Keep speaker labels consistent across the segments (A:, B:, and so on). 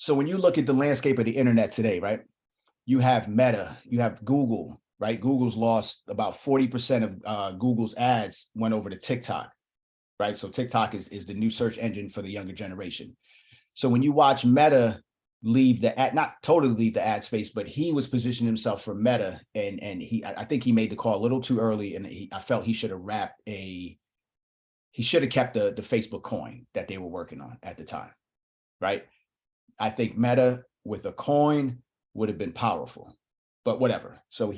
A: So when you look at the landscape of the internet today, right, you have Meta, you have Google, right? Google's lost about 40% of Google's ads went over to TikTok, right? So TikTok is the new search engine for the younger generation. So when you watch Meta leave the ad, not totally leave the ad space, but he was positioning himself for Meta, and I think he made the call a little too early, and I felt he should have he should have kept the Facebook coin that they were working on at the time, right? I think Meta with a coin would have been powerful, but whatever. So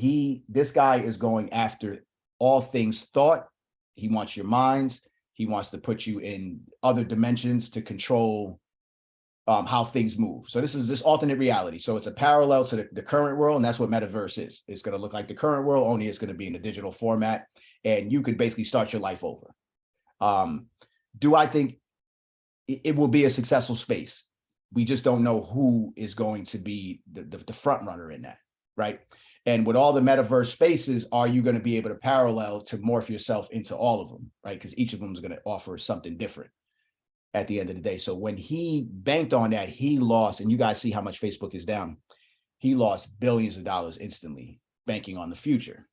A: this guy is going after all things thought. He wants your minds. He wants to put you in other dimensions to control how things move. So this is this alternate reality. So it's a parallel to the current world, and that's what metaverse is. It's going to look like the current world, only it's going to be in a digital format, and you could basically start your life over. Do I think it will be a successful space? We just don't know who is going to be the front runner in that, right? And with all the metaverse spaces, are you going to be able to parallel to morph yourself into all of them, right? Because each of them is going to offer something different at the end of the day. So when he banked on that, he lost, and you guys see how much Facebook is down. He lost billions of dollars instantly banking on the future.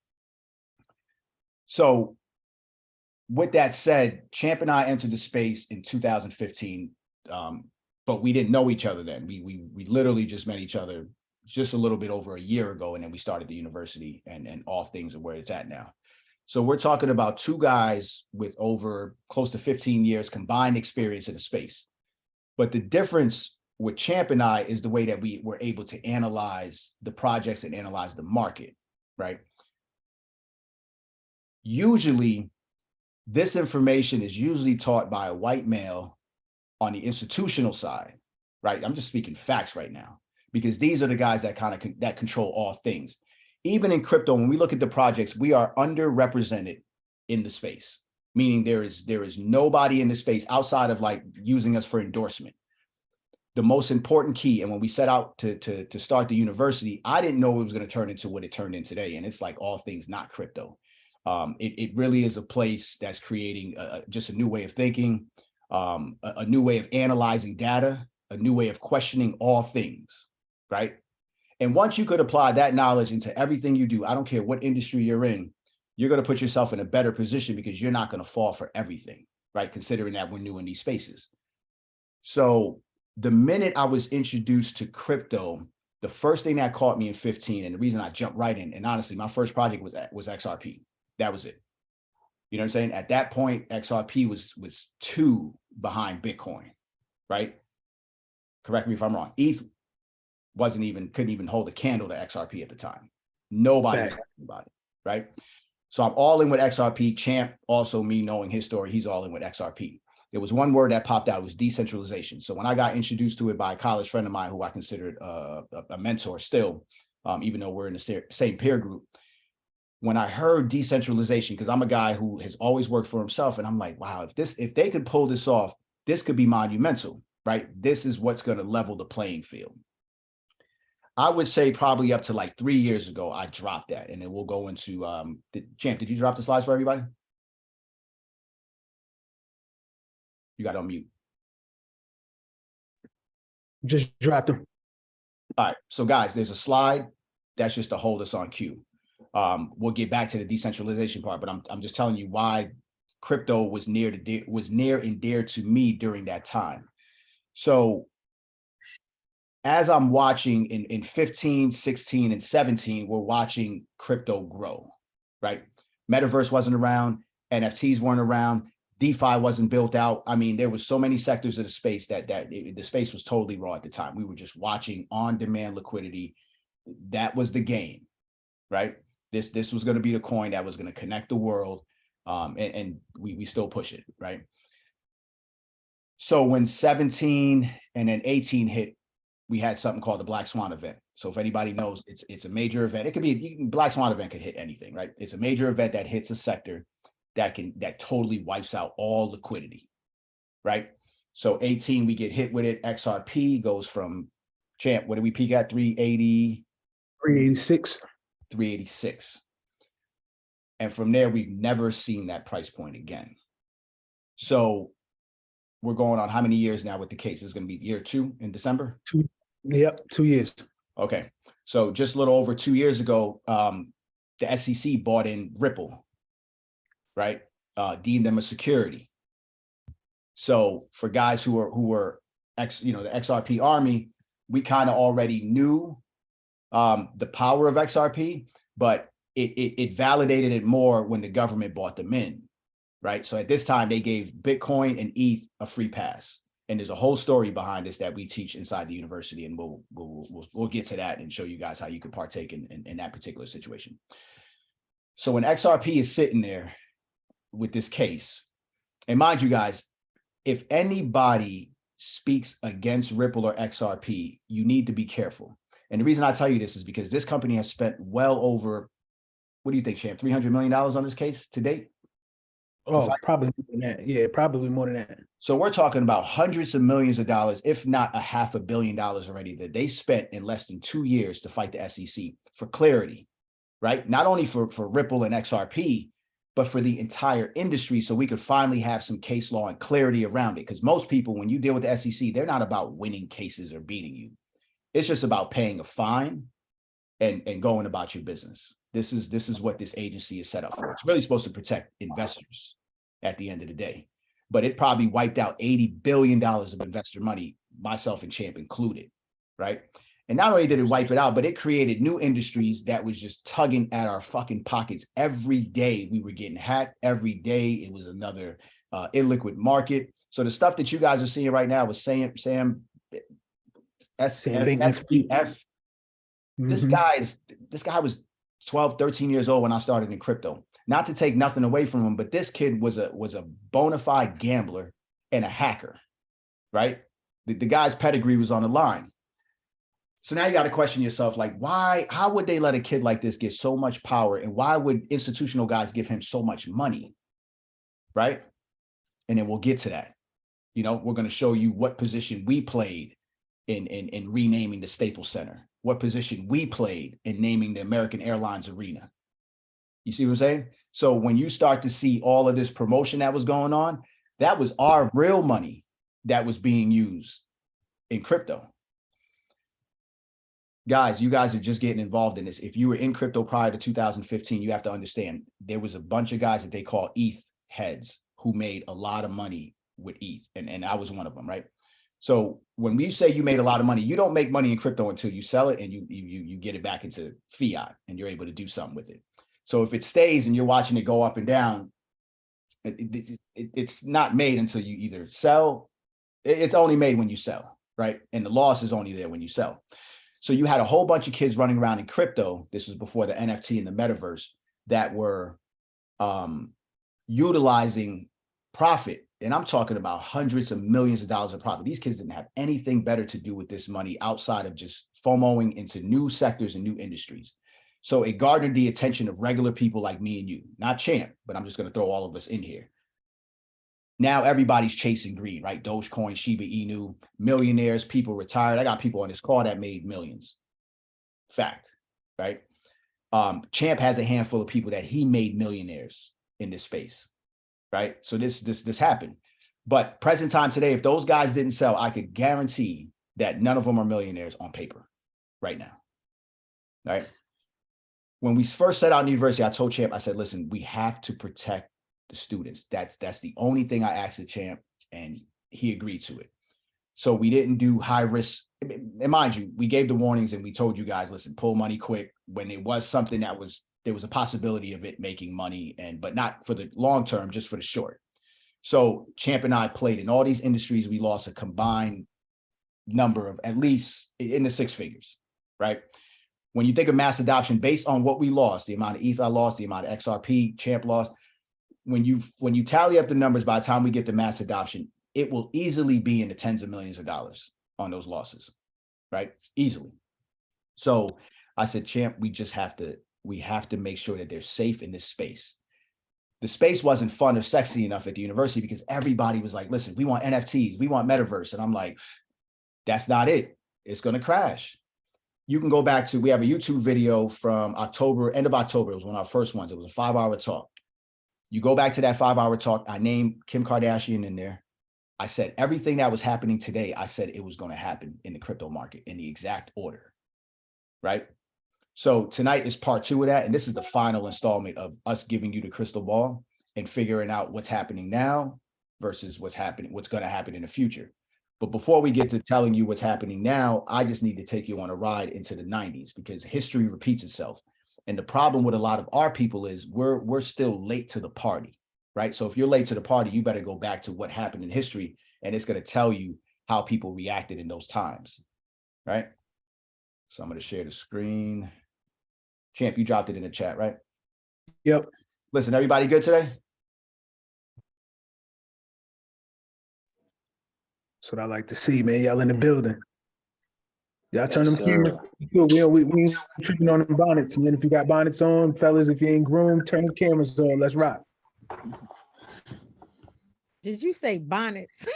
A: So with that said, Champ and I entered the space in 2015, but we didn't know each other then. We literally just met each other just a little bit over a year ago, and then we started the university, and all things are where it's at now. So we're talking about two guys with over close to 15 years combined experience in the space. But the difference with Champ and I is the way that we were able to analyze the projects and analyze the market, right? Usually, this information is usually taught by a white male on the institutional side, right? I'm just speaking facts right now, because these are the guys that that control all things. Even in crypto, when we look at the projects, we are underrepresented in the space, meaning there is nobody in the space outside of like using us for endorsement. The most important key, and when we set out to start the university, I didn't know it was going to turn into what it turned in today, and it's like all things not crypto. It really is a place that's creating just a new way of thinking, a new way of analyzing data, a new way of questioning all things, right? And once you could apply that knowledge into everything you do, I don't care what industry you're in, you're going to put yourself in a better position because you're not going to fall for everything, right? Considering that we're new in these spaces. So the minute I was introduced to crypto, the first thing that caught me in 15, and the reason I jumped right in, and honestly, my first project was XRP. That was it. You know what I'm saying? At that point, XRP was 2 behind Bitcoin, right? Correct me if I'm wrong. ETH couldn't even hold a candle to XRP at the time. Nobody was talking about it, right? So I'm all in with XRP. Champ, also me knowing his story, he's all in with XRP. There was one word that popped out, it was decentralization. So when I got introduced to it by a college friend of mine who I considered a mentor still, even though we're in the same peer group, when I heard decentralization, because I'm a guy who has always worked for himself, and I'm like, wow, if they could pull this off, this could be monumental, right? This is what's going to level the playing field. I would say probably up to like 3 years ago, I dropped that, and then we'll go into Champ. Did you drop the slides for everybody? You got to unmute.
B: Just dropped them.
A: All right, so guys, there's a slide that's just to hold us on cue. We'll get back to the decentralization part, but I'm just telling you why crypto was near and dear to me during that time. So as I'm watching in 15, 16, and 17, we're watching crypto grow, right? Metaverse wasn't around, NFTs weren't around, DeFi wasn't built out. I mean, there was so many sectors of the space that the space was totally raw at the time. We were just watching on-demand liquidity. That was the game, right? This was going to be the coin that was going to connect the world, and we still push it, right? So when 17 and then 18 hit, we had something called the Black Swan event. So if anybody knows, it's a major event. It could be Black Swan event could hit anything, right? It's a major event that hits a sector that totally wipes out all liquidity, right? So 18, we get hit with it. XRP goes from Champ. What did we peak at? 380,
B: 386.
A: 386. And from there, we've never seen that price point again. So we're going on how many years now with the case? It's going to be year 2 in December?
B: Yep, 2 years.
A: Okay. So just a little over 2 years ago, the SEC bought in Ripple, right? Deemed them a security. So for guys who were the XRP army, we kind of already knew the power of XRP, but it validated it more when the government bought them in, right? So at this time, they gave Bitcoin and ETH a free pass. And there's a whole story behind this that we teach inside the university, and we'll get to that and show you guys how you can partake in that particular situation. So when XRP is sitting there with this case, and mind you guys, if anybody speaks against Ripple or XRP, you need to be careful. And the reason I tell you this is because this company has spent well over, what do you think, Champ, $300 million on this case to date?
B: Oh, probably more than that. Yeah, probably more than that.
A: So we're talking about hundreds of millions of dollars, if not $500 million already, that they spent in less than 2 years to fight the SEC for clarity, right? Not only for Ripple and XRP, but for the entire industry, so we could finally have some case law and clarity around it. Because most people, when you deal with the SEC, they're not about winning cases or beating you. It's just about paying a fine and going about your business. This is what this agency is set up for. It's really supposed to protect investors at the end of the day. But it probably wiped out $80 billion of investor money, myself and Champ included, right? And not only did it wipe it out, but it created new industries that was just tugging at our fucking pockets. Every day we were getting hacked. Every day it was another illiquid market. So the stuff that you guys are seeing right now with Sam SBF, this guy was 12, 13 years old when I started in crypto. Not to take nothing away from him, but this kid was a bona fide gambler and a hacker, right? The guy's pedigree was on the line. So now you got to question yourself, like, how would they let a kid like this get so much power? And why would institutional guys give him so much money? Right? And then we'll get to that. We're going to show you what position we played in renaming the Staples Center, what position we played in naming the American Airlines Arena. You see what I'm saying? So when you start to see all of this promotion that was going on, that was our real money that was being used in crypto. Guys, you guys are just getting involved in this. If you were in crypto prior to 2015, you have to understand there was a bunch of guys that they call ETH heads who made a lot of money with ETH. And I was one of them, right? So when we say you made a lot of money, you don't make money in crypto until you sell it and you get it back into fiat and you're able to do something with it. So if it stays and you're watching it go up and down, it's not made until you either sell. It's only made when you sell, right? And the loss is only there when you sell. So you had a whole bunch of kids running around in crypto. This was before the NFT and the metaverse that were utilizing profit. And I'm talking about hundreds of millions of dollars of profit. These kids didn't have anything better to do with this money outside of just FOMOing into new sectors and new industries. So it garnered the attention of regular people like me and you, not Champ, but I'm just going to throw all of us in here. Now everybody's chasing green, right? Dogecoin, Shiba Inu, millionaires, people retired. I got people on this call that made millions. Fact, right? Champ has a handful of people that he made millionaires in this space, right? So this happened. But present time today, if those guys didn't sell, I could guarantee that none of them are millionaires on paper right now, right? When we first set out in the university, I told Champ, I said, listen, we have to protect the students. That's the only thing I asked the Champ, and he agreed to it. So we didn't do high risk. And mind you, we gave the warnings and we told you guys, listen, pull money quick when it was something that there was a possibility of it making money, but not for the long term, just for the short. So Champ and I played in all these industries. We lost a combined number of at least in the six figures, right? When you think of mass adoption, based on what we lost, the amount of ETH I lost, the amount of XRP Champ lost, when you tally up the numbers, by the time we get to mass adoption, it will easily be in the tens of millions of dollars on those losses, right? Easily. So I said, Champ, we have to make sure that they're safe in this space. The space wasn't fun or sexy enough at the university because everybody was like, listen, we want NFTs, we want metaverse. And I'm like, that's not it. It's going to crash. You can go back to, we have a YouTube video from end of October. It was one of our first ones. It was a 5-hour talk. You go back to that 5-hour talk. I named Kim Kardashian in there. I said everything that was happening today, I said it was going to happen in the crypto market in the exact order, right? So tonight is part 2 of that. And this is the final installment of us giving you the crystal ball and figuring out what's happening now versus what's going to happen in the future. But before we get to telling you what's happening now, I just need to take you on a ride into the 90s because history repeats itself. And the problem with a lot of our people is we're still late to the party, right? So if you're late to the party, you better go back to what happened in history, and it's going to tell you how people reacted in those times, right? So I'm going to share the screen. Champ, you dropped it in the chat, right?
B: Yep.
A: Listen, everybody good today?
B: That's what I like to see, man. Y'all in the building. Y'all turn them
C: Yes,
B: cameras. We ain't tripping on them bonnets, man. If you got bonnets on, fellas, if you ain't groomed, turn the cameras on. Let's rock.
D: Did you say bonnets?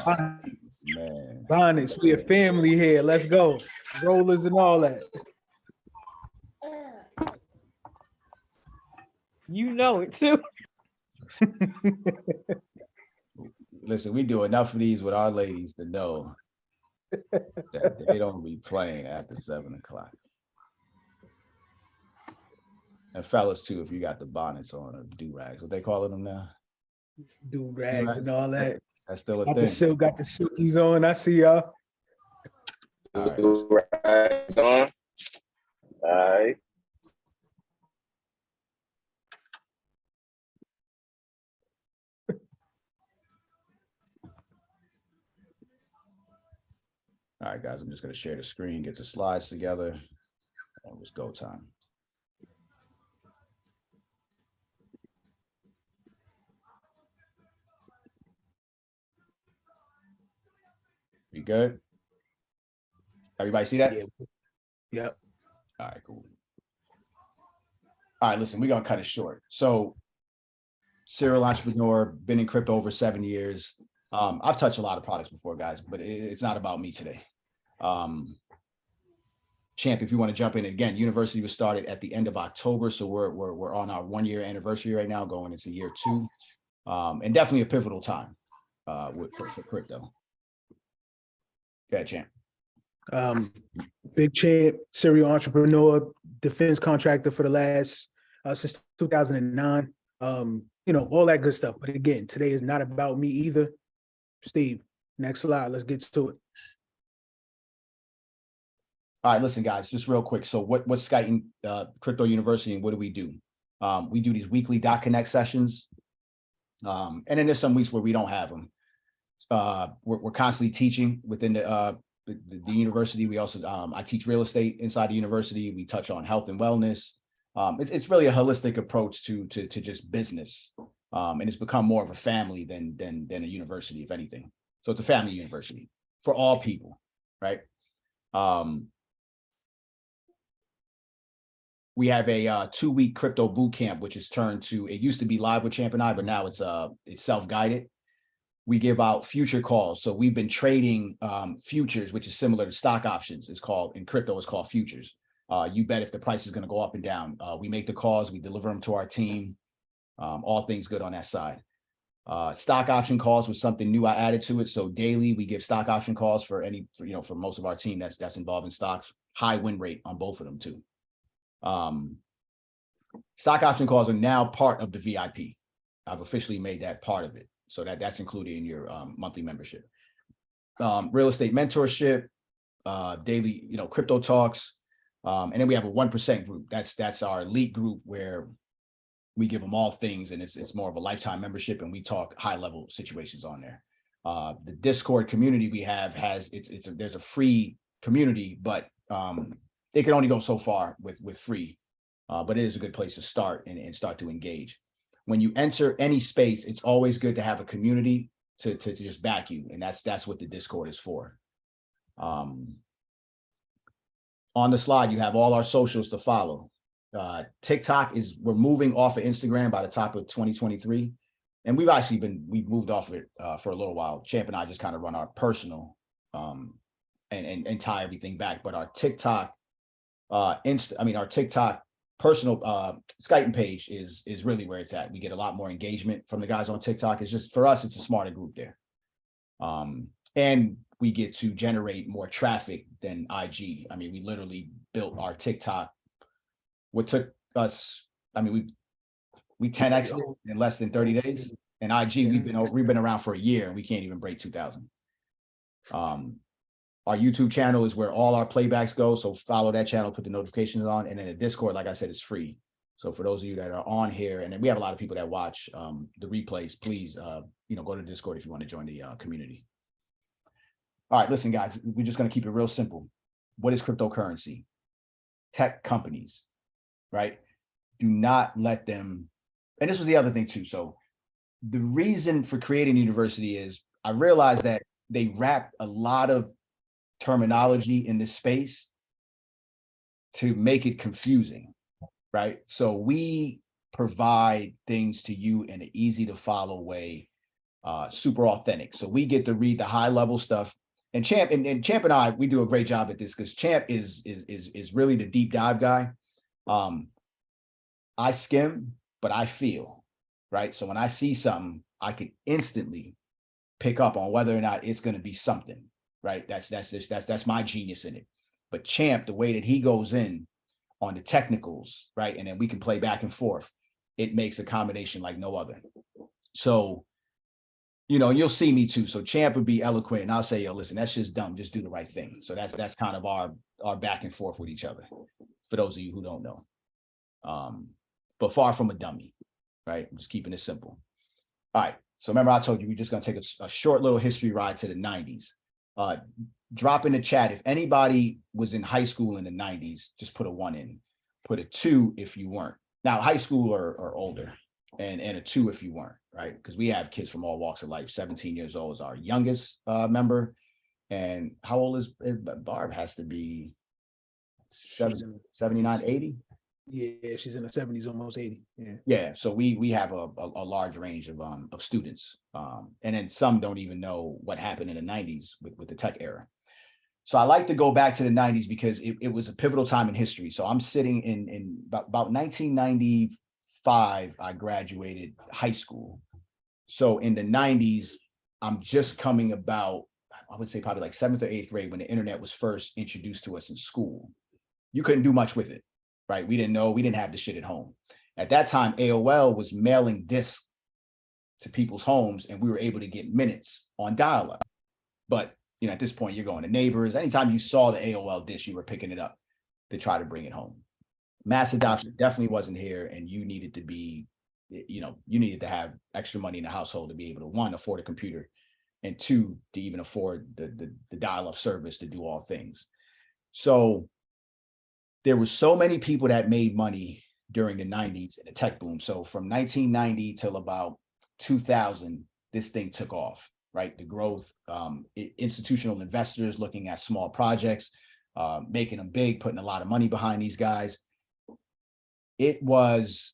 B: Bonnets.
A: Man.
B: Bonnets. We a family here. Let's go. Rollers and all that.
D: You know it too.
A: Listen, we do enough of these with our ladies to know that they don't be playing after 7 o'clock. And fellas too, if you got the bonnets on or do-rags, what they calling them now?
B: Do-rags and all that.
A: That's still a
B: Got
A: thing.
B: the silk, got the silkies on. I see y'all.
A: All right.
C: Do-rags on. All right.
A: All right, guys, I'm just going to share the screen, get the slides together, and it was go time. We good? Everybody see that?
B: Yeah. Yep.
A: All right, cool. All right, listen, we're going to cut it short. So, serial entrepreneur, been in crypto over 7 years. I've touched a lot of products before, guys, but it's not about me today. Champ, if you want to jump in again, university was started at the end of October, so we're on our 1-year anniversary right now, going into year 2, and definitely a pivotal time for crypto. Go ahead, Champ.
B: Big Champ, serial entrepreneur, defense contractor for the last since 2009. All that good stuff. But again, today is not about me either. Steve, next slide. Let's get to it.
A: All right, listen, guys, just real quick. So what's Skype Crypto University, and what do? We do these weekly .connect sessions. And then there's some weeks where we don't have them. We're constantly teaching within the university. We also, I teach real estate inside the university. We touch on health and wellness. It's really a holistic approach to just business. And it's become more of a family than a university, if anything. So it's a family university for all people, right? We have a 2-week crypto boot camp, which is turned to, it used to be live with Champ and I, but now it's self-guided. We give out future calls. So we've been trading futures, which is similar to stock options. In crypto, it's called futures. You bet if the price is going to go up and down. We make the calls, we deliver them to our team. All things good on that side. Stock option calls was something new I added to it. So daily we give stock option calls for most of our team that's involved in stocks. High win rate on both of them too. Stock option calls are now part of the VIP. I've officially made that part of it. So that's included in your monthly membership. Real estate mentorship, daily, crypto talks. And then we have a 1% group. That's our elite group where we give them all things, and it's more of a lifetime membership, and we talk high level situations on there. The Discord community we have there's a free community, but it can only go so far with free, but it is a good place to start and start to engage. When you enter any space, it's always good to have a community to just back you, and that's what the Discord is for. On the slide, you have all our socials to follow. TikTok we're moving off of Instagram by the top of 2023, and we've moved off of it for a little while. Champ and I just kind of run our personal and tie everything back, but our TikTok our TikTok personal Skype page is really where it's at. We get a lot more engagement from the guys on TikTok. It's just, for us, it's a smarter group there. And we get to generate more traffic than IG. I mean, we literally built our TikTok. What took us, I mean, we 10x in less than 30 days. And IG, we've been around for a year and we can't even break 2,000. Our YouTube channel is where all our playbacks go. So follow that channel, put the notifications on. And then the Discord, like I said, is free. So for those of you that are on here, and then we have a lot of people that watch the replays, please, go to Discord if you want to join the community. All right, listen, guys, we're just going to keep it real simple. What is cryptocurrency? Tech companies, right? Do not let them, and this was the other thing too. So the reason for creating a university is I realized that they wrap a lot of terminology in this space to make it confusing, right? So we provide things to you in an easy to follow way, super authentic. So we get to read the high level stuff. And Champ and I, we do a great job at this because Champ is really the deep dive guy. I skim, but I feel, right? So when I see something, I can instantly pick up on whether or not it's going to be something, right? That's my genius in it. But Champ, the way that he goes in on the technicals, right? And then we can play back and forth. It makes a combination like no other. So, you'll see me too. So Champ would be eloquent and I'll say, yo, listen, that's just dumb. Just do the right thing. So that's kind of our back and forth with each other, for those of you who don't know. But far from a dummy, right? I'm just keeping it simple. All right. So remember, I told you we're just going to take a short little history ride to the 90s. Drop in the chat if anybody was in high school in the 90s, just put a 1 in. Put a 2 if you weren't. Now, high school or older, and a 2 if you weren't, right? Because we have kids from all walks of life. 17 years old is our youngest member. And how old is Barb? Has to be 79, 80?
B: Yeah, she's in the 70s, almost 80.
A: Yeah. So we have a large range of students. And then some don't even know what happened in the 90s with the tech era. So I like to go back to the 90s because it was a pivotal time in history. So I'm sitting in about 1995, I graduated high school. So in the 90s, I'm just coming about, I would say probably like 7th or 8th grade when the internet was first introduced to us in school. You couldn't do much with it, right? We didn't have the shit at home. At that time, AOL was mailing discs to people's homes and we were able to get minutes on dial-up. But at this point, you're going to neighbors. Anytime you saw the AOL dish, you were picking it up to try to bring it home. Mass adoption definitely wasn't here, and you needed to be, you needed to have extra money in the household to be able to, 1, afford a computer, and 2, to even afford the dial-up service to do all things. So there were so many people that made money during the 90s and the tech boom. So from 1990 till about 2000, this thing took off. Right, the growth, institutional investors looking at small projects, making them big, putting a lot of money behind these guys. It was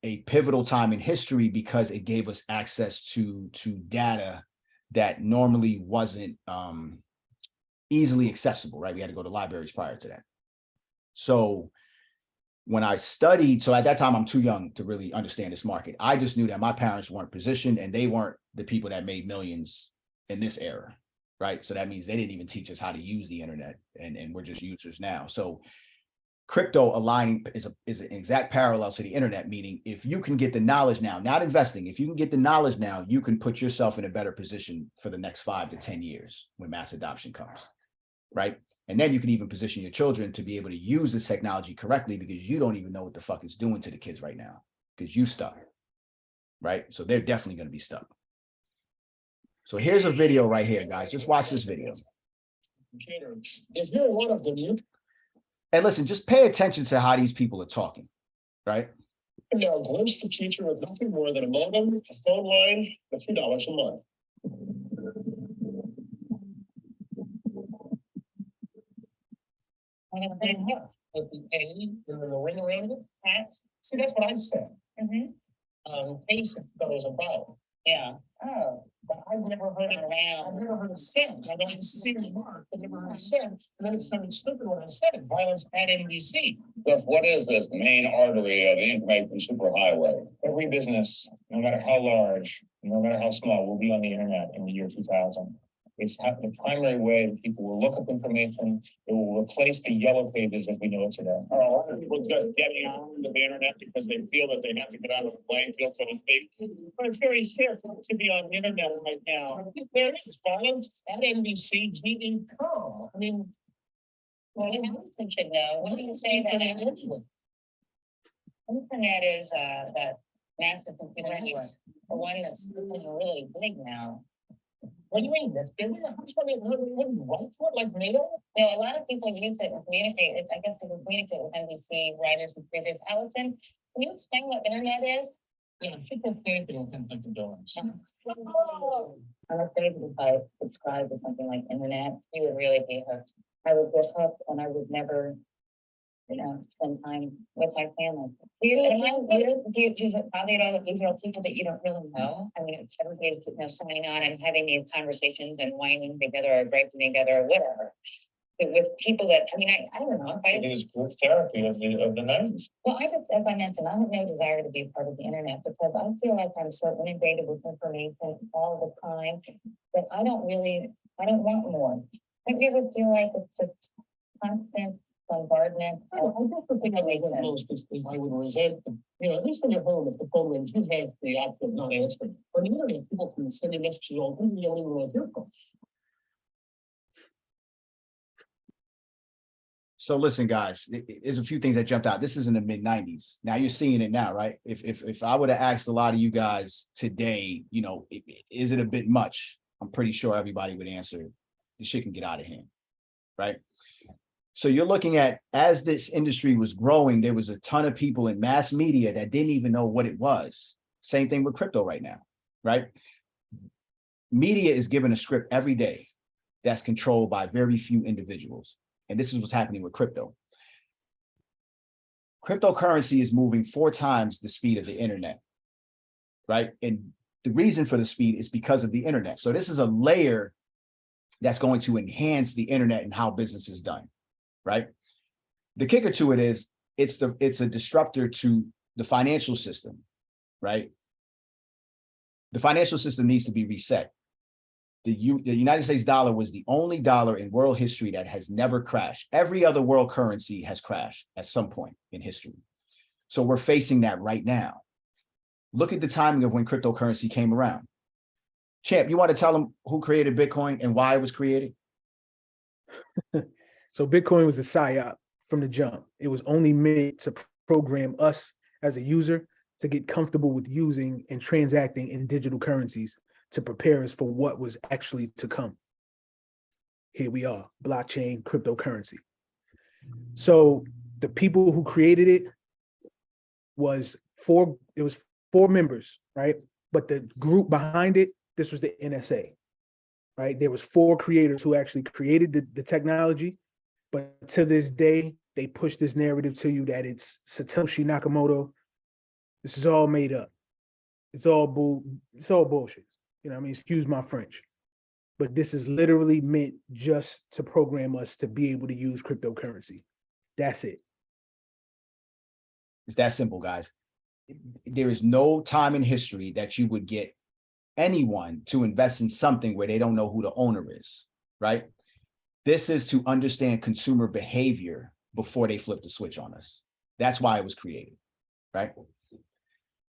A: a pivotal time in history because it gave us access to data that normally wasn't easily accessible. Right, we had to go to libraries prior to that. So when I studied, so at that time, I'm too young to really understand this market. I just knew that my parents weren't positioned and they weren't the people that made millions in this era, right? So that means they didn't even teach us how to use the internet, and we're just users now. So crypto aligning is an exact parallel to the internet, meaning if you can get the knowledge now, not investing, if you can get the knowledge now, you can put yourself in a better position for the next 5 to 10 years when mass adoption comes, right? And then you can even position your children to be able to use this technology correctly because you don't even know what the fuck it's doing to the kids right now because you stuck, right? So they're definitely going to be stuck. So here's a video right here, guys. Just watch this video.
E: If you're one of them, you
A: And listen, just pay attention to how these people are talking, right?
E: can now glimpse the future with nothing more than a modem, a phone line, and $3 a month. I have a big here with the A and then the ring around it. Hats. See, that's what I said. Face goes about. Yeah. Oh, but I've never heard it around. I've never heard it said. I don't see the mark. I've never heard it said. And then it sounded stupid when I said it. Violence at NBC.
F: Cliff, what is this main artery of the information superhighway?
E: Every business, no matter how large, no matter how small, will be on the internet in the year 2000. It's the primary way that people will look up information. It will replace the yellow pages as we know it today. Are a lot of people just getting on the internet because they feel that they have to get out of the playing field, so to speak? But it's very careful to be on the internet right now. There is violence at NBC.com. I mean, well, Allison should know. What do you say that? Internet is that massive computer network, the one that's really big now. What do you mean? That's big? That's what it wouldn't write for it like NATO? No, a lot of people use it and communicate. I guess they can communicate with NBC writers and creators. Allison, can you explain what internet is? Yeah, she can say anything with 10 seconds dollars. I'm afraid that if I subscribed to something like internet, you would really be hooked. I would get hooked and I would never, spend time with my family. Do you does it bother you at all that these are all people that you don't really know? I mean, everybody's signing on and having these conversations and whining together or griping together or whatever. But with people that, I don't know. It was group therapy of the 90s. Well, as I mentioned, I have no desire to be a part of the internet because I feel like I'm so inundated with information all the time that I don't want more. Don't you ever feel like it's just constant bombardment? I guess the thing I like most is I would resent, at least when you're home, if the phone rings, you have the option of not answering. On the internet, people can send you messages all day, you don't even want to hear from.
A: So listen, guys, there's a few things that jumped out. This is in the mid 90s. Now you're seeing it now, right? If I would have asked a lot of you guys today, is it a bit much? I'm pretty sure everybody would answer, the shit can get out of hand, right? So you're looking at, as this industry was growing, there was a ton of people in mass media that didn't even know what it was. Same thing with crypto right now, right? Media is given a script every day that's controlled by very few individuals. And this is what's happening with crypto. Cryptocurrency is moving 4 times the speed of the internet, right? And the reason for the speed is because of the internet. So this is a layer that's going to enhance the internet and how business is done, right? The kicker to it is it's a disruptor to the financial system, right? The financial system needs to be reset. The United States dollar was the only dollar in world history that has never crashed. Every other world currency has crashed at some point in history. So we're facing that right now. Look at the timing of when cryptocurrency came around. Champ, you want to tell them who created Bitcoin and why it was created?
B: So Bitcoin was a psyop from the jump. It was only meant to program us as a user to get comfortable with using and transacting in digital currencies to prepare us for what was actually to come. Here we are, blockchain, cryptocurrency. So the people who created it was 4 members, right? But the group behind it, this was the NSA, right? There was 4 creators who actually created the technology, but to this day, they push this narrative to you that it's Satoshi Nakamoto. This is all made up. It's all bullshit. Excuse my French, but this is literally meant just to program us to be able to use cryptocurrency. That's it.
A: It's that simple, guys. There is no time in history that you would get anyone to invest in something where they don't know who the owner is, right? This is to understand consumer behavior before they flip the switch on us. That's why it was created, right?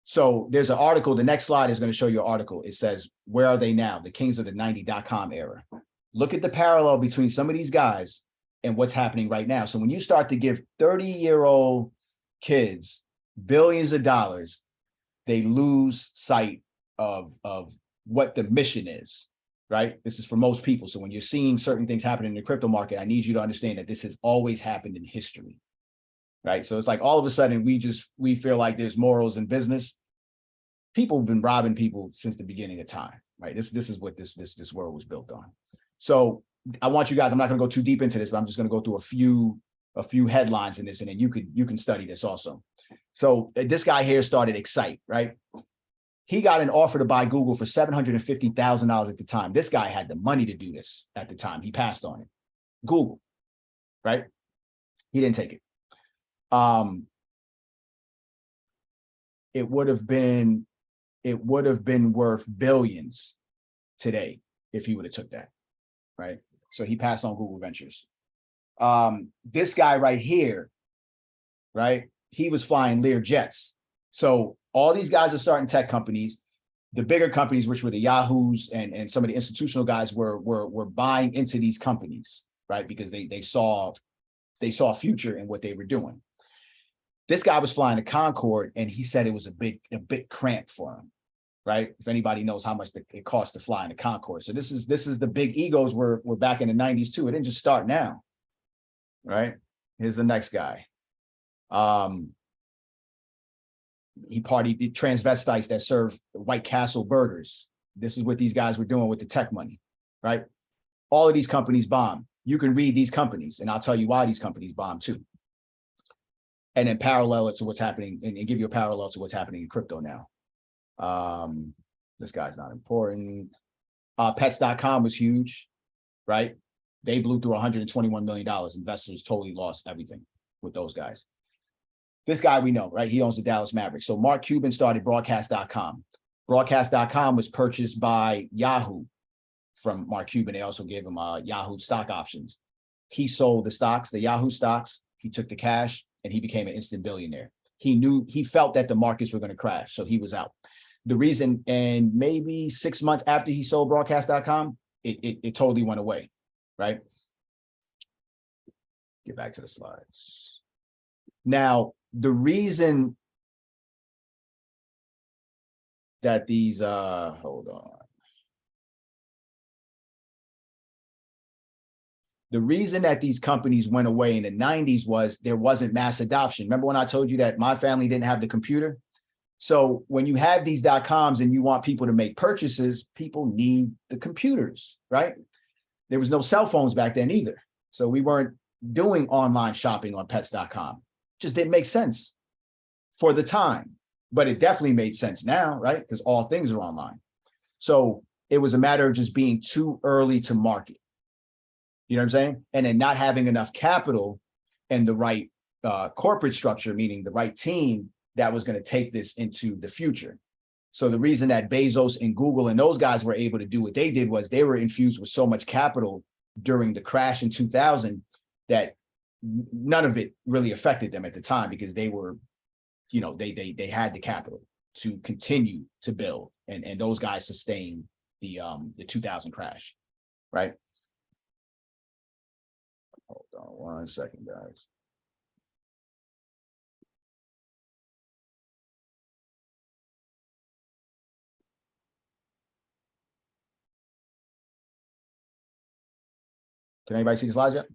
A: So there's an article. The next slide is going to show you an article. It says, where are they now? The kings of the 90.com era. Look at the parallel between some of these guys and what's happening right now. So when you start to give 30-year-old kids billions of dollars, they lose sight of what the mission is, right? This is for most people. So when you're seeing certain things happen in the crypto market, I need you to understand that this has always happened in history, right? So it's like all of a sudden we feel like there's morals in business. People have been robbing people since the beginning of time, right? This is what this world was built on. So I want you guys, I'm not going to go too deep into this, but I'm just going to go through a few headlines in this, and then you can study this also. So this guy here started Excite, right? He got an offer to buy Google for $750,000 at the time. This guy had the money to do this at the time. He passed on it. Google, right? He didn't take it. It would have been it would have been worth billions today if he would have took that, right? So he passed on Google Ventures. This guy right here, right? He was flying Lear jets. So all these guys are starting tech companies. The bigger companies, which were the Yahoos and some of the institutional guys, were buying into these companies, right? Because they saw a future in what they were doing. This guy was flying a Concorde, and he said it was a bit cramped for him, right? If anybody knows how much it costs to fly in a Concorde. So this is the big egos were back in the 90s too. It didn't just start now, right? Here's the next guy. He partied transvestites that serve White Castle burgers. This is what these guys were doing with the tech money, right? All of these companies bomb. You can read these companies, and I'll tell you why these companies bomb too. And then parallel it to what's happening and give you a parallel to what's happening in crypto now. This guy's not important. Pets.com was huge, right? They blew through $121 million. Investors totally lost everything with those guys. This guy we know, right? He owns the Dallas Mavericks. So Mark Cuban started broadcast.com. Broadcast.com was purchased by Yahoo from Mark Cuban. They also gave him Yahoo stock options. He sold the stocks, the Yahoo stocks. He took the cash and he became an instant billionaire. He felt that the markets were going to crash, so he was out. The reason, and maybe 6 months after he sold broadcast.com, it totally went away, right? Get back to the slides. Now, the reason that these, hold on. The reason that these companies went away in the 90s was there wasn't mass adoption. Remember when I told you that my family didn't have the computer? So when you have these .coms and you want people to make purchases, people need the computers, right? There was no cell phones back then either. So we weren't doing online shopping on pets.com. Just didn't make sense for the time, but it definitely made sense now, right? Because all things are online. So it was a matter of just being too early to market. You know what I'm saying? And then not having enough capital and the right corporate structure, meaning the right team that was going to take this into the future. So the reason that Bezos and Google and those guys were able to do what they did was they were infused with so much capital during the crash in 2000 that none of it really affected them at the time because they were, you know, they had the capital to continue to build, and those guys sustained the 2000 crash, right? Hold on 1 second, guys. Can anybody see the slides yet?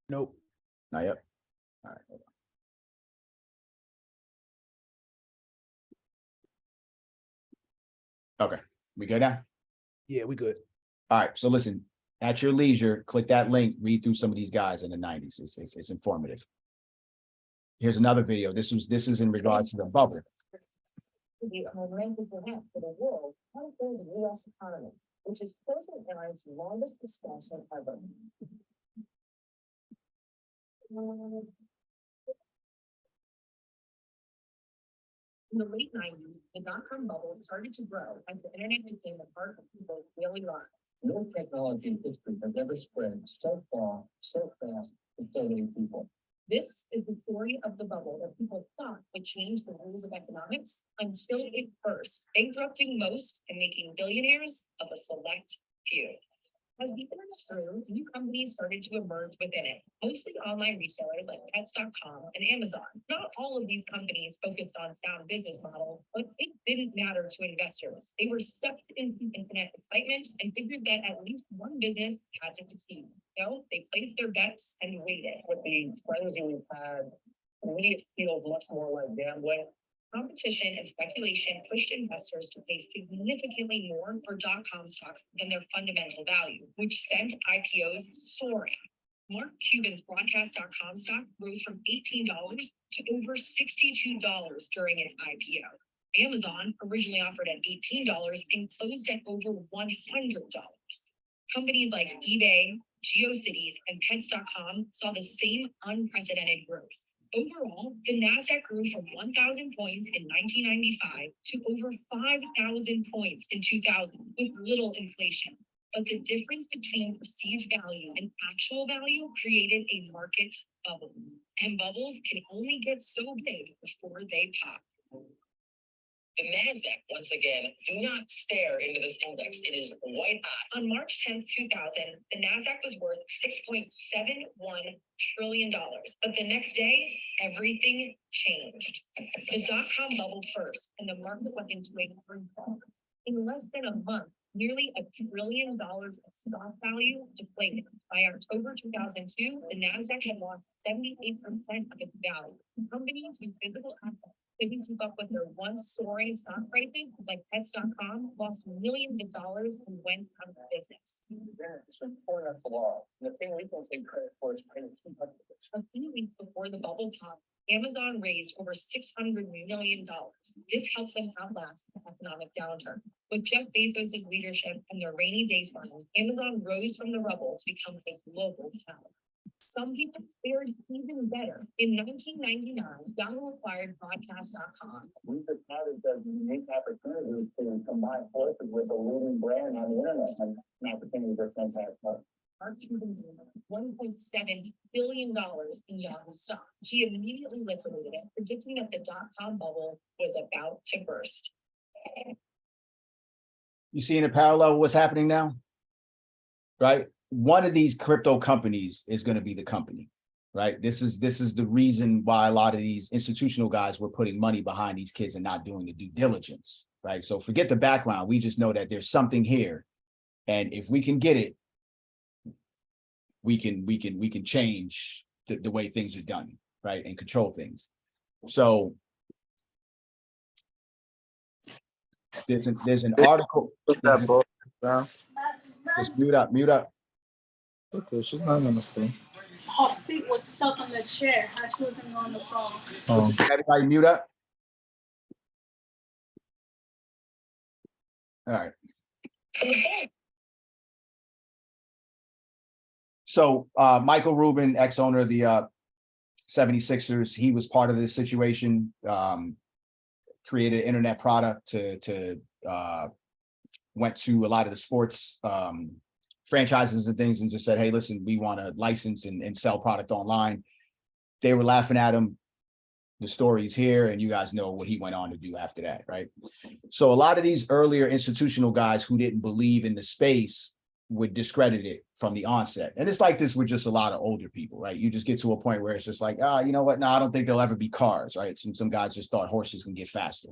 B: Nope.
A: Not yet. All right. Hold on. Okay, we good now?
B: Yeah, we good.
A: All right, so listen, at your leisure, click that link, read through some of these guys in the 90s. It's informative. Here's another video. This is in regards to the bubble.
E: The momentous event for the world comes from the U.S. economy, which is President Aaron's longest discussion ever. In the late 90s, the dot-com bubble started to grow as the internet became a part of people's daily lives. No technology in history has ever spread so far, so fast, to so many people. This is the story of the bubble that people thought would change the rules of economics until it burst, bankrupting most and making billionaires of a select few. As the internet grew, new companies started to emerge within it, mostly online resellers like Pets.com and Amazon. Not all of these companies focused on sound business models, but it didn't matter to investors. They were sucked into internet excitement and figured that at least one business had to succeed. So they placed their bets and waited. With the frenzy we've had, to me it feels much more like gambling. Competition and speculation pushed investors to pay significantly more for .com stocks than their fundamental value, which sent IPOs soaring. Mark Cuban's broadcast.com stock rose from $18 to over $62 during its IPO. Amazon, originally offered at $18 and closed at over $100. Companies like eBay, GeoCities, and Pets.com saw the same unprecedented growth. Overall, the NASDAQ grew from 1,000 points in 1995 to over 5,000 points in 2000 with little inflation. But the difference between perceived value and actual value created a market bubble. And bubbles can only get so big before they pop. The NASDAQ, once again, do not stare into this index. It is white hot. On March 10th, 2000, the NASDAQ was worth $6.71 trillion. But the next day, everything changed. The dot-com bubble burst, and the market went into a free fall. In less than a month, nearly $1 trillion of stock value deflated. By October 2002, the NASDAQ had lost 78% of its value. Companies with physical assets couldn't keep up with their once soaring stock prices, like Pets.com, lost millions of dollars and went out of business. It's been pouring up the law. The thing we don't take credit for is trying to keep up with it. A few weeks before the bubble popped, Amazon raised over $600 million. This helped them outlast the economic downturn. With Jeff Bezos' leadership and their rainy day fund, Amazon rose from the rubble to become a global power. Some people fared even better. In 1999, Yahoo acquired Broadcast.com. We just noticed that unique opportunities to combine forces with a leading brand on the internet and an opportunity for fantastic. Mark Cuban $1.7 billion in Yahoo stock. He immediately liquidated it, predicting that the dot-com bubble was about to burst.
A: You see in a parallel what's happening now, right? One of these crypto companies is going to be the company, right? This is the reason why a lot of these institutional guys were putting money behind these kids and not doing the due diligence, right? So forget the background. We just know that there's something here, and if we can get it, we can change the way things are done, right, and control things. So there's an article.
C: That book down.
A: Just mute up.
C: Okay, she's not on the phone.
F: Her feet was stuck on the chair. How she wasn't on the phone.
A: Everybody mute up. All right. So Michael Rubin, ex-owner of the 76ers, he was part of this situation, created an internet product to went to a lot of the sports franchises and things and just said, hey, listen, we want to license and sell product online. They were laughing at him. The story's here, and you guys know what he went on to do after that, right? So a lot of these earlier institutional guys who didn't believe in the space would discredit it from the onset. And it's like this with just a lot of older people, right? You just get to a point where it's just like, you know what? No, I don't think there'll ever be cars, right? Some guys just thought horses can get faster.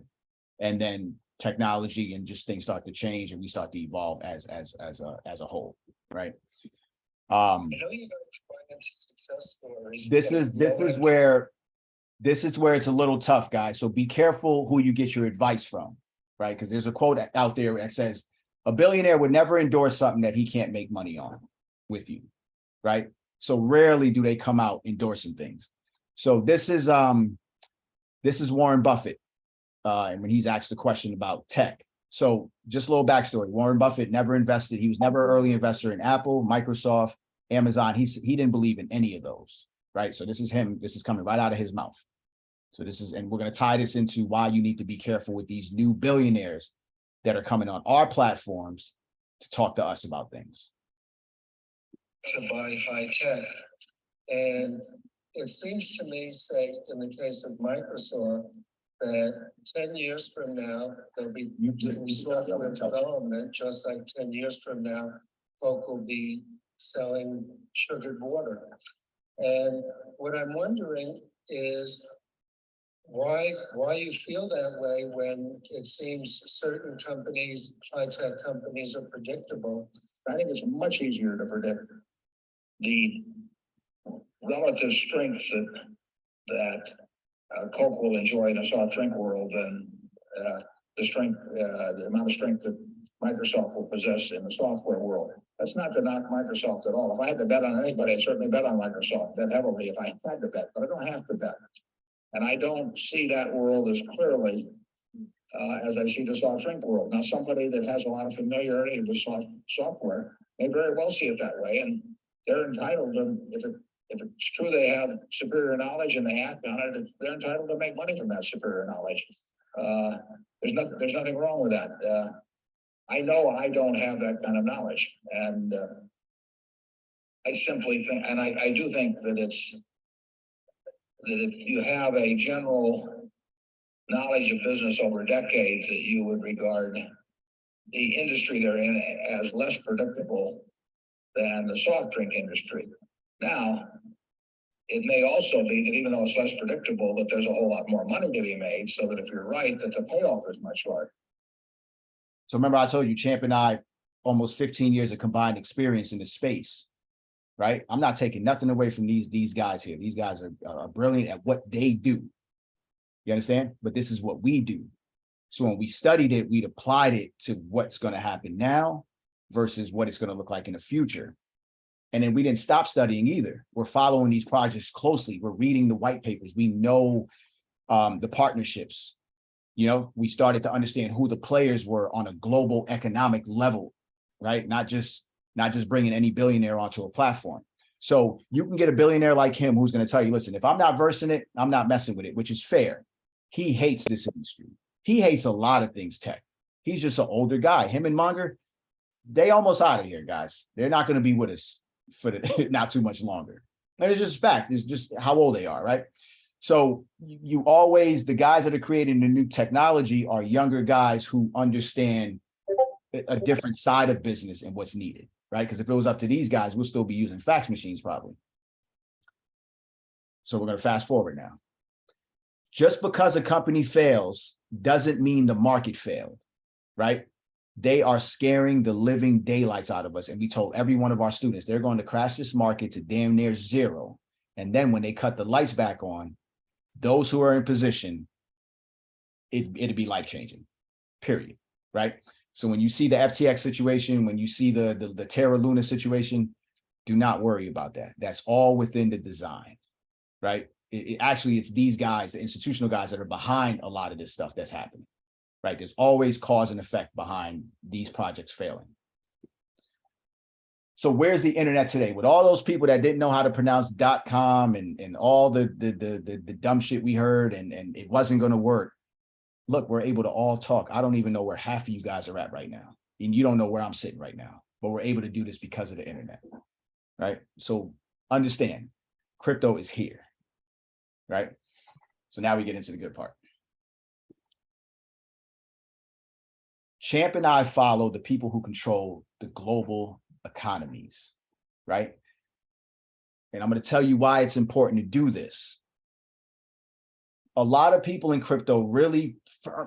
A: And then technology and just things start to change and we start to evolve as a whole, right?
E: I know you don't find into success stories.
A: This is where it's a little tough, guys. So be careful who you get your advice from, right? Because there's a quote out there that says, a billionaire would never endorse something that he can't make money on with you, right? So rarely do they come out endorsing things. So this is Warren Buffett, and when he's asked the question about tech. So just a little backstory. Warren Buffett never invested. He was never an early investor in Apple, Microsoft, Amazon. He didn't believe in any of those, right? So this is him. This is coming right out of his mouth. So this is, and we're going to tie this into why you need to be careful with these new billionaires that are coming on our platforms to talk to us about things.
E: To buy high tech. And it seems to me, say, in the case of Microsoft, that 10 years from now, they'll be doing software development, just like 10 years from now, folk will be selling sugared water. And what I'm wondering is why you feel that way when it seems certain companies, high-tech companies, are predictable.
G: I think it's much easier to predict the relative strength that Coke will enjoy in a soft drink world than the amount of strength that Microsoft will possess in the software world. That's not to knock Microsoft at all. If I had to bet on anybody, I'd certainly bet on Microsoft, bet heavily if I had to bet, but I don't have to bet. And I don't see that world as clearly as I see the soft drink world. Now, somebody that has a lot of familiarity with software may very well see it that way, and they're entitled to, if it If it's true they have superior knowledge and they act on it, they're entitled to make money from that superior knowledge. There's nothing wrong with that. I know I don't have that kind of knowledge, and I simply think, and I do think that if you have a general knowledge of business over decades, that you would regard the industry they're in as less predictable than the soft drink industry. Now, it may also be that even though it's less predictable, that there's a whole lot more money to be made, so that if you're right, that the payoff is much larger.
A: So remember, I told you, Champ and I, almost 15 years of combined experience in the space, right? I'm not taking nothing away from these guys here. These guys are brilliant at what they do. You understand? But this is what we do. So when we studied it, we'd applied it to what's going to happen now versus what it's going to look like in the future. And then we didn't stop studying either. We're following these projects closely. We're reading the white papers. We know the partnerships. You know, we started to understand who the players were on a global economic level, right? Not just bringing any billionaire onto a platform. So you can get a billionaire like him who's going to tell you, listen, if I'm not versing it, I'm not messing with it, which is fair. He hates this industry. He hates a lot of things tech. He's just an older guy. Him and Munger, they almost out of here, guys. They're not going to be with us for not too much longer. And it's just fact. It's just how old they are, right? So you always, the guys that are creating the new technology are younger guys who understand a different side of business and what's needed, right? Because if it was up to these guys, we'll still be using fax machines probably. So we're going to fast forward now. Just because a company fails doesn't mean the market failed, right? They are scaring the living daylights out of us. And we told every one of our students, they're going to crash this market to damn near zero. And then when they cut the lights back on, those who are in position, it'd be life-changing, period, right? So when you see the FTX situation, when you see the Terra Luna situation, do not worry about that. That's all within the design, right? It's these guys, the institutional guys, that are behind a lot of this stuff that's happening, right? There's always cause and effect behind these projects failing. So where's the internet today? With all those people that didn't know how to pronounce .com and all the dumb shit we heard and it wasn't going to work. Look, we're able to all talk. I don't even know where half of you guys are at right now. And you don't know where I'm sitting right now, but we're able to do this because of the internet, right? So understand, crypto is here, right? So now we get into the good part. Champ and I follow the people who control the global economies, right? And I'm going to tell you why it's important to do this. A lot of people in crypto really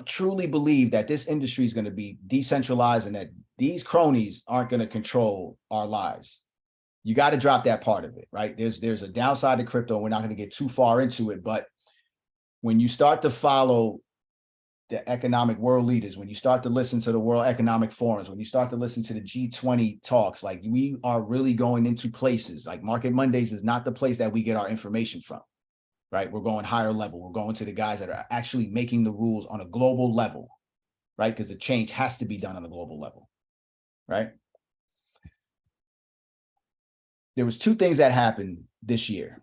A: truly believe that this industry is going to be decentralized and that these cronies aren't going to control our lives. You got to drop that part of it, right? There's a downside to crypto, and we're not going to get too far into it, but when you start to follow the economic world leaders, when you start to listen to the World Economic Forums, when you start to listen to the G20 talks, like we are really going into places like Market Mondays is not the place that we get our information from, right? We're going higher level. We're going to the guys that are actually making the rules on a global level, right? Because the change has to be done on a global level, right? There was two things that happened this year,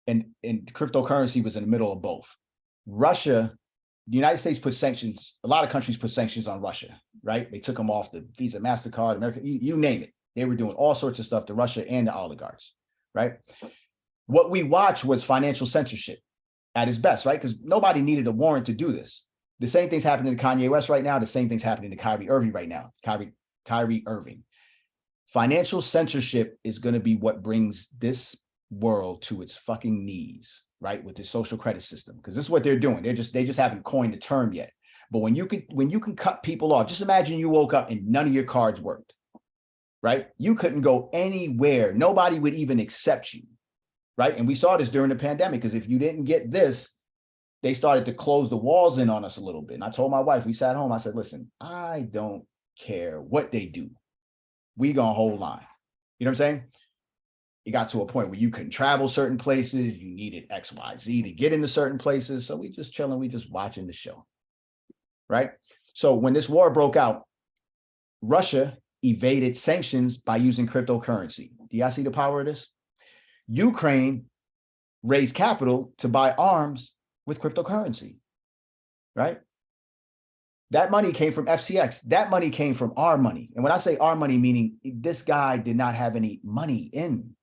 A: and cryptocurrency was in the middle of both. Russia, the United States put sanctions, a lot of countries put sanctions on Russia, right? They took them off the Visa, MasterCard, America, you name it. They were doing all sorts of stuff to Russia and the oligarchs, right? What we watched was financial censorship at its best, right? Because nobody needed a warrant to do this. The same thing's happening to Kanye West right now. The same thing's happening to Kyrie Irving right now. Kyrie Irving. Financial censorship is going to be what brings this world to its fucking knees, right? With the social credit system, because this is what they're doing. They just haven't coined the term yet. But when you can cut people off, just imagine you woke up and none of your cards worked, right? You couldn't go anywhere. Nobody would even accept you, right? And we saw this during the pandemic, because if you didn't get this, they started to close the walls in on us a little bit. And I told my wife, we sat home, I said, listen, I don't care what they do. We gonna hold line. You know what I'm saying? It got to a point where you couldn't travel certain places. You needed XYZ to get into certain places. So we just chilling. We just watching the show, right? So when this war broke out, Russia evaded sanctions by using cryptocurrency. Do y'all see the power of this? Ukraine raised capital to buy arms with cryptocurrency, right? That money came from FCX. That money came from our money. And when I say our money, meaning this guy did not have any money in,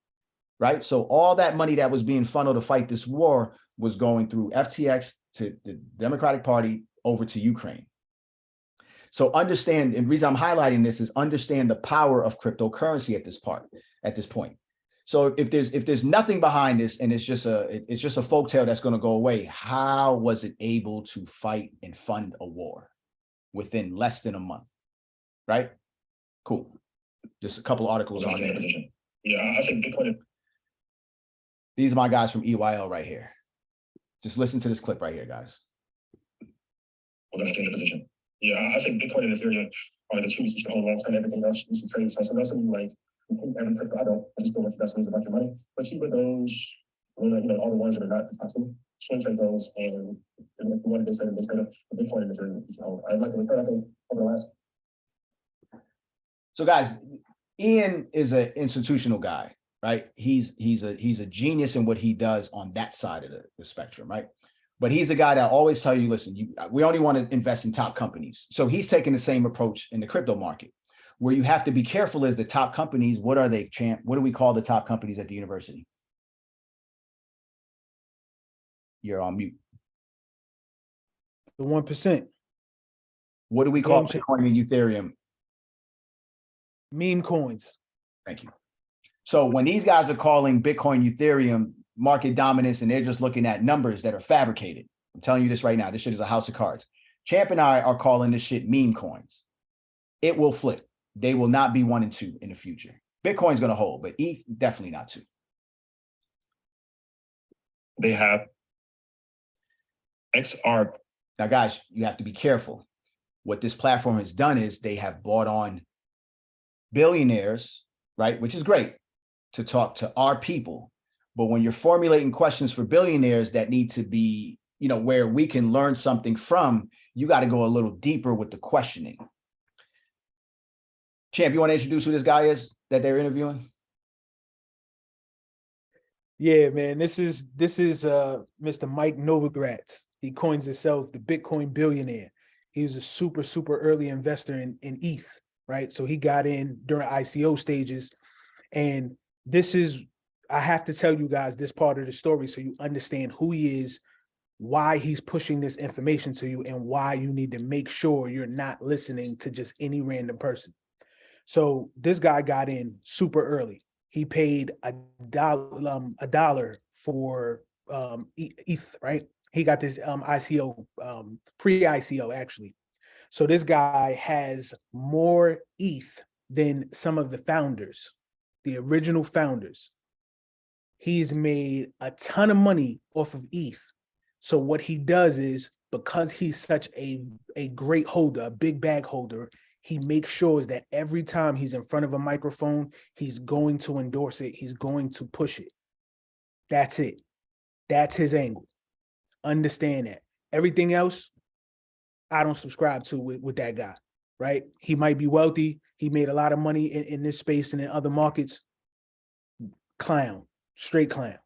A: right? So all that money that was being funneled to fight this war was going through FTX to the Democratic Party over to Ukraine. So understand, and the reason I'm highlighting this is understand the power of cryptocurrency at this point. So if there's nothing behind this and it's just a folktale that's going to go away, how was it able to fight and fund a war within less than a month? Right? Cool. Just a couple articles on there.
G: Yeah, I think Bitcoin.
A: These are my guys from EYL right here. Just listen to this clip right here, guys.
G: We're gonna stay in the position. Yeah, I think Bitcoin and Ethereum are the two you should hold long term. Everything else you should trade. So that's something like every crypto. I just don't want the best things about your money. But see, with those, all the ones that are not the top two, swing trade those, and if you want to trade Bitcoin and Ethereum. So I'd like to refer, I think, over the last.
A: So guys, Ian is an institutional guy, right? He's a genius in what he does on that side of the spectrum, right? But he's a guy that always tell you, listen, we only want to invest in top companies. So he's taking the same approach in the crypto market. Where you have to be careful is the top companies. What are they, champ? What do we call the top companies at the university? You're on mute.
B: The 1%.
A: What do we call
B: Game
A: Bitcoin and Ethereum?
B: Meme coins.
A: Thank you. So when these guys are calling Bitcoin, Ethereum market dominance, and they're just looking at numbers that are fabricated, I'm telling you this right now, this shit is a house of cards. Champ and I are calling this shit meme coins. It will flip. They will not be 1 and 2 in the future. Bitcoin's going to hold, but ETH definitely not 2.
H: They have XR.
A: Now, guys, you have to be careful. What this platform has done is they have bought on billionaires, right? Which is great to talk to our people. But when you're formulating questions for billionaires that need to be, where we can learn something from, you got to go a little deeper with the questioning. Champ, you want to introduce who this guy is that they're interviewing?
B: Yeah, man. This is Mr. Mike Novogratz. He coins himself the Bitcoin billionaire. He was a super, super early investor in ETH, right? So he got in during ICO stages. And I have to tell you guys this part of the story so you understand who he is, why he's pushing this information to you, and why you need to make sure you're not listening to just any random person. So this guy got in super early. He paid $1 for ETH, right? He got this ICO, pre-ICO actually. So this guy has more ETH than some of the founders, the original founders. He's made a ton of money off of ETH. So what he does is, because he's such a great holder, a big bag holder, he makes sure that every time he's in front of a microphone, he's going to endorse it. He's going to push it. That's it. That's his angle. Understand that. Everything else, I don't subscribe to with that guy, right? He might be wealthy. He made a lot of money in this space and in other markets. Clown, straight clown.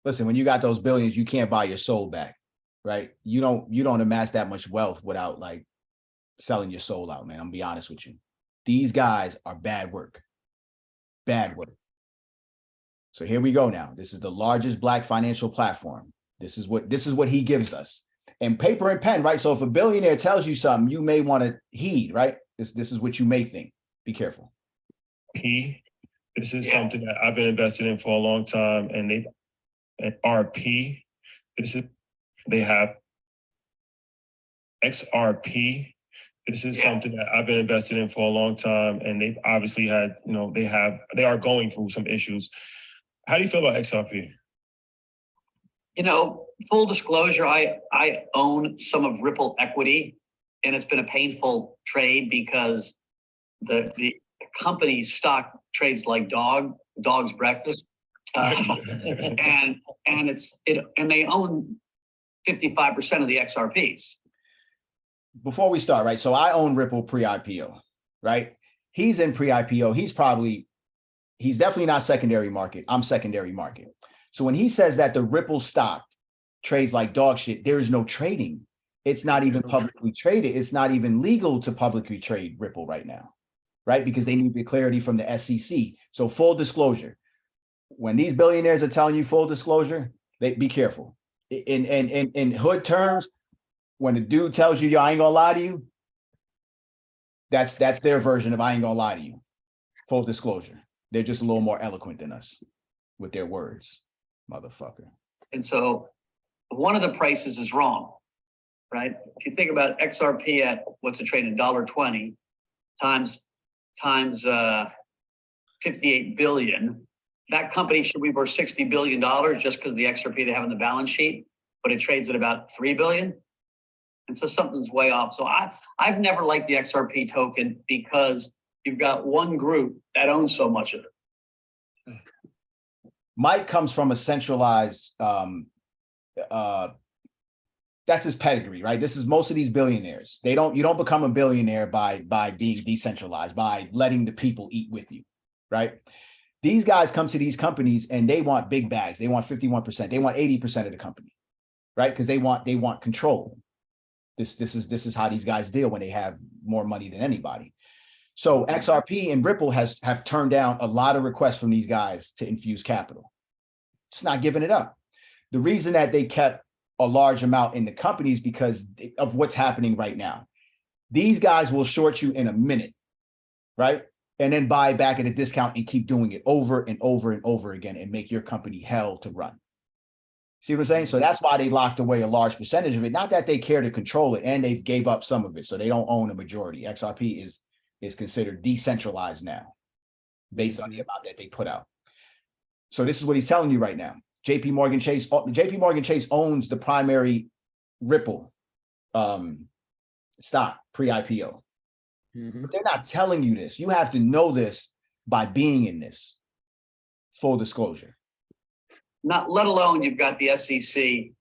A: Listen, when you got those billions, you can't buy your soul back, right? You don't amass that much wealth without selling your soul out, man. I'm gonna be honest with you. These guys are bad work. Bad work. So here we go now. This is the largest Black financial platform. This is what he gives us. And paper and pen, right? So if a billionaire tells you something, you may want to heed, right? This is what you may think. Be careful.
H: This is something that I've been invested in for a long time, and RP. They have XRP. This is something that I've been invested in for a long time, and they've obviously had, they are going through some issues. How do you feel about XRP?
I: Full disclosure, I own some of Ripple equity, and it's been a painful trade because the company's stock trades like dog's breakfast, and they own 55% of the XRPs.
A: Before we start, right? So I own Ripple pre-IPO, right? He's in pre-IPO. He's probably He's definitely not secondary market. I'm secondary market. So when he says that the Ripple stock trades like dog shit, there is no trading. It's not even publicly traded. It's not even legal to publicly trade Ripple right now, right? Because they need the clarity from the SEC. So full disclosure, when these billionaires are telling you full disclosure, they be careful. In hood terms, when a dude tells you, yo, I ain't gonna lie to you, that's their version of I ain't gonna lie to you. Full disclosure. They're just a little more eloquent than us with their words, motherfucker.
I: And so one of the prices is wrong, right? If you think about XRP at what's it trading, $1.20 times 58 billion, that company should be worth $60 billion just because of the XRP they have on the balance sheet, but it trades at about 3 billion. And so something's way off. So I've never liked the XRP token because you've got one group that owns so much of it.
A: Mike comes from a centralized, that's his pedigree, right? This is most of these billionaires. You don't become a billionaire by being decentralized, by letting the people eat with you, right? These guys come to these companies and they want big bags. They want 51%. They want 80% of the company, right? Because they want control. This is how these guys deal when they have more money than anybody. So XRP and Ripple have turned down a lot of requests from these guys to infuse capital. Just not giving it up. The reason that they kept a large amount in the companies because of what's happening right now. These guys will short you in a minute, right? And then buy back at a discount and keep doing it over and over and over again and make your company hell to run. See what I'm saying? So that's why they locked away a large percentage of it. Not that they care to control it, and they gave up some of it, so they don't own a majority. XRP is considered decentralized now, based on the amount that they put out. So this is what he's telling you right now. JP Morgan Chase owns the primary Ripple stock pre-IPO. But they're not telling you this. You have to know this by being in this. Full disclosure.
I: Not let alone you've got the SEC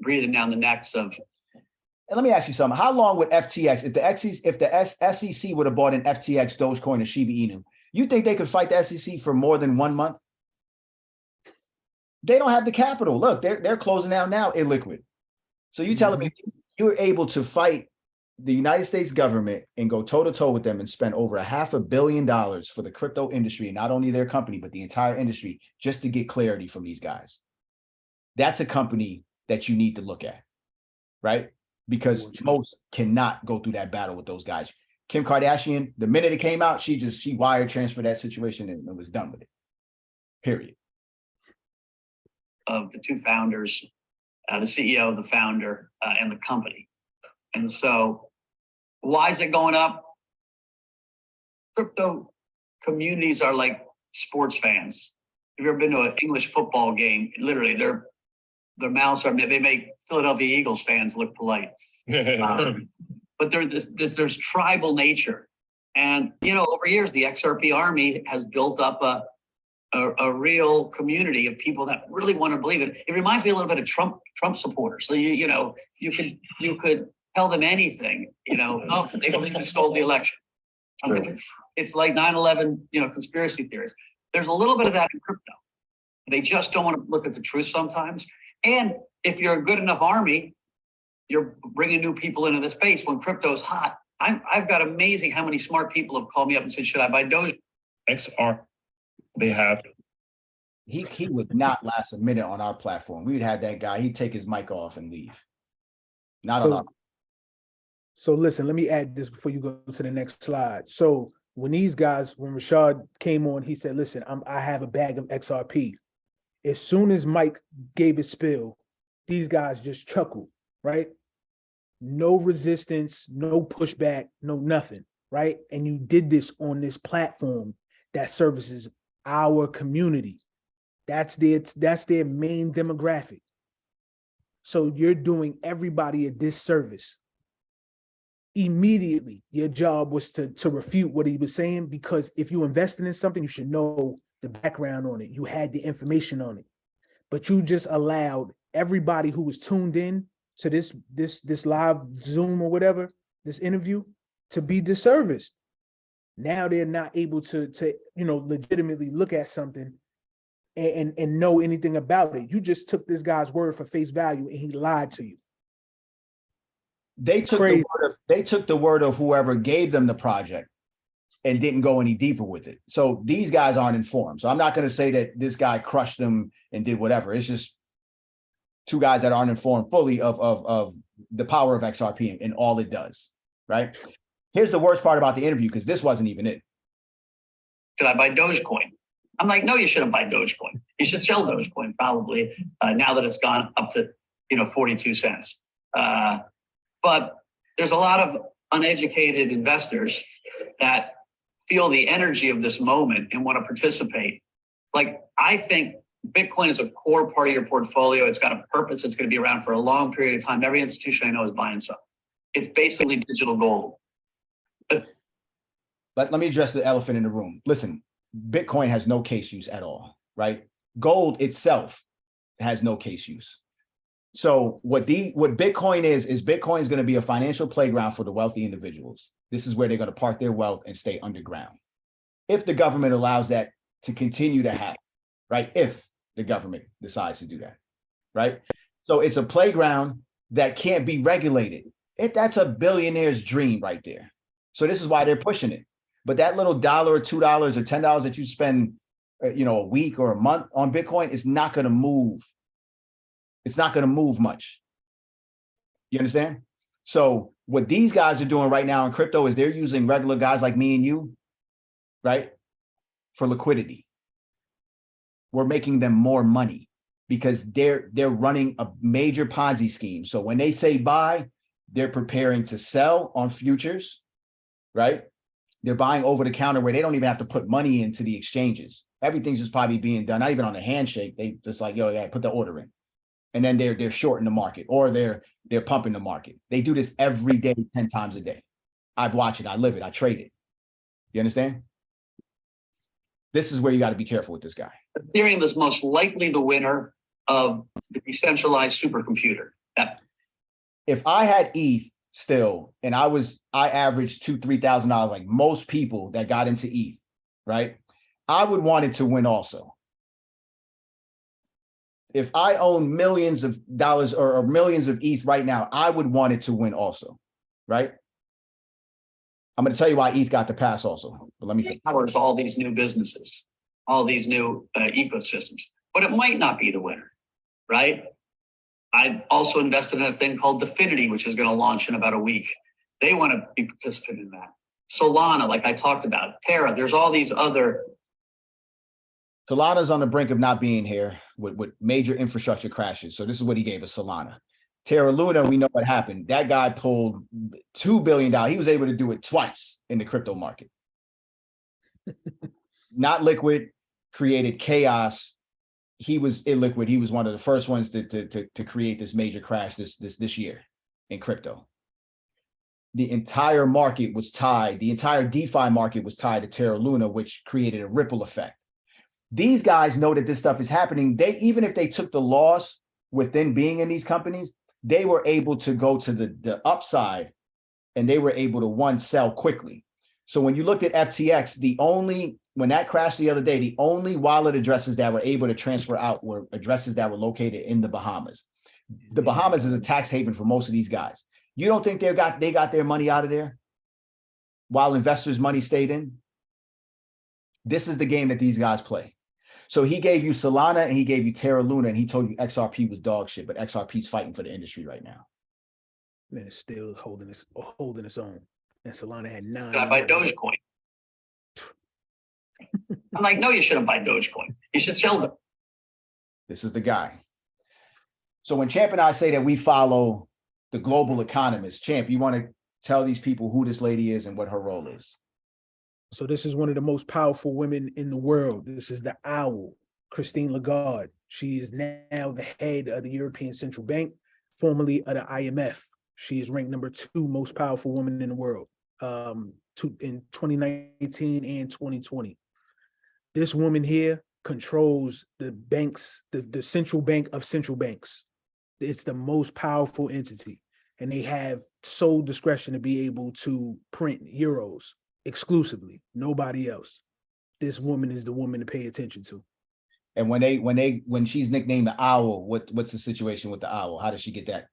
I: breathing down the necks of.
A: And let me ask you something. How long would FTX, if the SEC would have bought an FTX, Dogecoin, or Shiba Inu, you think they could fight the SEC for more than 1 month? They don't have the capital. Look, they're closing out now illiquid. So you telling me you're able to fight the United States government and go toe-to-toe with them and spend over $500 million for the crypto industry, and not only their company, but the entire industry, just to get clarity from these guys. That's a company that you need to look at, right? Because most cannot go through that battle with those guys. Kim Kardashian, the minute it came out, she wire transferred that situation and was done with it. Period.
I: Of the two founders, the CEO, the founder, and the company. And so why is it going up? Crypto communities are like sports fans. Have you ever been to an English football game? Literally, their mouths they make Philadelphia Eagles fans look polite. But there's tribal nature. And, over years, the XRP army has built up a real community of people that really want to believe it. It reminds me a little bit of Trump supporters. So you could tell them anything, oh, they believe we stole the election. It's like 9/11, conspiracy theories. There's a little bit of that in crypto. They just don't want to look at the truth sometimes. And if you're a good enough army, you're bringing new people into the space. When crypto's hot, I've got amazing how many smart people have called me up and said, should I buy Doge?
H: XR, they have.
A: He would not last a minute on our platform. We would have that guy, he'd take his mic off and leave.
B: So listen, let me add this before you go to the next slide. So when Rashad came on, he said, listen, I have a bag of XRP. As soon as Mike gave his spill, these guys just chuckled, right? No resistance, no pushback, no nothing, right? And you did this on this platform that services our community. That's their main demographic. So you're doing everybody a disservice. Immediately, your job was to refute what he was saying, because if you invested in something, you should know the background on it. You had the information on it, but you just allowed everybody who was tuned in to this live Zoom or whatever, this interview, to be disserviced. Now they're not able to legitimately look at something and know anything about it. You just took this guy's word for face value and he lied to you.
A: They took the word of whoever gave them the project and didn't go any deeper with it. So these guys aren't informed. So I'm not going to say that this guy crushed them and did whatever. It's just two guys that aren't informed fully of the power of XRP and all it does, right? Here's the worst part about the interview, because this wasn't even it.
I: Should I buy Dogecoin? I'm like, no, you shouldn't buy Dogecoin. You should sell Dogecoin probably now that it's gone up to 42 cents. But there's a lot of uneducated investors that feel the energy of this moment and want to participate. Like, I think Bitcoin is a core part of your portfolio. It's got a purpose. It's going to be around for a long period of time. Every institution I know is buying some. It's basically digital gold.
A: Let me address the elephant in the room. Listen, Bitcoin has no case use at all, right? Gold itself has no case use. So what Bitcoin is Bitcoin is going to be a financial playground for the wealthy individuals. This is where they're going to park their wealth and stay underground. If the government allows that to continue to happen, right? If the government decides to do that, right? So it's a playground that can't be regulated. That's a billionaire's dream right there. So this is why they're pushing it. But that little $1 or $2 or $10 that you spend, a week or a month on Bitcoin is not going to move. It's not going to move much. You understand? So what these guys are doing right now in crypto is they're using regular guys like me and you, right, for liquidity. We're making them more money because they're running a major Ponzi scheme. So when they say buy, they're preparing to sell on futures, right? They're buying over the counter where they don't even have to put money into the exchanges. Everything's just probably being done, not even on a handshake. They just like, yo, yeah, put the order in. And then they're shorting the market or they're pumping the market. They do this every day, 10 times a day. I've watched it. I live it. I trade it. You understand? This is where you got to be careful with this guy.
I: Ethereum is most likely the winner of the decentralized supercomputer.
A: If I had ETH still, and I averaged $2,000-$3,000 like most people that got into ETH, right? I would want it to win also. If I own millions of dollars or millions of ETH right now, I would want it to win also, right? I'm going to tell you why ETH got the pass also, but let me finish.
I: Powers all these new businesses, all these new ecosystems, but it might not be the winner, right? I also invested in a thing called Definity, which is going to launch in about a week. They want to be participant in that. Solana, like I talked about, Terra, there's all these other.
A: Solana's on the brink of not being here with major infrastructure crashes. So this is what he gave us, Solana. Terra Luna, we know what happened. That guy pulled $2 billion. He was able to do it twice in the crypto market. Not liquid, created chaos. He was illiquid. He was one of the first ones to create this major crash this year in crypto. The entire market was tied. The entire DeFi market was tied to Terra Luna, which created a ripple effect. These guys know that this stuff is happening. Even if they took the loss within being in these companies, they were able to go to the upside and they were able to sell quickly. So when you looked at FTX, when that crashed the other day, the only wallet addresses that were able to transfer out were addresses that were located in the Bahamas. The Bahamas is a tax haven for most of these guys. You don't think they got their money out of there while investors' money stayed in? This is the game that these guys play. So he gave you Solana and he gave you Terra Luna and he told you XRP was dog shit, but XRP's fighting for the industry right now.
B: Man, it's still holding its own. And Solana had 9.
I: Should I buy Dogecoin? I'm like, no, you shouldn't buy Dogecoin. You should sell them.
A: This is the guy. So when Champ and I say that we follow the global economist, Champ, you want to tell these people who this lady is and what her role is?
B: So this is one of the most powerful women in the world. This is the owl, Christine Lagarde. She is now the head of the European Central Bank, formerly of the IMF. She is ranked number 2 most powerful woman in the world in 2019 and 2020. This woman here controls the banks, the central bank of central banks. It's the most powerful entity, and they have sole discretion to be able to print euros. exclusively, nobody else. This woman is the woman to pay attention to.
A: And when she's nicknamed the owl, what's the situation with the owl? How does she get that?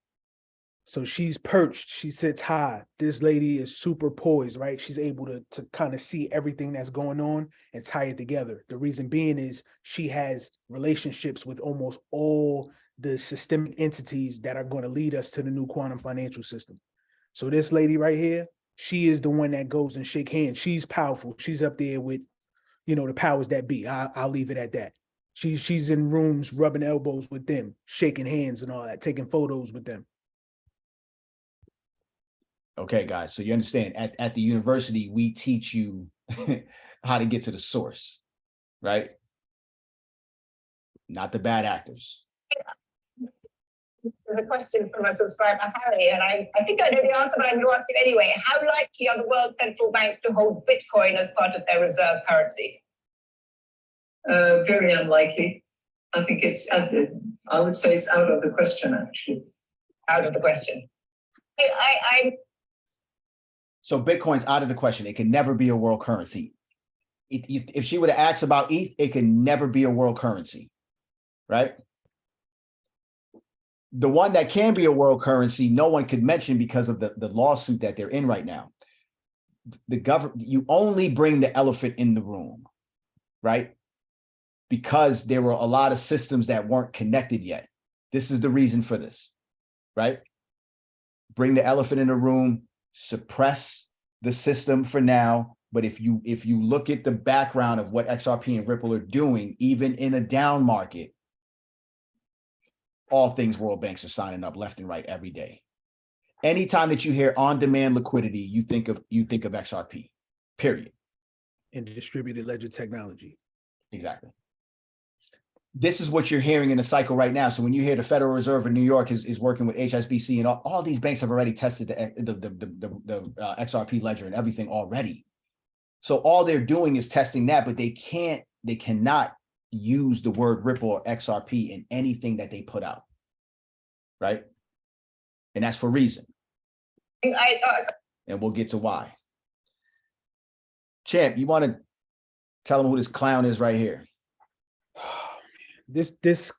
B: So she's perched, she sits high. This lady is super poised, right? She's able to kind of see everything that's going on and tie it together. The reason being is she has relationships with almost all the systemic entities that are going to lead us to the new quantum financial system. So this lady right here, she is the one that goes and shake hands. She's powerful. She's up there with, the powers that be. I'll leave it at that. She's in rooms rubbing elbows with them, shaking hands and all that, taking photos with them.
A: Okay, guys. So you understand at the university, we teach you how to get to the source, right? Not the bad actors.
E: There's a question from a subscriber, Harry, and I think I know the answer, but I'm going to ask it anyway. How likely are the world central banks to hold Bitcoin as part of their reserve currency?
J: Very unlikely. I think I would say it's out of the question, actually.
E: Out of the question.
A: So Bitcoin's out of the question. It can never be a world currency. If she would have asked about ETH, it can never be a world currency, right? The one that can be a world currency, no one could mention because of the lawsuit that they're in right now. The government, you only bring the elephant in the room, right? Because there were a lot of systems that weren't connected yet. This is the reason for this, right? Bring the elephant in the room, suppress the system for now. But if you look at the background of what XRP and Ripple are doing, even in a down market, all things world banks are signing up left and right every day. Anytime that you hear on-demand liquidity, you think of XRP, period.
B: And distributed ledger technology.
A: Exactly. This is what you're hearing in the cycle right now. So when you hear the Federal Reserve of New York is working with HSBC and all these banks have already tested the XRP ledger and everything already. So all they're doing is testing that, but they cannot use the word Ripple or XRP in anything that they put out, right? And that's for a reason. And we'll get to why. Champ, you want to tell them who this clown is right here?
B: This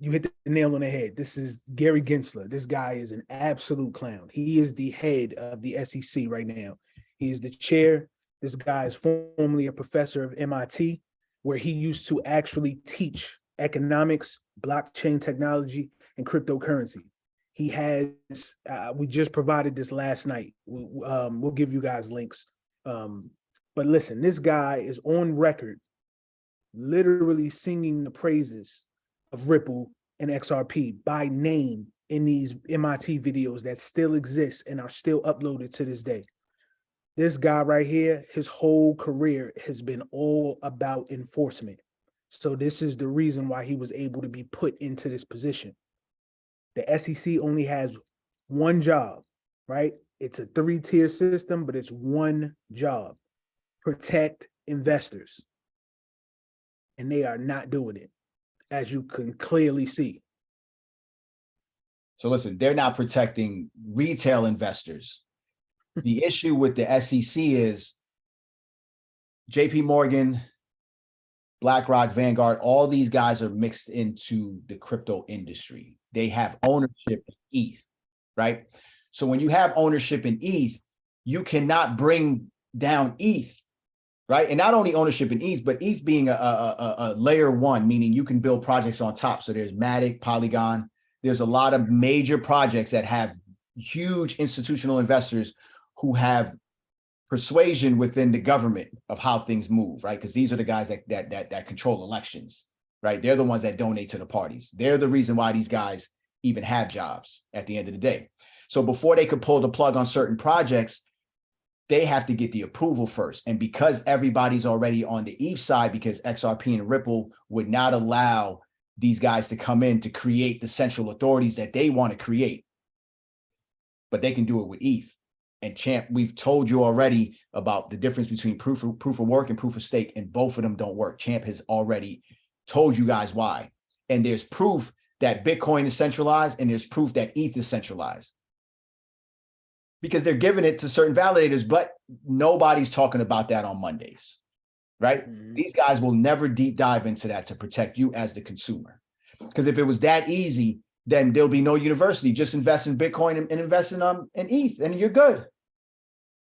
B: you hit the nail on the head. This is Gary Gensler. This guy is an absolute clown. He is the head of the SEC right now. He is the chair. This guy is formerly a professor of MIT, where he used to actually teach economics, blockchain technology, and cryptocurrency. He has, we just provided this last night. We'll give you guys links. But listen, this guy is on record literally singing the praises of Ripple and XRP by name in these MIT videos that still exist and are still uploaded to this day. This guy right here, his whole career has been all about enforcement. So this is the reason why he was able to be put into this position. The SEC only has one job, right? It's a 3-tier system, but it's one job: protect investors. And they are not doing it, as you can clearly see.
A: So listen, they're not protecting retail investors. The issue with the SEC is JP Morgan, BlackRock, Vanguard, all these guys are mixed into the crypto industry. They have ownership in ETH, right? So when you have ownership in ETH, you cannot bring down ETH, right? And not only ownership in ETH, but ETH being a layer one, meaning you can build projects on top. So there's Matic, Polygon. There's a lot of major projects that have huge institutional investors who have persuasion within the government of how things move, right? Because these are the guys that control elections, right? They're the ones that donate to the parties. They're the reason why these guys even have jobs at the end of the day. So before they could pull the plug on certain projects, they have to get the approval first. And because everybody's already on the ETH side, because XRP and Ripple would not allow these guys to come in to create the central authorities that they want to create, but they can do it with ETH. And Champ, we've told you already about the difference between proof of work and proof of stake, and both of them don't work. Champ has already told you guys why. And there's proof that Bitcoin is centralized, and there's proof that ETH is centralized. because they're giving it to certain validators, but nobody's talking about that on Mondays, right? These guys will never deep dive into that to protect you as the consumer. Because if it was that easy, then there'll be no university. Just invest in Bitcoin and invest in ETH, and you're good.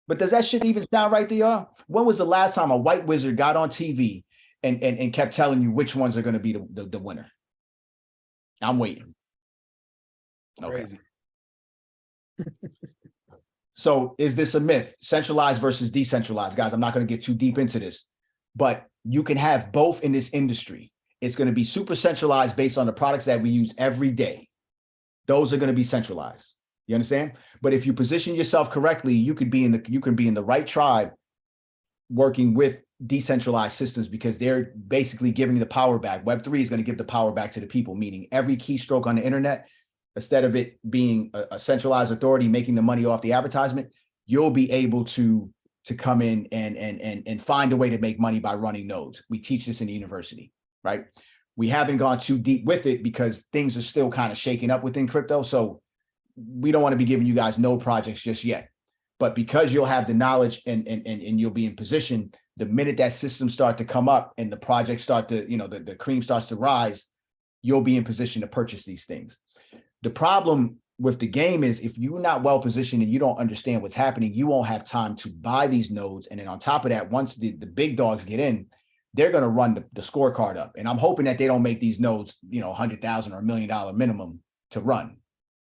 A: But does that shit even sound right to y'all? When was the last time a white wizard got on TV and kept telling you which ones are going to be the winner? I'm waiting. Okay.
B: Crazy.
A: So is this a myth? Centralized versus decentralized? Guys, I'm not going to get too deep into this, but you can have both in this industry. It's going to be super centralized based on the products that we use every day. Those are going to be centralized. You understand? But if you position yourself correctly, you can be in the right tribe working with decentralized systems, because they're basically giving the power back. Web3 is going to give the power back to the people, meaning every keystroke on the internet, instead of it being a centralized authority making the money off the advertisement, you'll be able to come in and find a way to make money by running nodes. We teach this in the university, right? We haven't gone too deep with it because things are still kind of shaking up within crypto. So we don't want to be giving you guys node projects just yet. But because you'll have the knowledge and you'll be in position, the minute that systems start to come up and the projects start to, the cream starts to rise, you'll be in position to purchase these things. The problem with the game is if you're not well positioned and you don't understand what's happening, you won't have time to buy these nodes. And then on top of that, once the big dogs get in, they're going to run the scorecard up. And I'm hoping that they don't make these nodes, $100,000 or $1 million minimum to run,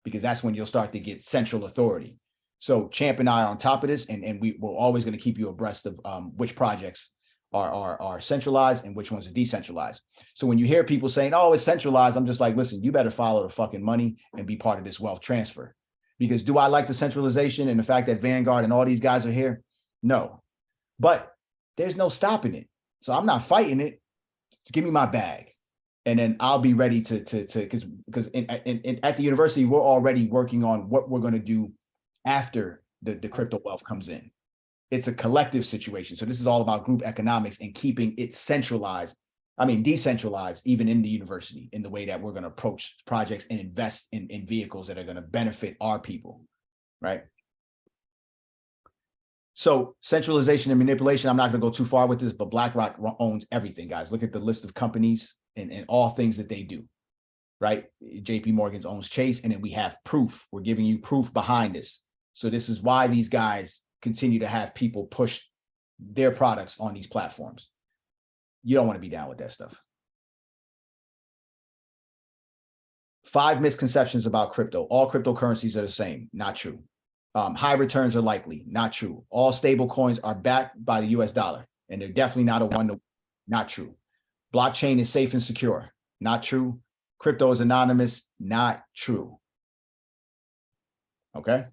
A: because that's when you'll start to get central authority. So Champ and I are on top of this, and we're always going to keep you abreast of which projects are centralized and which ones are decentralized. So when you hear people saying, oh, it's centralized, I'm just like, listen, you better follow the fucking money and be part of this wealth transfer. Because do I like the centralization and the fact that Vanguard and all these guys are here? No, but there's no stopping it. So I'm not fighting it. Just give me my bag. And then I'll be ready because at the university, we're already working on what we're going to do after the crypto wealth comes in. It's a collective situation. So this is all about group economics and keeping it decentralized, even in the university, in the way that we're going to approach projects and invest in vehicles that are going to benefit our people, right? So centralization and manipulation, I'm not going to go too far with this, but BlackRock owns everything, guys. Look at the list of companies and all things that they do, right? JP Morgan owns Chase, and then we have proof. We're giving you proof behind this. So this is why these guys continue to have people push their products on these platforms. You don't want to be down with that stuff. 5 misconceptions about crypto. All cryptocurrencies are the same. Not true. High returns are likely. Not true. All stable coins are backed by the US dollar, and they're definitely not a one-to-one. Not true. Blockchain is safe and secure. Not true. Crypto is anonymous. Not true. Okay.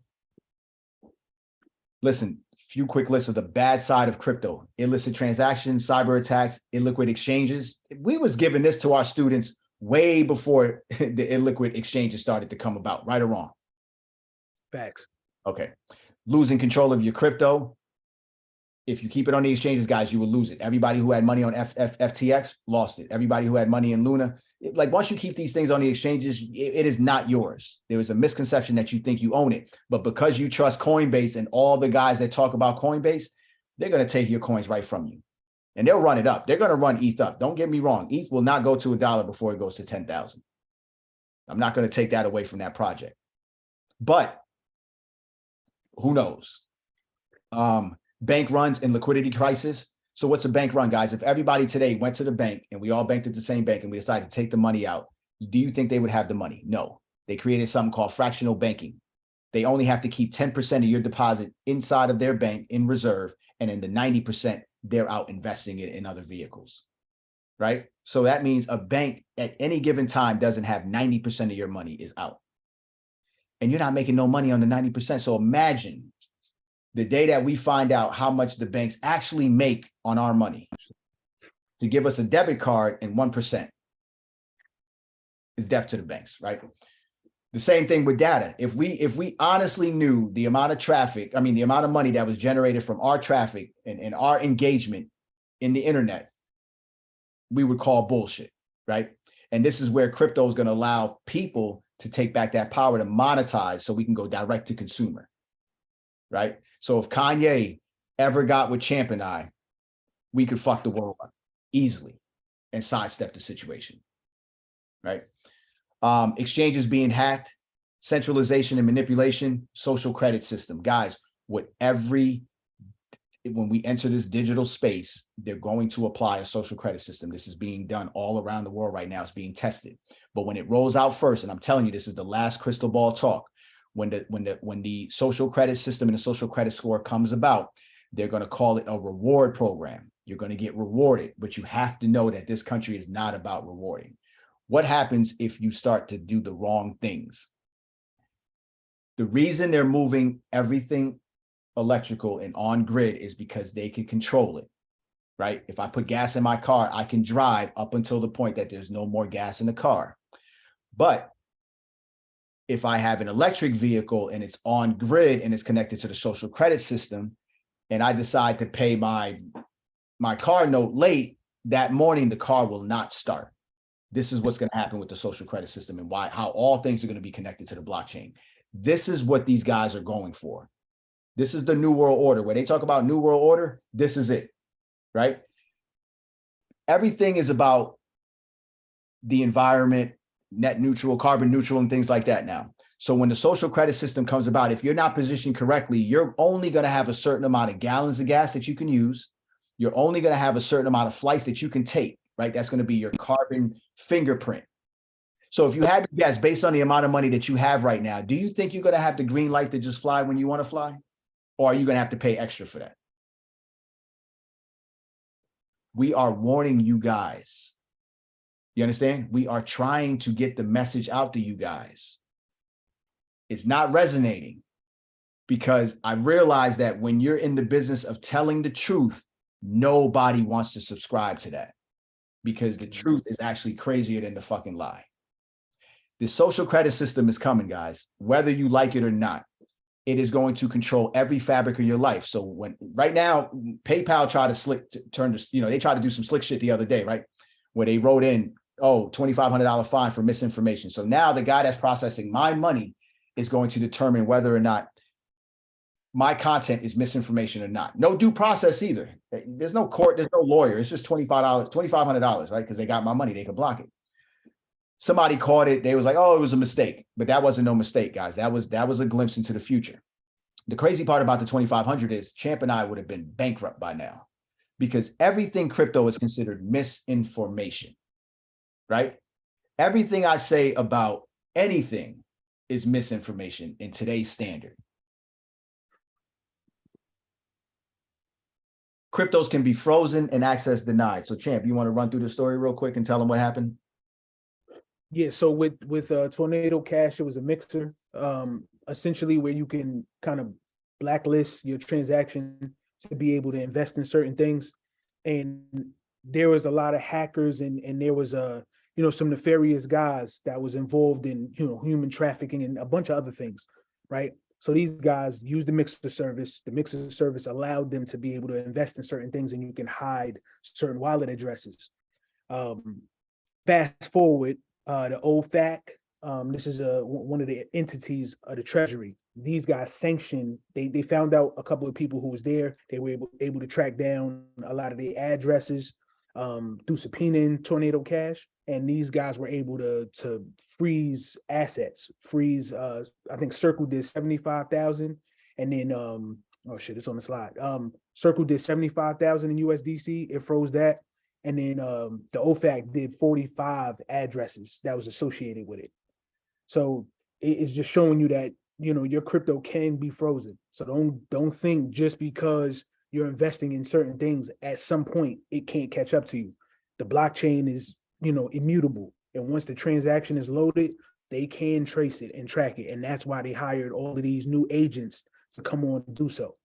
A: Listen, few quick lists of the bad side of crypto: illicit transactions, cyber attacks, illiquid exchanges. We was giving this to our students way before the illiquid exchanges started to come about, right or wrong?
B: Facts.
A: Okay. Losing control of your crypto. If you keep it on the exchanges, guys, you will lose it. Everybody who had money on FTX lost it. Everybody who had money in Luna, like once you keep these things on the exchanges, it is not yours. There is a misconception that you think you own it, but because you trust Coinbase and all the guys that talk about Coinbase, they're going to take your coins right from you, and they'll run it up. They're going to run ETH up. Don't get me wrong. ETH will not go to $1 before it goes to 10,000. I'm not going to take that away from that project, but who knows? Bank runs and liquidity crisis. So what's a bank run, guys? If everybody today went to the bank and we all banked at the same bank and we decided to take the money out, do you think they would have the money? No. They created something called fractional banking. They only have to keep 10% of your deposit inside of their bank in reserve, and then the 90%, they're out investing it in other vehicles, right? So that means a bank at any given time doesn't have 90% of your money is out. And you're not making no money on the 90%. So imagine the day that we find out how much the banks actually make on our money to give us a debit card, and 1% is death to the banks, right? The same thing with data. If we honestly knew the amount of traffic, the amount of money that was generated from our traffic and our engagement in the internet, we would call bullshit, right? And this is where crypto is going to allow people to take back that power to monetize, so we can go direct to consumer. right? So if Kanye ever got with Champ and I, we could fuck the world up easily and sidestep the situation, right? Exchanges being hacked, centralization and manipulation, social credit system. Guys, when we enter this digital space, they're going to apply a social credit system. This is being done all around the world right now. It's being tested. But when it rolls out first, and I'm telling you, this is the last crystal ball talk, when the social credit system and the social credit score comes about, they're going to call it a reward program. You're going to get rewarded, but you have to know that this country is not about rewarding. What happens if you start to do the wrong things? The reason they're moving everything electrical and on grid is because they can control it, right? If I put gas in my car, I can drive up until the point that there's no more gas in the car. But if I have an electric vehicle and it's on grid and it's connected to the social credit system, and I decide to pay my car note late, that morning the car will not start. This is what's going to happen with the social credit system and how all things are going to be connected to the blockchain. This is what these guys are going for. This is the new world order. When they talk about new world order, this is it, right? Everything is about the environment, net neutral, carbon neutral, and things like that now. So when the social credit system comes about, if you're not positioned correctly, you're only going to have a certain amount of gallons of gas that you can use. You're only going to have a certain amount of flights that you can take, right? That's going to be your carbon fingerprint. So if you had to guess based on the amount of money that you have right now, do you think you're going to have the green light to just fly when you want to fly? Or are you going to have to pay extra for that? We are warning you guys. You understand? We are trying to get the message out to you guys. It's not resonating because I realize that when you're in the business of telling the truth, nobody wants to subscribe to that because the truth is actually crazier than the fucking lie. The social credit system is coming, guys, whether you like it or not. It is going to control every fabric of your life. So when right now, PayPal tried to they tried to do some slick shit the other day, right? Where they wrote in, $2,500 fine for misinformation. So now the guy that's processing my money is going to determine whether or not my content is misinformation or not. No due process either. There's no court, there's no lawyer. It's just $2,500, right? Because they got my money, they could block it. Somebody caught it. They was like, oh, it was a mistake. But that wasn't no mistake, guys. That was a glimpse into the future. The crazy part about the 2,500 is Champ and I would have been bankrupt by now because everything crypto is considered misinformation, right? Everything I say about anything is misinformation in today's standard. Cryptos can be frozen and access denied. So Champ, you want to run through the story real quick and tell them what happened?
B: Yeah, so with Tornado Cash, it was a mixer, essentially where you can kind of blacklist your transaction to be able to invest in certain things. And there was a lot of hackers and there was some nefarious guys that was involved in human trafficking and a bunch of other things, right? So these guys used the mixer service. The mixer service allowed them to be able to invest in certain things, and you can hide certain wallet addresses. Fast forward. The OFAC, this is one of the entities of the Treasury. These guys sanctioned, they found out a couple of people who was there. They were able to track down a lot of the addresses through subpoenaing Tornado Cash. And these guys were able to freeze assets, I think Circle did 75,000. And then, it's on the slide. Circle did 75,000 in USDC. It froze that. And then the OFAC did 45 addresses that was associated with it. So it's just showing you that, your crypto can be frozen. So don't think just because you're investing in certain things, at some point, it can't catch up to you. The blockchain is, immutable. And once the transaction is loaded, they can trace it and track it. And that's why they hired all of these new agents to come on and do so.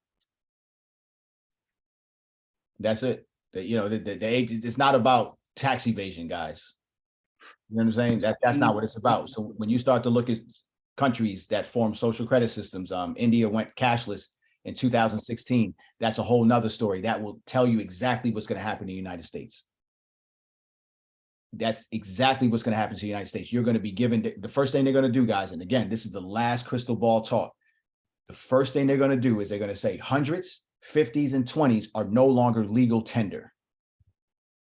A: That's it. It's not about tax evasion, guys. You know what I'm saying? That's not what it's about. So when you start to look at countries that form social credit systems, India went cashless in 2016. That's a whole nother story that will tell you exactly what's going to happen in the United States. That's exactly what's going to happen to the United States. You're going to be given the first thing they're going to do, guys. And again, this is the last crystal ball talk. the first thing they're going to do is they're going to say hundreds, 50s, and 20s are no longer legal tender,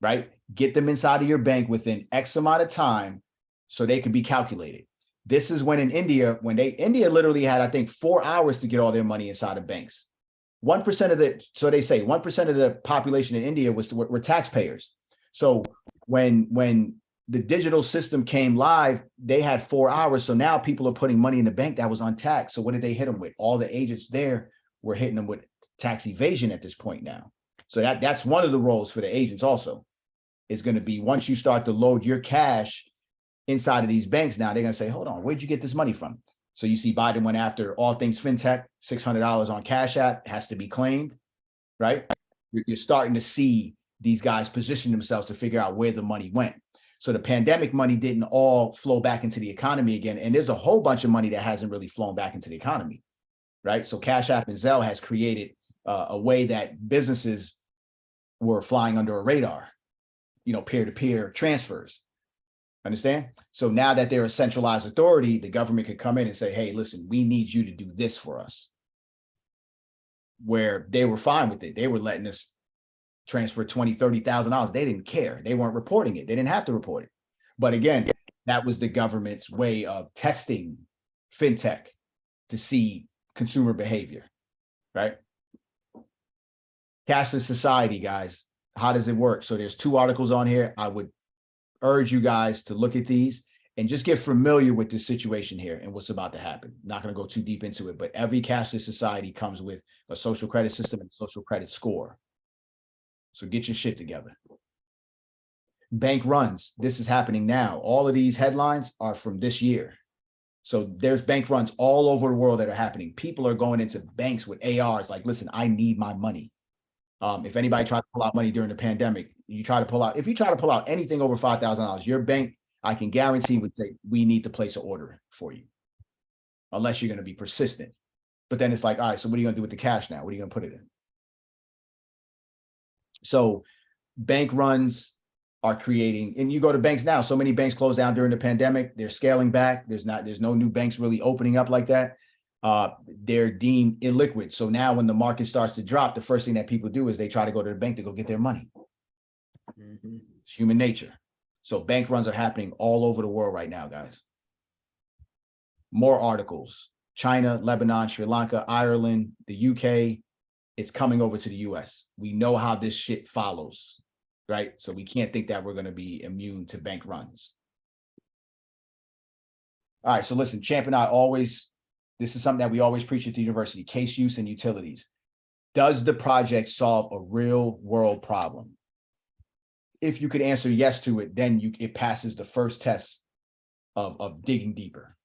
A: right? Get them inside of your bank within X amount of time so they can be calculated. This is when in India, India literally had, I think, 4 hours to get all their money inside of banks. 1% of the, so they say 1% of the population in India were taxpayers. So when the digital system came live, they had 4 hours. So now people are putting money in the bank that was untaxed. So what did they hit them with? All the agents there were hitting them with tax evasion at this point now. So that's one of the roles for the agents also, is going to be once you start to load your cash inside of these banks now, they're going to say, hold on, where'd you get this money from? So you see Biden went after all things fintech, $600 on Cash App has to be claimed, right? You're starting to see these guys position themselves to figure out where the money went. So the pandemic money didn't all flow back into the economy again. And there's a whole bunch of money that hasn't really flown back into the economy, right? So Cash App and Zelle has created a way that businesses were flying under a radar, peer-to-peer transfers. Understand? So now that they're a centralized authority, the government could come in and say, hey, listen, we need you to do this for us. Where they were fine with it. They were letting us transfer $20,000, $30,000. They didn't care. They weren't reporting it. They didn't have to report it. But again, that was the government's way of testing fintech to see consumer behavior, right? Cashless society, guys. How does it work? So there's 2 articles on here. I would urge you guys to look at these and just get familiar with this situation here and what's about to happen. Not going to go too deep into it, but every cashless society comes with a social credit system and social credit score. So get your shit together. Bank runs. This is happening now. All of these headlines are from this year. So there's bank runs all over the world that are happening. People are going into banks with ARs like, listen, I need my money. If anybody tried to pull out money during the pandemic, if you try to pull out anything over $5,000, your bank, I can guarantee, would say, we need to place an order for you, unless you're going to be persistent. But then it's like, all right, so what are you going to do with the cash now? What are you going to put it in? So bank runs are creating, and you go to banks now, so many banks closed down during the pandemic. They're scaling back. There's no new banks really opening up like that. They're deemed illiquid. So now when the market starts to drop, the first thing that people do is they try to go to the bank to go get their money. It's human nature. So bank runs are happening all over the world right now, guys. More articles. China, Lebanon, Sri Lanka, Ireland, the UK. It's coming over to the US. We know how this shit follows, right? So we can't think that we're going to be immune to bank runs. All right, so listen, Champ and I this is something that we always preach at the university: case use and utilities. Does the project solve a real world problem? If you could answer yes to it, then it passes the first test of digging deeper.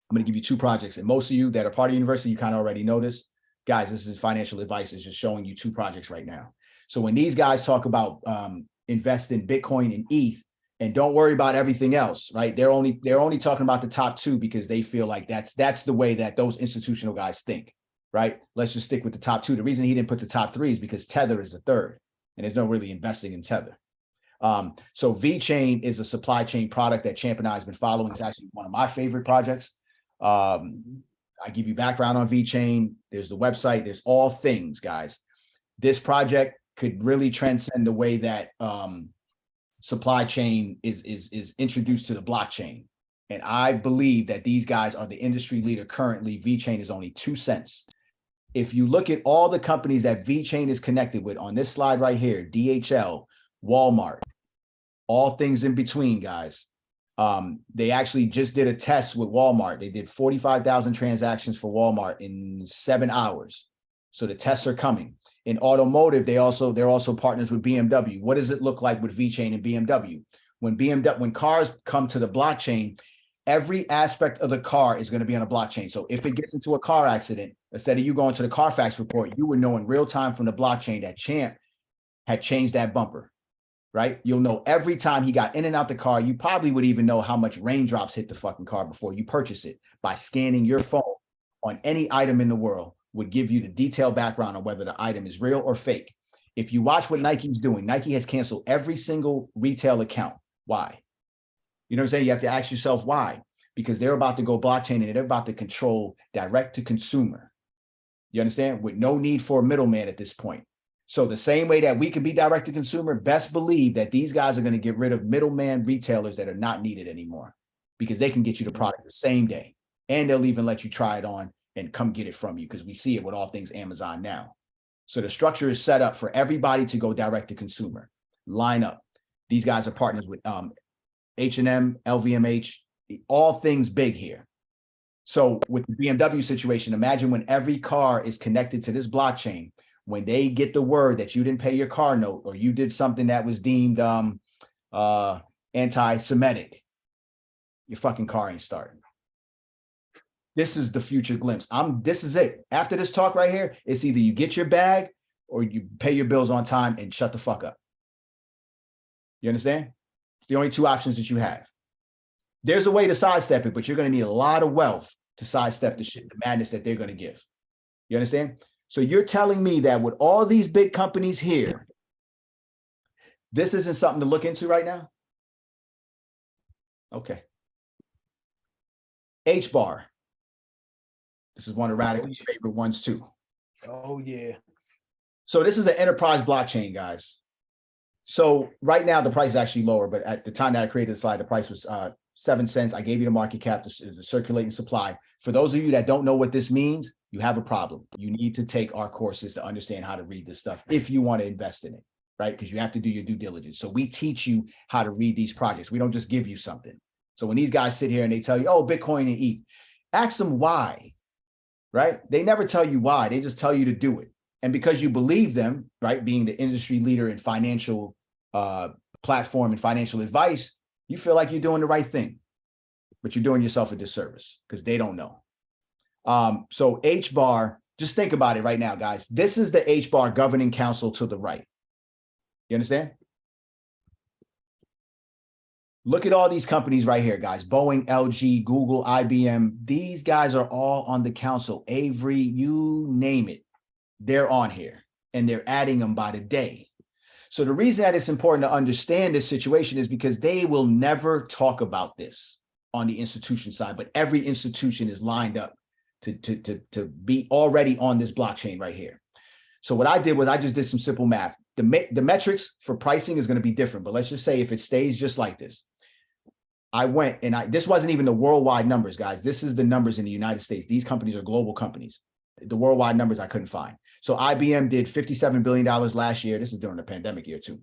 A: I'm going to give you 2 projects, and most of you that are part of the university, you kind of already know this. Guys, this is financial advice. It's just showing you 2 projects right now. So when these guys talk about invest in Bitcoin and ETH, and don't worry about everything else, right? They're only talking about the top 2 because they feel like that's the way that those institutional guys think, right? Let's just stick with the top 2. The reason he didn't put the top 3 is because Tether is the 3rd, and there's no really investing in Tether. So VeChain is a supply chain product that Champ and I has been following. It's actually one of my favorite projects. I give you background on VeChain. There's the website. There's all things, guys. This project could really transcend the way that supply chain is introduced to the blockchain. And I believe that these guys are the industry leader currently. VeChain is only 2 cents. If you look at all the companies that VeChain is connected with on this slide right here, DHL, Walmart, all things in between, guys. They actually just did a test with Walmart. They did 45,000 transactions for Walmart in 7 hours. So the tests are coming. In automotive, they're also partners with BMW. What does it look like with VeChain and BMW? When cars come to the blockchain, every aspect of the car is going to be on a blockchain. So if it gets into a car accident, instead of you going to the Carfax report, you would know in real time from the blockchain that Champ had changed that bumper, right? You'll know every time he got in and out the car. You probably would even know how much raindrops hit the fucking car before you purchase it by scanning your phone on any item in the world. Would give you the detailed background on whether the item is real or fake. If you watch what Nike's doing, Nike has canceled every single retail account. Why? You know what I'm saying? You have to ask yourself why. because they're about to go blockchain and they're about to control direct to consumer. You understand? With no need for a middleman at this point. So the same way that we can be direct to consumer, best believe that these guys are going to get rid of middleman retailers that are not needed anymore, because they can get you the product the same day. And they'll even let you try it on and come get it from you, because we see it with all things Amazon now. So the structure is set up for everybody to go direct to consumer. Line up. These guys are partners with H&M, LVMH, all things big here. So with the BMW situation, imagine when every car is connected to this blockchain, when they get the word that you didn't pay your car note or you did something that was deemed anti-Semitic, your fucking car ain't starting. This is the future glimpse. This is it. After this talk right here, it's either you get your bag or you pay your bills on time and shut the fuck up. You understand? It's the only two options that you have. There's a way to sidestep it, but you're going to need a lot of wealth to sidestep the shit, the madness that they're going to give. You understand? So you're telling me that with all these big companies here, this isn't something to look into right now? Okay. H-bar. This is one of Radical's favorite ones too.
B: Oh, yeah.
A: So this is an enterprise blockchain, guys. So right now the price is actually lower, but at the time that I created the slide, the price was 7 cents. I gave you the market cap, the circulating supply. For those of you that don't know what this means, you have a problem. You need to take our courses to understand how to read this stuff if you want to invest in it, right? Because you have to do your due diligence. So we teach you how to read these projects. We don't just give you something. So when these guys sit here and they tell you, oh, Bitcoin and ETH, ask them why, right? They never tell you why. They just tell you to do it. And because you believe them, right, being the industry leader in financial platform and financial advice, you feel like you're doing the right thing, but you're doing yourself a disservice because they don't know. So H-bar, just think about it right now, guys. This is the H-bar governing council to the right. You understand? Look at all these companies right here, guys. Boeing, LG, Google, IBM. These guys are all on the council. Avery, you name it. They're on here and they're adding them by the day. So the reason that it's important to understand this situation is because they will never talk about this on the institution side, but every institution is lined up to be already on this blockchain right here. So what I did was I just did some simple math. The metrics for pricing is going to be different, but let's just say if it stays just like this, I went and this wasn't even the worldwide numbers, guys. This is the numbers in the United States. These companies are global companies. The worldwide numbers I couldn't find. So IBM did $57 billion last year. This is during the pandemic year too.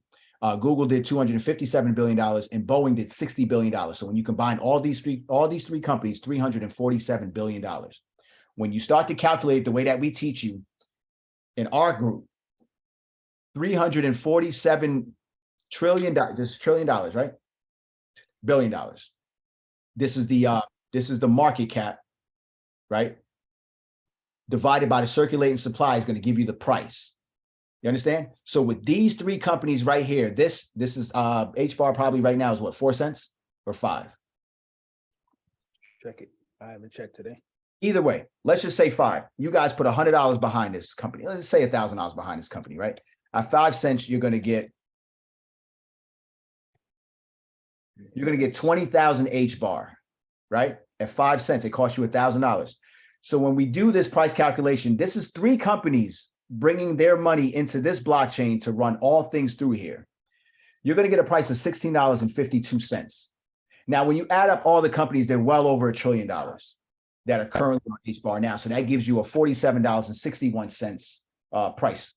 A: Google did $257 billion and Boeing did $60 billion. So when you combine all these three companies, $347 billion. When you start to calculate the way that we teach you in our group, $347 trillion, this $1 trillion, right? $1 billion. This is the market cap, right? Divided by the circulating supply is going to give you the price. You understand? So with these three companies right here, this is H-bar probably right now is what, 4 cents or 5?
B: Check it. I haven't checked today.
A: Either way, let's just say 5. You guys put $100 behind this company. Let's say $1,000 behind this company, right? At 5 cents, you're going to get 20,000 H-bar, right? At 5 cents, it costs you $1,000. So when we do this price calculation, this is 3 companies bringing their money into this blockchain to run all things through here. You're going to get a price of $16.52. Now, when you add up all the companies, they're well over $1 trillion that are currently on H-bar now. So that gives you a $47.61 price,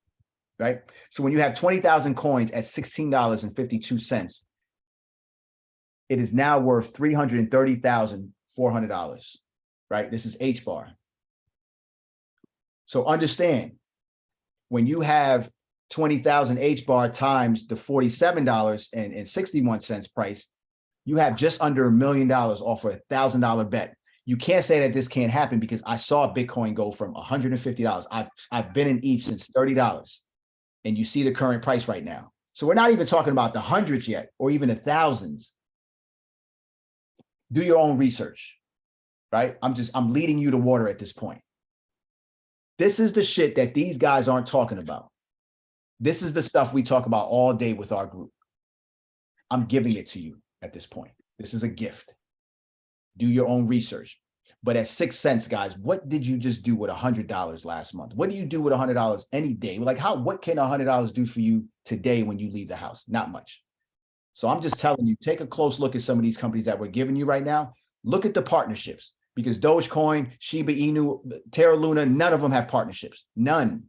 A: right? So when you have 20,000 coins at $16.52, it is now worth $330,400, right? This is H-bar. So understand, when you have 20,000 H-bar times the $47.61 price, you have just under $1 million off a $1,000 bet. You can't say that this can't happen because I saw Bitcoin go from $150. I've been in ETH since $30, and you see the current price right now. So we're not even talking about the hundreds yet, or even the thousands. Do your own research, right? I'm leading you to water at this point. This is the shit that these guys aren't talking about. This is the stuff we talk about all day with our group. I'm giving it to you at this point. This is a gift. Do your own research. But at 6 cents, guys, what did you just do with $100 last month? What do you do with $100 any day? Like what can $100 do for you today when you leave the house? Not much. So I'm just telling you, take a close look at some of these companies that we're giving you right now. Look at the partnerships, because Dogecoin, Shiba Inu, Terra Luna, none of them have partnerships. None.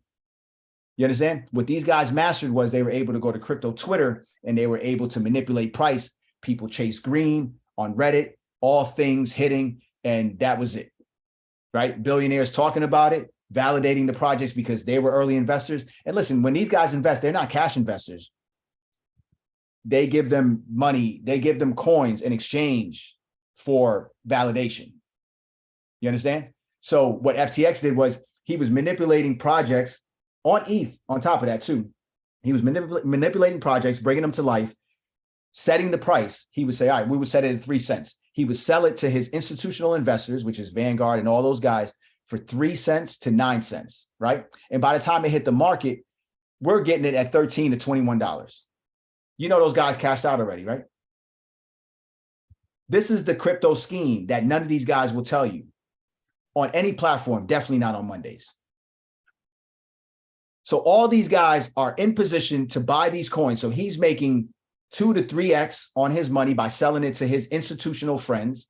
A: You understand? What these guys mastered was they were able to go to crypto Twitter and they were able to manipulate price. People chase green on Reddit, all things hitting, and that was it. Right? Billionaires talking about it, validating the projects because they were early investors. And listen, when these guys invest, they're not cash investors. They give them money, they give them coins in exchange for validation. You understand? So what FTX did was he was manipulating projects on ETH on top of that too. He was manipulating projects, bringing them to life, setting the price. He would say, all right, we would set it at 3 cents. He would sell it to his institutional investors, which is Vanguard and all those guys, for 3 cents to 9 cents, right? And by the time it hit the market, we're getting it at $13 to $21. You know those guys cashed out already, right? This is the crypto scheme that none of these guys will tell you on any platform, definitely not on Mondays. So all these guys are in position to buy these coins. So he's making 2 to 3x on his money by selling it to his institutional friends.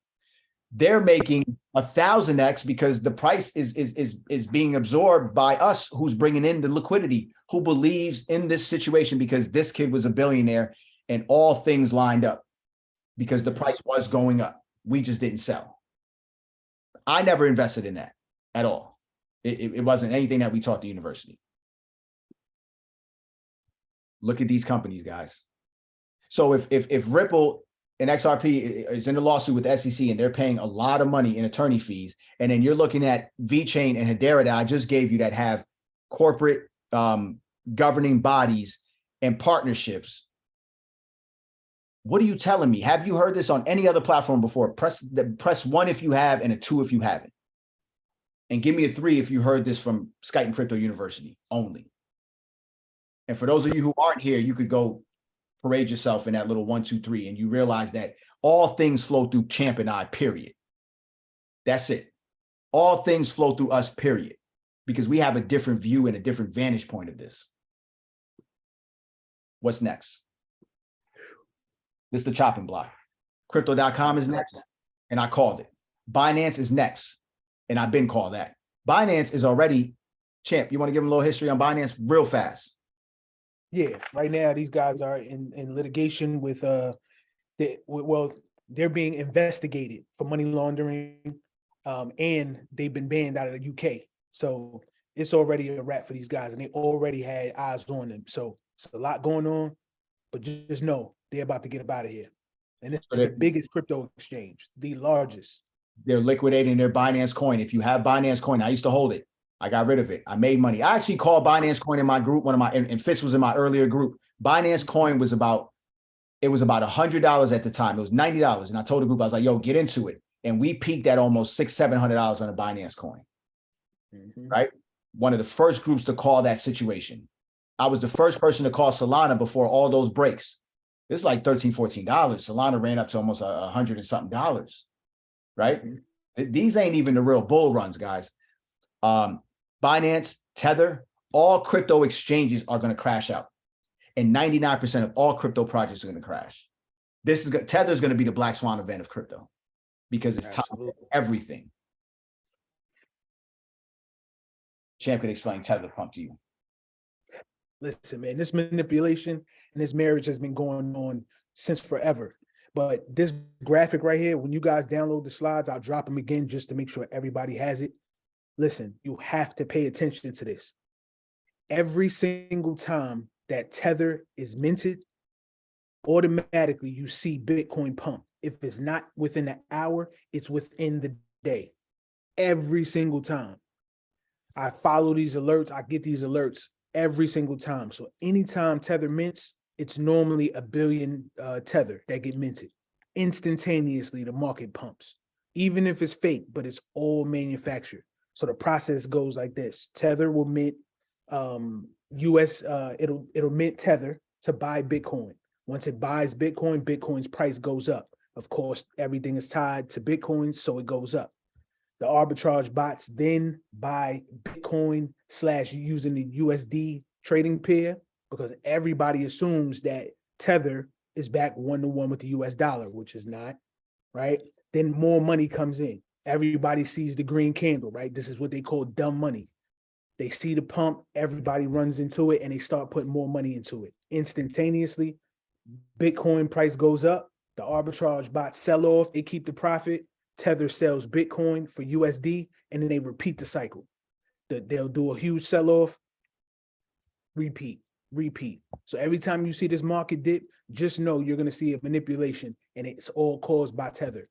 A: They're making 1,000x because the price is being absorbed by us, who's bringing in the liquidity, who believes in this situation because this kid was a billionaire and all things lined up because the price was going up. We just didn't sell. I never invested in that at all. It wasn't anything that we taught the university. Look at these companies, guys. So if Ripple and XRP is in a lawsuit with the SEC and they're paying a lot of money in attorney fees, and then you're looking at VeChain and Hedera that I just gave you that have corporate governing bodies and partnerships, what are you telling me? Have you heard this on any other platform before? Press 1 if you have and a 2 if you haven't. And give me a 3 if you heard this from Skype and Crypto University only. And for those of you who aren't here, you could go parade yourself in that little 1, 2, 3, and you realize that all things flow through Champ and I, period. That's it. All things flow through us, period. Because we have a different view and a different vantage point of this. What's next? This is the chopping block. Crypto.com is next, and I called it. Binance is next, and I've been called that. Binance is already, Champ, you want to give them a little history on Binance real fast?
B: Yeah, right now these guys are in litigation with they're being investigated for money laundering, and they've been banned out of the UK. So it's already a wrap for these guys, and they already had eyes on them. So it's a lot going on, but just know they're about to get up out of here. And it's the biggest crypto exchange, the largest.
A: They're liquidating their Binance coin. If you have Binance coin, I used to hold it. I got rid of it. I made money. I actually called Binance coin in my group. And Fitz was in my earlier group. Binance coin was about $100 at the time. It was $90. And I told the group, I was like, yo, get into it. And we peaked at almost $600-700 on a Binance coin. Right? One of the first groups to call that situation. I was the first person to call Solana before all those breaks. It's like $13-14. Solana ran up to almost $100 and something. Right? These ain't even the real bull runs, guys. Binance, Tether, all crypto exchanges are going to crash out. And 99% of all crypto projects are going to crash. Tether is going to be the black swan event of crypto because it's tied to everything. Champ could explain Tether pump to you.
B: Listen, man, this manipulation and this marriage has been going on since forever. But this graphic right here, when you guys download the slides, I'll drop them again just to make sure everybody has it. Listen, you have to pay attention to this. Every single time that Tether is minted, automatically you see Bitcoin pump. If it's not within an hour, it's within the day. Every single time. I follow these alerts. I get these alerts every single time. So anytime Tether mints, it's normally 1 billion Tether that get minted. Instantaneously, the market pumps. Even if it's fake, but it's all manufactured. So the process goes like this. Tether will mint it'll mint Tether to buy Bitcoin. Once it buys Bitcoin, Bitcoin's price goes up. Of course, everything is tied to Bitcoin, so it goes up. The arbitrage bots then buy Bitcoin / using the USD trading pair because everybody assumes that Tether is back 1-to-1 with the US dollar, which is not, right? Then more money comes in. Everybody sees the green candle, right? This is what they call dumb money. They see the pump, everybody runs into it, and they start putting more money into it. Instantaneously, Bitcoin price goes up, the arbitrage bots sell off, they keep the profit, Tether sells Bitcoin for USD, and then they repeat the cycle. They'll do a huge sell-off, repeat. So every time you see this market dip, just know you're going to see a manipulation, and it's all caused by Tether.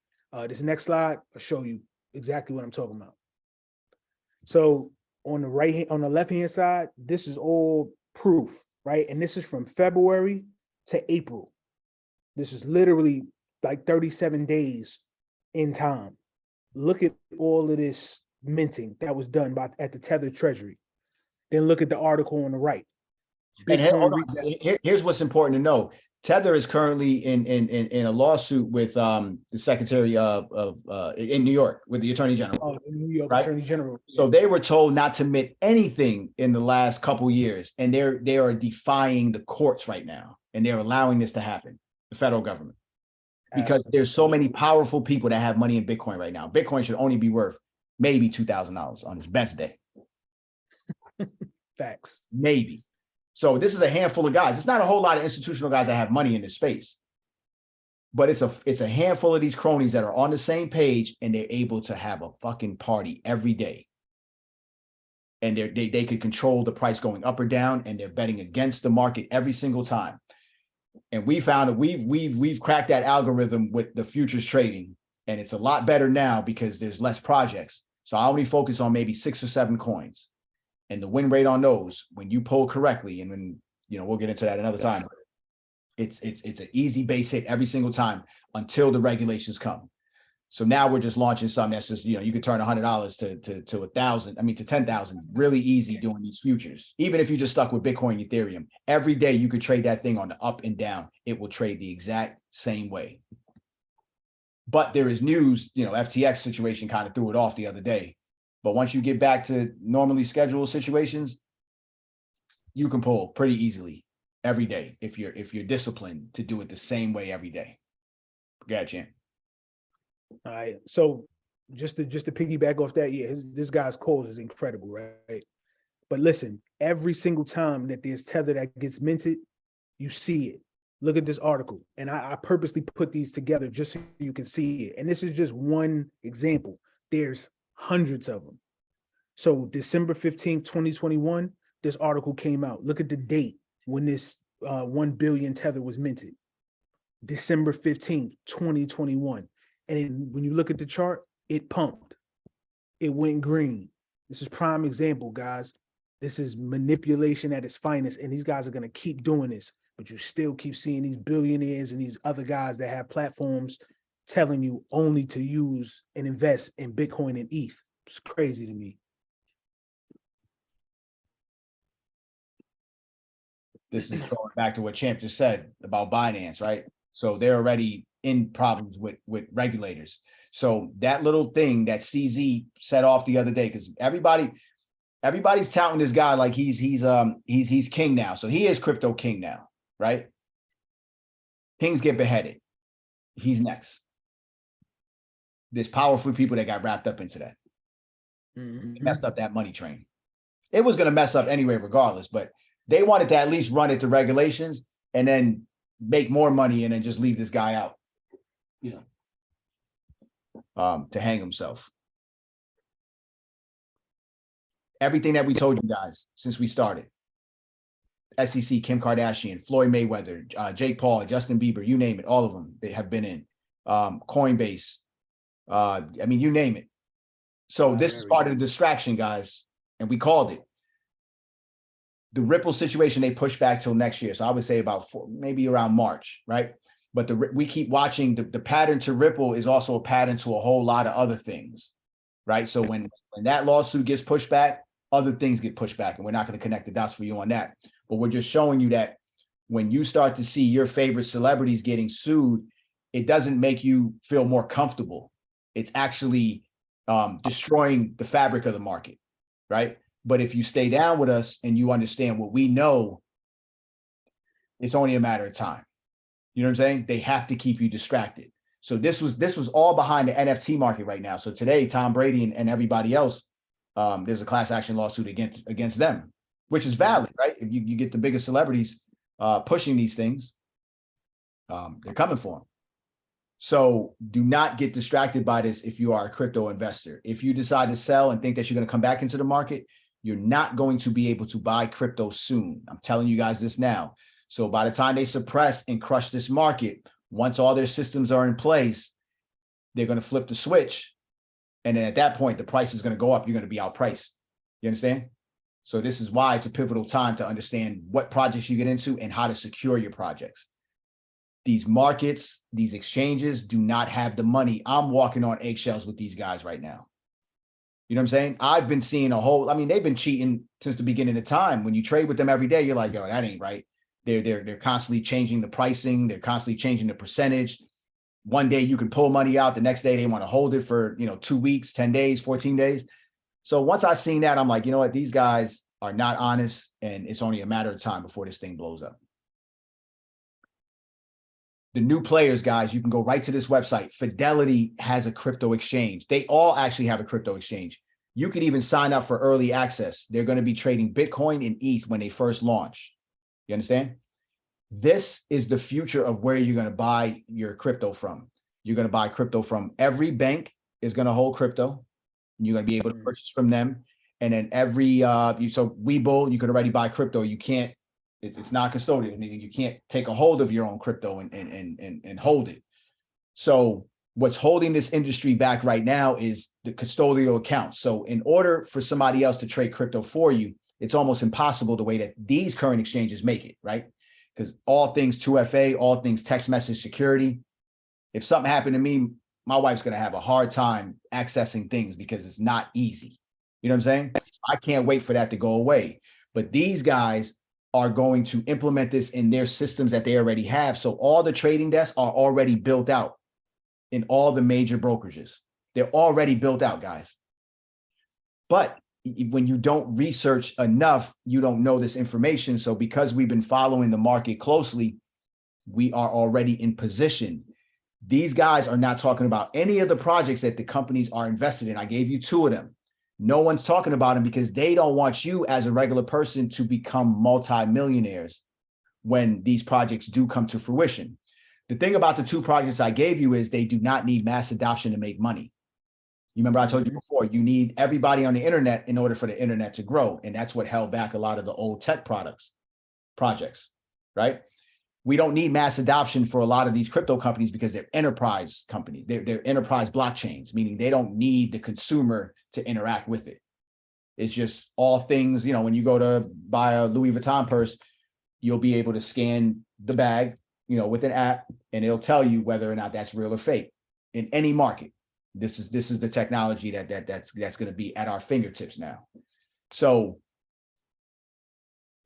B: This next slide will show you exactly what I'm talking about. So on the left-hand side, this is all proof, right? And this is from February to April. This is literally like 37 days in time. Look at all of this minting that was done at the Tether Treasury. Then look at the article on the right.
A: And here's what's important to know. Tether is currently in a lawsuit with the Secretary in New York with the Attorney General.
B: Oh, the New York
A: right?
B: Attorney General.
A: So they were told not to mint anything in the last couple years, and they are defying the courts right now, and they're allowing this to happen. The federal government, because there's so many powerful people that have money in Bitcoin right now. Bitcoin should only be worth maybe $2,000 on its best day.
B: Facts.
A: Maybe. So this is a handful of guys. It's not a whole lot of institutional guys that have money in this space, but it's a handful of these cronies that are on the same page, and they're able to have a fucking party every day. And they could control the price going up or down, and they're betting against the market every single time. And we found that we've cracked that algorithm with the futures trading, and it's a lot better now because there's less projects. So I only focus on maybe 6 or 7 coins. And the win rate on those, when you pull correctly, and when, we'll get into that another time, it's an easy base hit every single time until the regulations come. So now we're just launching something that's just, you can turn $100 to 1,000, to 10,000, really easy doing these futures. Even if you just stuck with Bitcoin, Ethereum, every day you could trade that thing on the up and down. It will trade the exact same way. But there is news, FTX situation kind of threw it off the other day. But once you get back to normally scheduled situations, you can pull pretty easily every day if you're disciplined to do it the same way every day. Gotcha.
B: All right. So just to piggyback off that, this guy's cause is incredible, right? But listen, every single time that there's Tether that gets minted, you see it. Look at this article. And I purposely put these together just so you can see it. And this is just one example. There's hundreds of them. So December 15th, 2021, this article came out. Look at the date when this 1 billion Tether was minted. December 15th, 2021. And then when you look at the chart, it pumped. It went green. This is prime example, guys. This is manipulation at its finest. And these guys are going to keep doing this. But you still keep seeing these billionaires and these other guys that have platforms telling you only to use and invest in Bitcoin and ETH. It's crazy to me.
A: This is going back to what Champ just said about Binance, right? So they're already in problems with regulators. So that little thing that CZ set off the other day, because everybody's touting this guy like he's king now. So he is crypto king now, right? Kings get beheaded. He's next. There's powerful people that got wrapped up into that.
B: Mm-hmm.
A: Messed up that money train. It was going to mess up anyway, regardless, but they wanted to at least run it to regulations and then make more money and then just leave this guy out, to hang himself. Everything that we told you guys since we started, SEC, Kim Kardashian, Floyd Mayweather, Jake Paul, Justin Bieber, you name it, all of them, they have been in. Coinbase, you name it. So this is part of the distraction, guys, and we called it. The Ripple situation, they pushed back till next year. So I would say about maybe around March, right? But we keep watching the pattern to Ripple is also a pattern to a whole lot of other things, right? So when that lawsuit gets pushed back, other things get pushed back, and we're not going to connect the dots for you on that. But we're just showing you that when you start to see your favorite celebrities getting sued, it doesn't make you feel more comfortable. It's actually destroying the fabric of the market, right? But if you stay down with us and you understand what we know, it's only a matter of time. You know what I'm saying? They have to keep you distracted. So this was all behind the NFT market right now. So today, Tom Brady and everybody else, there's a class action lawsuit against them, which is valid, right? If you get the biggest celebrities pushing these things, they're coming for them. So do not get distracted by this if you are a crypto investor. If you decide to sell and think that you're going to come back into the market, you're not going to be able to buy crypto soon. I'm telling you guys this now. So by the time they suppress and crush this market, once all their systems are in place, they're going to flip the switch. And then at that point, the price is going to go up. You're going to be outpriced. You understand? So this is why it's a pivotal time to understand what projects you get into and how to secure your projects. These markets, these exchanges do not have the money. I'm walking on eggshells with these guys right now. You know what I'm saying? I've been seeing they've been cheating since the beginning of time. When you trade with them every day, you're like, yo, that ain't right. They're constantly changing the pricing. They're constantly changing the percentage. One day you can pull money out. The next day they want to hold it for, 2 weeks, 10 days, 14 days. So once I seen that, I'm like, you know what? These guys are not honest, and it's only a matter of time before this thing blows up. The new players, guys, you can go right to this website. Fidelity has a crypto exchange. They all actually have a crypto exchange. You could even sign up for early access. They're going to be trading Bitcoin and ETH when they first launch. You understand? This is the future of where you're going to buy your crypto from. You're going to buy crypto from every bank is going to hold crypto. You're going to be able to purchase from them. And then so Webull, you could already buy crypto. You can't, it's not custodial, meaning you can't take a hold of your own crypto and hold it. So what's holding this industry back right now is the custodial accounts. So in order for somebody else to trade crypto for you, it's almost impossible the way that these current exchanges make it, right? Because all things 2FA, all things text message security. If something happened to me, my wife's going to have a hard time accessing things because it's not easy. You know what I'm saying? I can't wait for that to go away. But these guys are going to implement this in their systems that they already have. So all the trading desks are already built out in all the major brokerages. They're already built out, guys. But when you don't research enough, you don't know this information. So because we've been following the market closely, we are already in position. These guys are not talking about any of the projects that the companies are invested in. I gave you 2 of them. No one's talking about them because they don't want you as a regular person to become multimillionaires when these projects do come to fruition. The thing about the 2 projects I gave you is they do not need mass adoption to make money. You remember I told you before, you need everybody on the internet in order for the internet to grow. And that's what held back a lot of the old tech projects, right? We don't need mass adoption for a lot of these crypto companies because they're enterprise companies. They're enterprise blockchains, meaning they don't need the consumer to interact with it. It's just all things, when you go to buy a Louis Vuitton purse, you'll be able to scan the bag, with an app, and it'll tell you whether or not that's real or fake in any market. This is the technology that's going to be at our fingertips now. So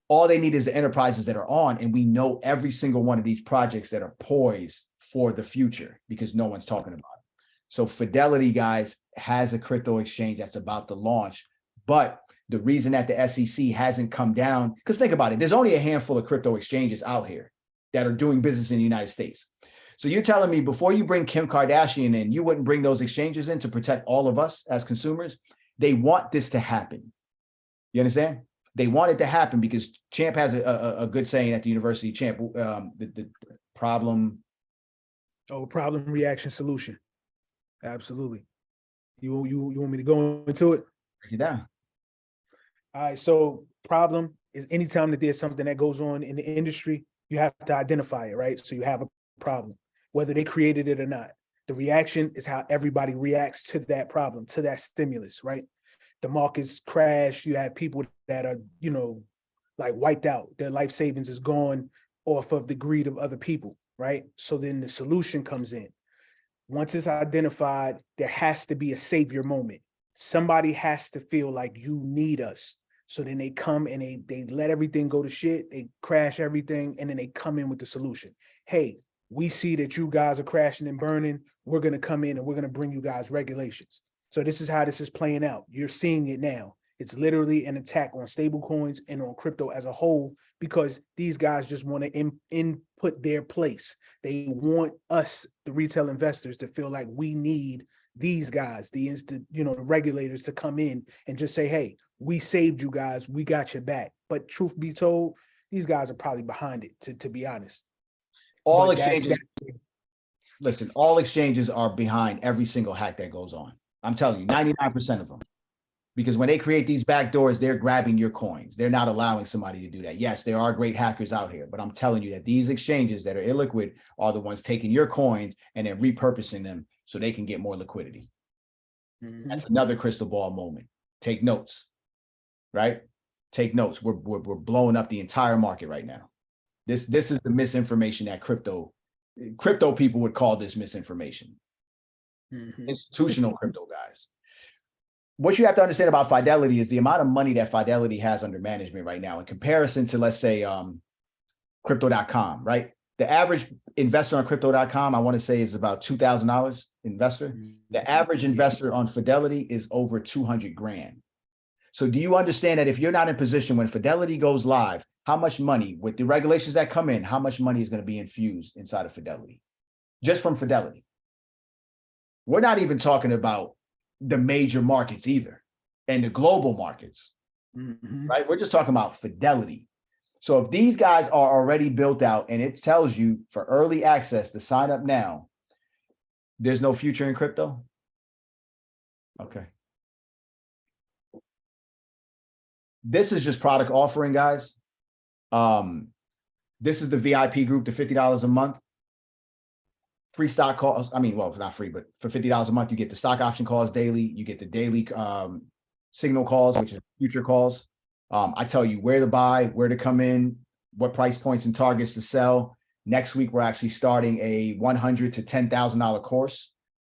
A: all they need is the enterprises that are on, and we know every single one of these projects that are poised for the future because no one's talking about it. So Fidelity, guys, has a crypto exchange that's about to launch. But the reason that the SEC hasn't come down, because think about it, there's only a handful of crypto exchanges out here that are doing business in the United States. So you're telling me before you bring Kim Kardashian in, you wouldn't bring those exchanges in to protect all of us as consumers? They want this to happen. You understand? They want it to happen because Champ has a good saying at the university, Champ, the problem.
B: Oh, problem, reaction, solution. Absolutely. You want me to go into it?
A: Break it down.
B: All right. So problem is anytime that there's something that goes on in the industry, you have to identify it, right? So you have a problem, whether they created it or not. The reaction is how everybody reacts to that problem, to that stimulus, right? The markets crash. You have people that are, like wiped out. Their life savings is gone off of the greed of other people, right? So then the solution comes in. Once it's identified, there has to be a savior moment. Somebody has to feel like you need us. So then they come and they let everything go to shit. They crash everything, and then they come in with the solution. Hey, we see that you guys are crashing and burning. We're going to come in and we're going to bring you guys regulations. So this is how this is playing out. You're seeing it now. It's literally an attack on stable coins and on crypto as a whole, because these guys just want to input their place. They want us, the retail investors, to feel like we need these guys, the regulators, to come in and just say, hey, we saved you guys. We got your back. But truth be told, these guys are probably behind it, to be honest.
A: All
B: But that's-
A: exchanges, listen, all exchanges are behind every single hack that goes on. I'm telling you, 99% of them. Because when they create these back doors, they're grabbing your coins. They're not allowing somebody to do that. Yes, there are great hackers out here, but I'm telling you that these exchanges that are illiquid are the ones taking your coins and then repurposing them so they can get more liquidity. That's another crystal ball moment. Take notes, right? Take notes. We're blowing up the entire market right now. This is the misinformation that crypto people would call this misinformation. Institutional crypto guys. What you have to understand about Fidelity is the amount of money that Fidelity has under management right now in comparison to, let's say, crypto.com, right? The average investor on crypto.com, I want to say, is about $2,000 investor. The average investor on Fidelity is over 200 grand. So do you understand that if you're not in position when Fidelity goes live, how much money, with the regulations that come in, how much money is going to be infused inside of Fidelity? Just from Fidelity. We're not even talking about the major markets either, and the global markets, right? We're just talking about Fidelity. So if these guys are already built out and it tells you for early access to sign up now, there's no future in crypto. Okay. This is just product offering, guys. This is the VIP group, the $50 a month. Free stock calls. I mean, well, it's not free, but for $50 a month, you get the stock option calls daily. You get the daily signal calls, which is future calls. I tell you where to buy, where to come in, what price points and targets to sell. Next week, we're actually starting a $100 to $10,000 course.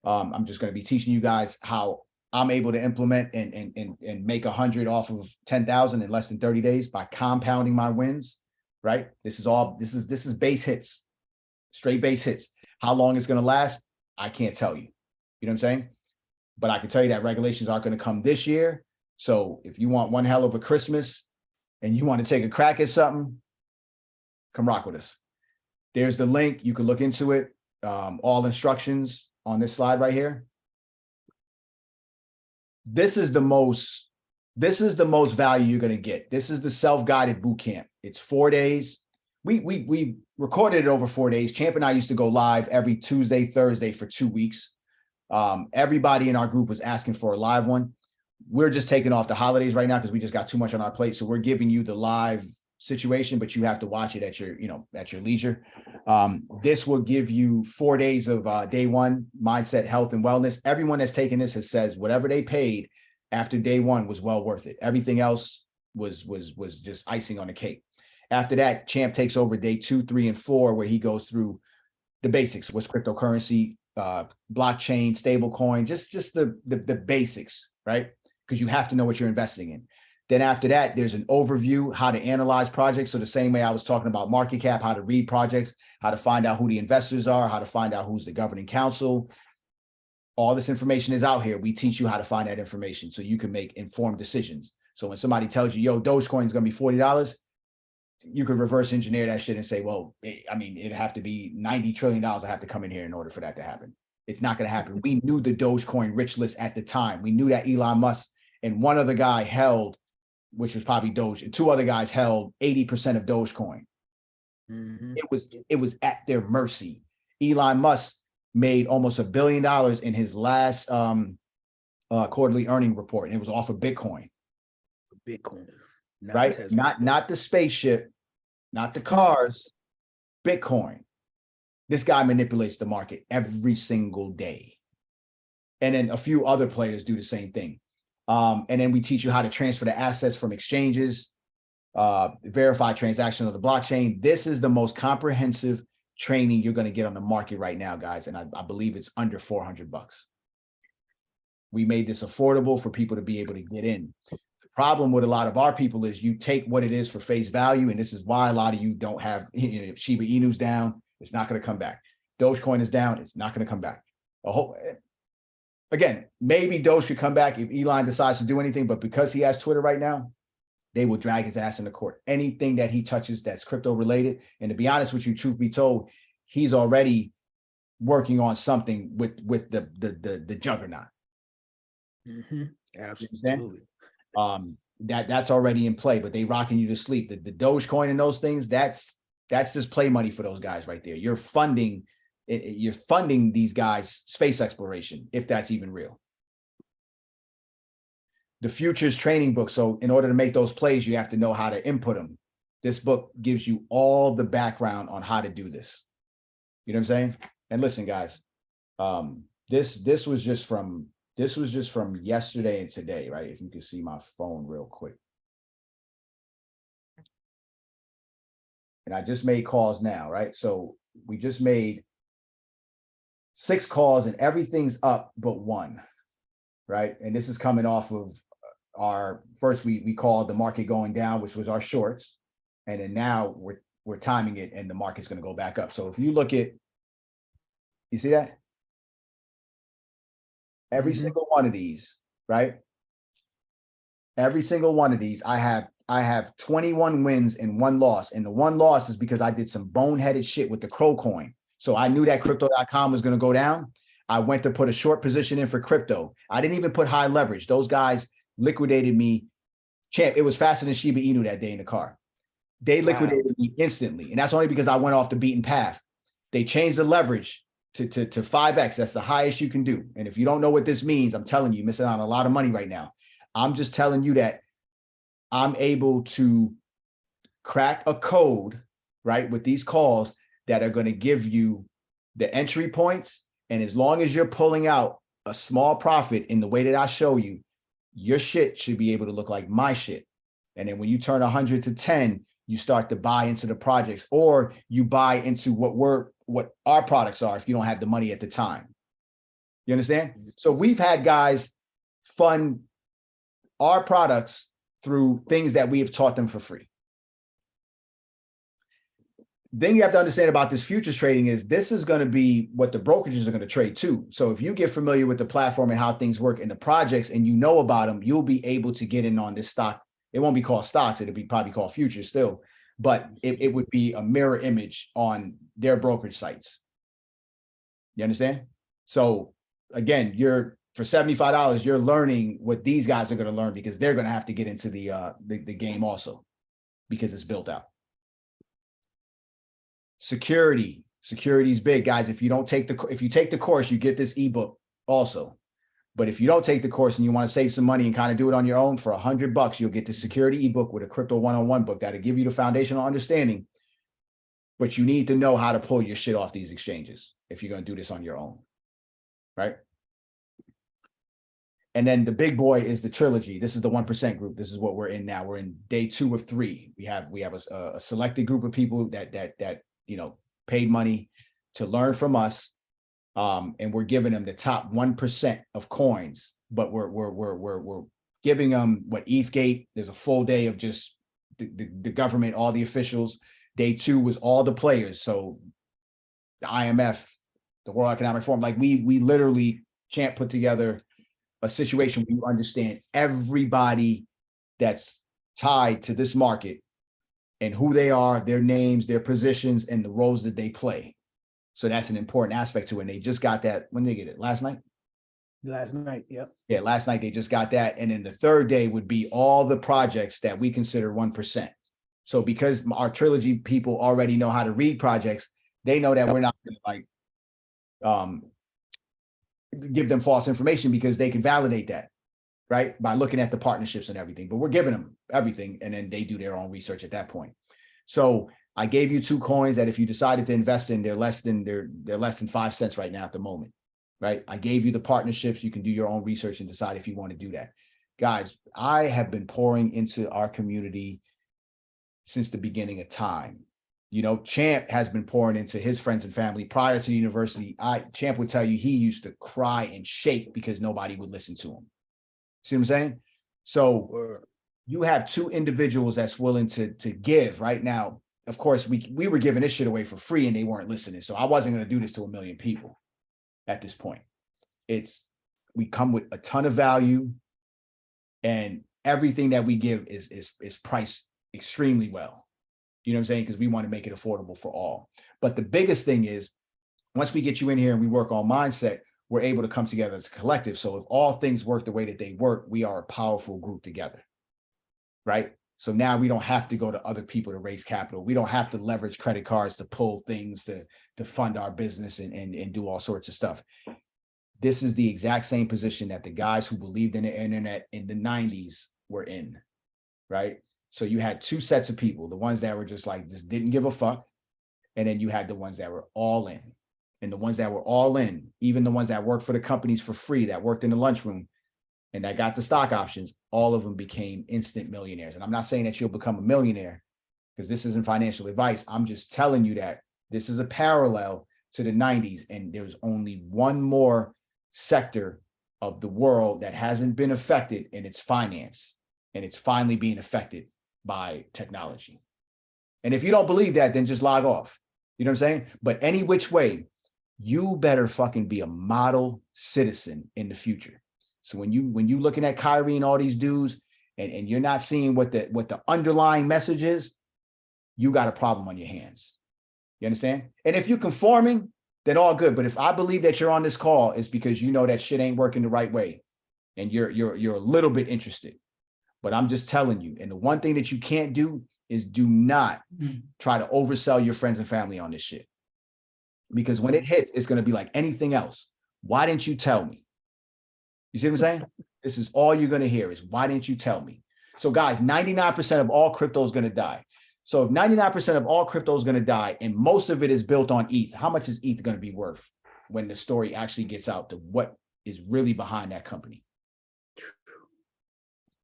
A: I'm just going to be teaching you guys how I'm able to implement and make 100 off of 10,000 in less than 30 days by compounding my wins. Right? This is base hits, straight base hits. How long it's going to last, I can't tell you. You know what I'm saying? But I can tell you that regulations aren't going to come this year. So if you want one hell of a Christmas and you want to take a crack at something, come rock with us. There's the link. You can look into it. All instructions on this slide right here. This is the most value you're going to get. This is the self-guided boot camp. It's 4 days. We recorded it over 4 days. Champ and I used to go live every Tuesday, Thursday for 2 weeks. Everybody in our group was asking for a live one. We're just taking off the holidays right now because we just got too much on our plate. So we're giving you the live situation, but you have to watch it at your leisure. This will give you 4 days of day one, mindset, health, and wellness. Everyone that's taken this says whatever they paid after day one was well worth it. Everything else was just icing on the cake. After that, Champ takes over day 2, 3, and 4, where he goes through the basics. What's cryptocurrency, blockchain, stable coin, just the basics, right? Because you have to know what you're investing in. Then after that, there's an overview, how to analyze projects. So the same way I was talking about market cap, how to read projects, how to find out who the investors are, how to find out who's the governing council. All this information is out here. We teach you how to find that information so you can make informed decisions. So when somebody tells you, yo, Dogecoin is going to be $40, you could reverse engineer that shit and say, well, it'd have to be $90 trillion. I have to come in here in order for that to happen. It's not going to happen. We knew the Dogecoin rich list at the time. We knew that Elon Musk and one other guy held, which was probably Doge, and 2 other guys held 80% of Dogecoin. It was at their mercy. Elon Musk made almost $1 billion in his last quarterly earning report, and it was off of Bitcoin.
B: Bitcoin,
A: right?
B: Tesla.
A: Not the spaceship, not the cars, Bitcoin. This guy manipulates the market every single day. And then a few other players do the same thing. And then we teach you how to transfer the assets from exchanges, verify transaction on the blockchain. This is the most comprehensive training you're going to get on the market right now, guys. And I believe it's under $400. We made this affordable for people to be able to get in. The problem with a lot of our people is you take what it is for face value. And this is why a lot of you don't have Shiba Inu's down. It's not going to come back. Dogecoin is down. It's not going to come back. Again, maybe Doge could come back if Elon decides to do anything, but because he has Twitter right now, they will drag his ass into court. Anything that he touches that's crypto related. And to be honest with you, truth be told, he's already working on something with the juggernaut.
B: Absolutely.
A: That's already in play, but they rocking you to sleep. The Dogecoin and those things, that's just play money for those guys right there. You're funding these guys' space exploration, if that's even real. The futures training book. So in order to make those plays, you have to know how to input them. This book gives you all the background on how to do this. You know what I'm saying? And listen, guys, this was just from yesterday and today, right? If you can see my phone real quick. And I just made calls now, right? So we just made 6 calls and everything's up but one, right? And this is coming off of our first, we called the market going down, which was our shorts. And then now we're timing it and the market's going to go back up. So if you look at, you see that? Every single one of these, right? Every single one of these, I have 21 wins and 1 loss. And the 1 loss is because I did some boneheaded shit with the Crow coin. So I knew that crypto.com was going to go down. I went to put a short position in for crypto. I didn't even put high leverage. Those guys liquidated me. Champ, it was faster than Shiba Inu that day in the car. They liquidated me instantly. And that's only because I went off the beaten path. They changed the leverage to 5x. That's the highest you can do. And if you don't know what this means, I'm telling you, you're missing out on a lot of money right now. I'm just telling you that I'm able to crack a code, right, with these calls that are going to give you the entry points. And as long as you're pulling out a small profit in the way that I show you, your shit should be able to look like my shit. And then when you turn 100 to 10, you start to buy into the projects, or you buy into what our products are if you don't have the money at the time. You understand? So we've had guys fund our products through things that we have taught them for free. Then you have to understand about this futures trading is this is going to be what the brokerages are going to trade too. So if you get familiar with the platform and how things work in the projects and you know about them, you'll be able to get in on this stock. It won't be called stocks. It'll be probably called futures still, but it would be a mirror image on their brokerage sites. You understand? So again, for $75, you're learning what these guys are going to learn because they're going to have to get into the game also because it's built out. Security is big, guys. If you take the course, you get this ebook also. But if you don't take the course and you want to save some money and kind of do it on your own for $100, you'll get the security ebook with a crypto 101 book that'll give you the foundational understanding. But you need to know how to pull your shit off these exchanges if you're going to do this on your own, right? And then the big boy is the trilogy. This is the 1% group. This is what we're in now. We're in day 2 of 3. We have a selected group of people that paid money to learn from us. And we're giving them the top 1% of coins, but we're giving them what ETHgate. There's a full day of just the government, all the officials. Day 2 was all the players. So the IMF, the World Economic Forum, like we literally put together a situation where you understand everybody that's tied to this market and who they are, their names, their positions, and the roles that they play. So that's an important aspect to it. And they just got that. When did they get it? Last night?
B: Last night, yep.
A: Yeah, last night they just got that. And then the third day would be all the projects that we consider 1%. So because our trilogy people already know how to read projects, they know that we're not going to give them false information because they can validate that, right? By looking at the partnerships and everything. But we're giving them everything, and then they do their own research at that point. So I gave you 2 coins that if you decided to invest in, they're less than 5 cents right now at the moment, right? I gave you the partnerships. You can do your own research and decide if you want to do that. Guys, I have been pouring into our community since the beginning of time. Champ has been pouring into his friends and family prior to the university. Champ would tell you he used to cry and shake because nobody would listen to him. See what I'm saying? So you have 2 individuals that's willing to give right now. of course, we were giving this shit away for free and they weren't listening. So I wasn't going to do this to 1 million people at this point. We come with a ton of value, and everything that we give is priced extremely well. You know what I'm saying? Because we want to make it affordable for all. But the biggest thing is, once we get you in here and we work on mindset, we're able to come together as a collective. So if all things work the way that they work, we are a powerful group together, right? So now we don't have to go to other people to raise capital. We don't have to leverage credit cards to pull things to fund our business and do all sorts of stuff. This is the exact same position that the guys who believed in the internet in the 90s were in, right? So you had two sets of people, the ones that were just didn't give a fuck. And then you had the ones that were all in. And the ones that were all in, even the ones that worked for the companies for free, that worked in the lunchroom and that got the stock options, all of them became instant millionaires. And I'm not saying that you'll become a millionaire, because this isn't financial advice. I'm just telling you that this is a parallel to the 90s. And there's only one more sector of the world that hasn't been affected, and it's finance. And it's finally being affected by technology. And if you don't believe that, then just log off. You know what I'm saying? But any which way, you better fucking be a model citizen in the future. So when you looking at Kyrie and all these dudes, and you're not seeing what the underlying message is, you got a problem on your hands. You understand? And if you're conforming, then all good. But if I believe that you're on this call, it's because you know that shit ain't working the right way, and you're a little bit interested. But I'm just telling you, and the one thing that you can't do is do not try to oversell your friends and family on this shit. Because when it hits, it's going to be like anything else. Why didn't you tell me? You see what I'm saying? This is all you're going to hear is, why didn't you tell me? So guys, 99% of all crypto is going to die. So if 99% of all crypto is going to die, and most of it is built on ETH, how much is ETH going to be worth when the story actually gets out to what is really behind that company?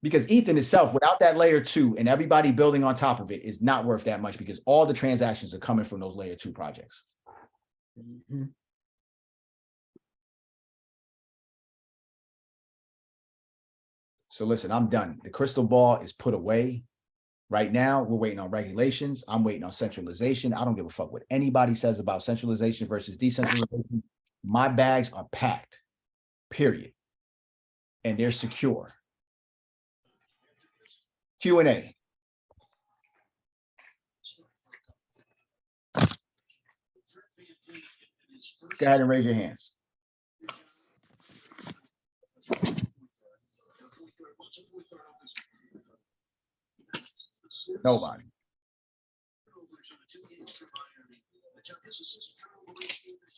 A: Because ETH in itself, without that layer 2 and everybody building on top of it, is not worth that much, because all the transactions are coming from those layer 2 projects.
B: Mhm.
A: So listen, I'm done. The crystal ball is put away. Right now, we're waiting on regulations. I'm waiting on centralization. I don't give a fuck what anybody says about centralization versus decentralization. My bags are packed, period. And they're secure. Q&A. Go ahead and raise your hands. Nobody.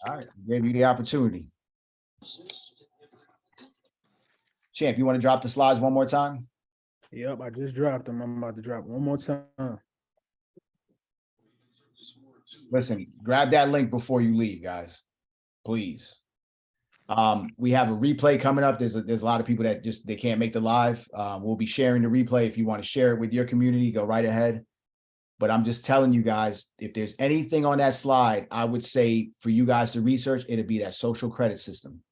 A: All right, gave you the opportunity. Champ, you want to drop the slides one more time?
B: Yep, I just dropped them. I'm about to drop one more time.
A: Listen, grab that link before you leave, guys. Please. We have a replay coming up. There's a lot of people that they can't make the live. We'll be sharing the replay. If you want to share it with your community, go right ahead. But I'm just telling you guys, if there's anything on that slide, I would say for you guys to research, it'd be that social credit system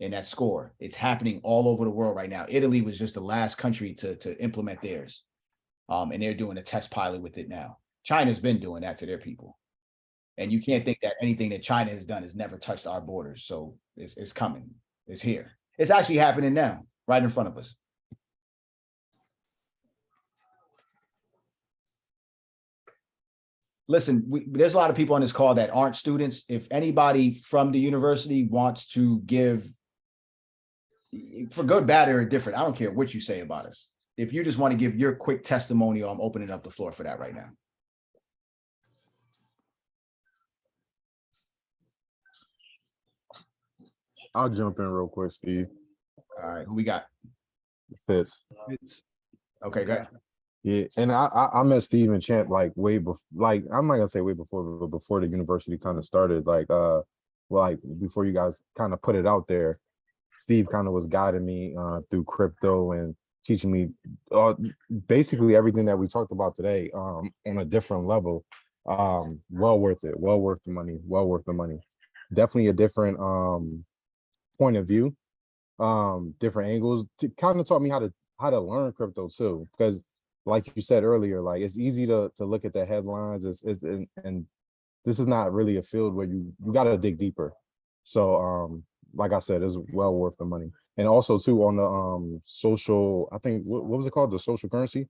A: and that score. It's happening all over the world right now. Italy was just the last country to implement theirs. And they're doing a test pilot with it now. China's been doing that to their people. And you can't think that anything that China has done has never touched our borders. So it's coming. It's here. It's actually happening now, right in front of us. Listen, there's a lot of people on this call that aren't students. If anybody from the university wants to give, for good, bad, or indifferent, I don't care what you say about us. If you just want to give your quick testimonial, I'm opening up the floor for that right now.
K: I'll jump in real quick, Steve.
A: All right, who we got?
K: Fitz.
A: Okay, good.
K: Yeah, and I met Steve and Champ like way before, like I'm not gonna say way before, but before the university kind of started, like before you guys kind of put it out there. Steve kind of was guiding me through crypto and teaching me basically everything that we talked about today on a different level. Well worth it, well worth the money, well worth the money. Definitely a different point of view, different angles. Kind of taught me how to learn crypto too, because like you said earlier, like it's easy to look at the headlines. And this is not really a field where you got to dig deeper. So like I said, it's well worth the money. And also too on the social, I think what was it called? The social currency.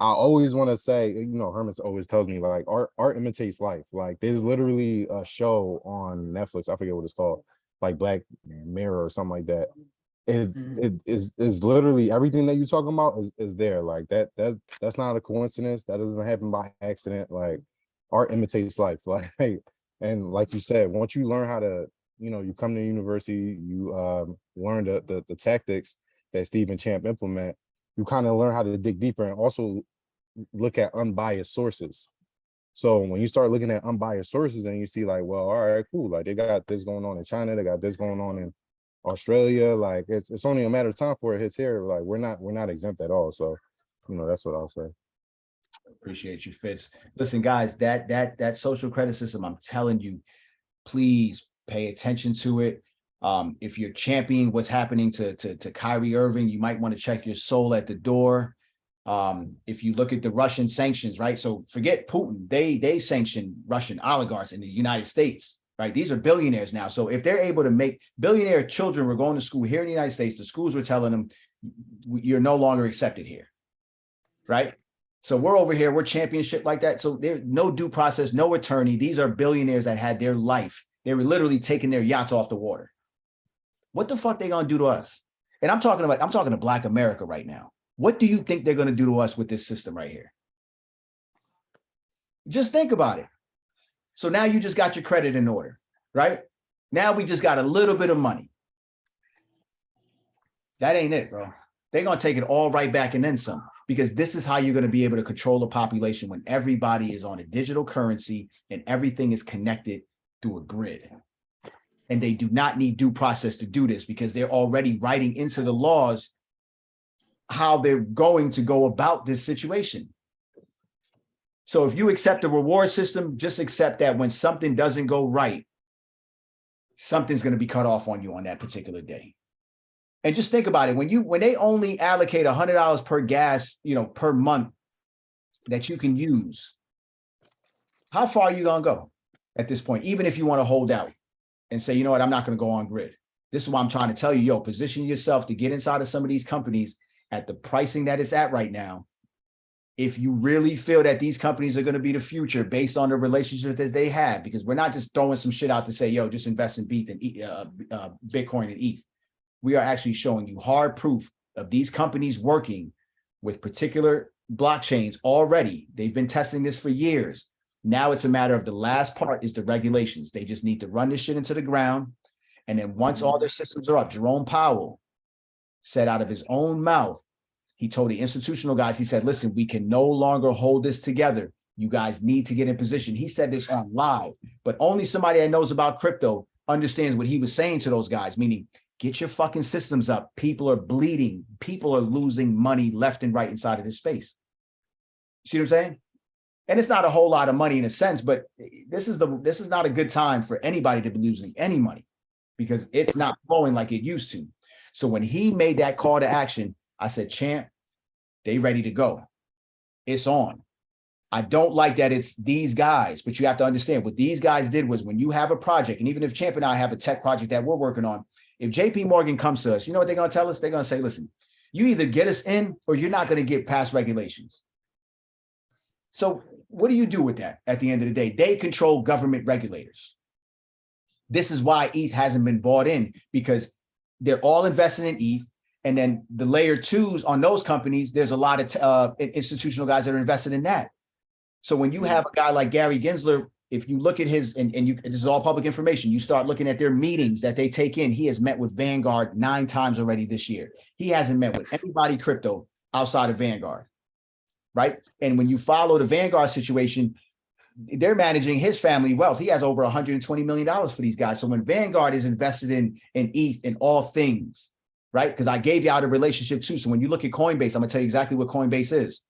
K: I always want to say, you know, Herman always tells me like art imitates life. Like there's literally a show on Netflix, I forget what it's called, like Black Mirror or something like that. It is literally everything that you're talking about is there. Like that's not a coincidence. That doesn't happen by accident. Like art imitates life. Like and like you said, once you learn how to, you know, you come to university, you learn the tactics that Steve and Champ implement, you kind of learn how to dig deeper and also look at unbiased sources. So when you start looking at unbiased sources and you see like, well, all right, cool. Like they got this going on in China, they got this going on in Australia. Like it's only a matter of time before it hits here. Like we're not exempt at all. So, you know, that's what I'll say.
A: Appreciate you, Fitz. Listen, guys, that social credit system, I'm telling you, please pay attention to it. If you're championing what's happening to Kyrie Irving, you might want to check your soul at the door. If you look at the Russian sanctions, right? So forget Putin, they sanction Russian oligarchs in the United States, right? These are billionaires now. So if they're able to make billionaire children were going to school here in the United States, the schools were telling them you're no longer accepted here, right? So we're over here, we're championship like that. So there's no due process, no attorney. These are billionaires that had their life. They were literally taking their yachts off the water. What the fuck they gonna do to us? And I'm talking to Black America right now. What do you think they're gonna do to us with this system right here? Just think about it. So now you just got your credit in order, right? Now we just got a little bit of money. That ain't it, bro. They're gonna take it all right back and then some, because this is how you're gonna be able to control the population when everybody is on a digital currency and everything is connected through a grid. And they do not need due process to do this because they're already writing into the laws how they're going to go about this situation. So if you accept the reward system, just accept that when something doesn't go right, something's going to be cut off on you on that particular day. And just think about it. When they only allocate $100 per gas, per month that you can use, how far are you going to go at this point? Even if you want to hold out and say, you know what, I'm not going to go on grid. This is why I'm trying to tell you, position yourself to get inside of some of these companies at the pricing that it's at right now. If you really feel that these companies are going to be the future based on the relationships that they have, because we're not just throwing some shit out to say, just invest in Bitcoin and ETH. We are actually showing you hard proof of these companies working with particular blockchains already. They've been testing this for years. Now it's a matter of the last part is the regulations. They just need to run this shit into the ground. And then once all their systems are up, Jerome Powell said out of his own mouth, he told the institutional guys, he said, listen, we can no longer hold this together. You guys need to get in position. He said this on live, but only somebody that knows about crypto understands what he was saying to those guys, meaning get your fucking systems up. People are bleeding. People are losing money left and right inside of this space. See what I'm saying? And it's not a whole lot of money in a sense, but this is not a good time for anybody to be losing any money because it's not flowing like it used to. So when he made that call to action, I said, Champ, they ready to go. It's on. I don't like that it's these guys, but you have to understand what these guys did was when you have a project, and even if Champ and I have a tech project that we're working on, if JP Morgan comes to us, you know what they're going to tell us? They're going to say, listen, you either get us in or you're not going to get past regulations. So what do you do with that at the end of the day? They control government regulators. This is why ETH hasn't been bought in, because they're all invested in ETH. And then the layer twos on those companies, there's a lot of institutional guys that are invested in that. So when you have a guy like Gary Gensler, if you look at his, and this is all public information, you start looking at their meetings that they take in. He has met with Vanguard 9 times already this year. He hasn't met with anybody crypto outside of Vanguard, right? And when you follow the Vanguard situation, they're managing his family wealth. He has over $120 million for these guys. So when Vanguard is invested in ETH in all things, right? Because I gave you out a relationship too. So when you look at Coinbase, I'm gonna tell you exactly what Coinbase is.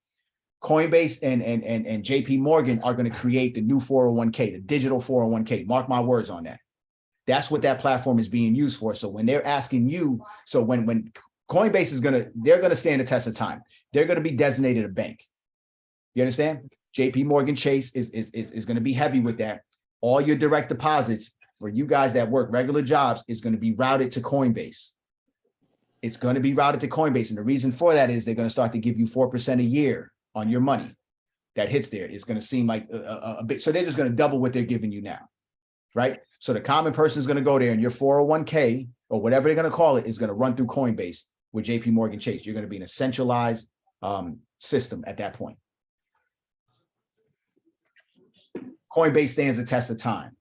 A: Coinbase and JP Morgan are going to create the new 401k, the digital 401k. Mark my words on that. That's what that platform is being used for. So when they're asking you, so when Coinbase is they're going to stand the test of time. they're going to be designated a bank. You understand? JP Morgan Chase is going to be heavy with that. All your direct deposits for you guys that work regular jobs is going to be routed to Coinbase. It's going to be routed to Coinbase. And the reason for that is they're going to start to give you 4% a year on your money that hits there. It's going to seem like a bit. So they're just going to double what they're giving you now, right? So the common person is going to go there and your 401k or whatever they're going to call it is going to run through Coinbase with JP Morgan Chase. You're going to be in a centralized system at that point. Coinbase stands the test of time.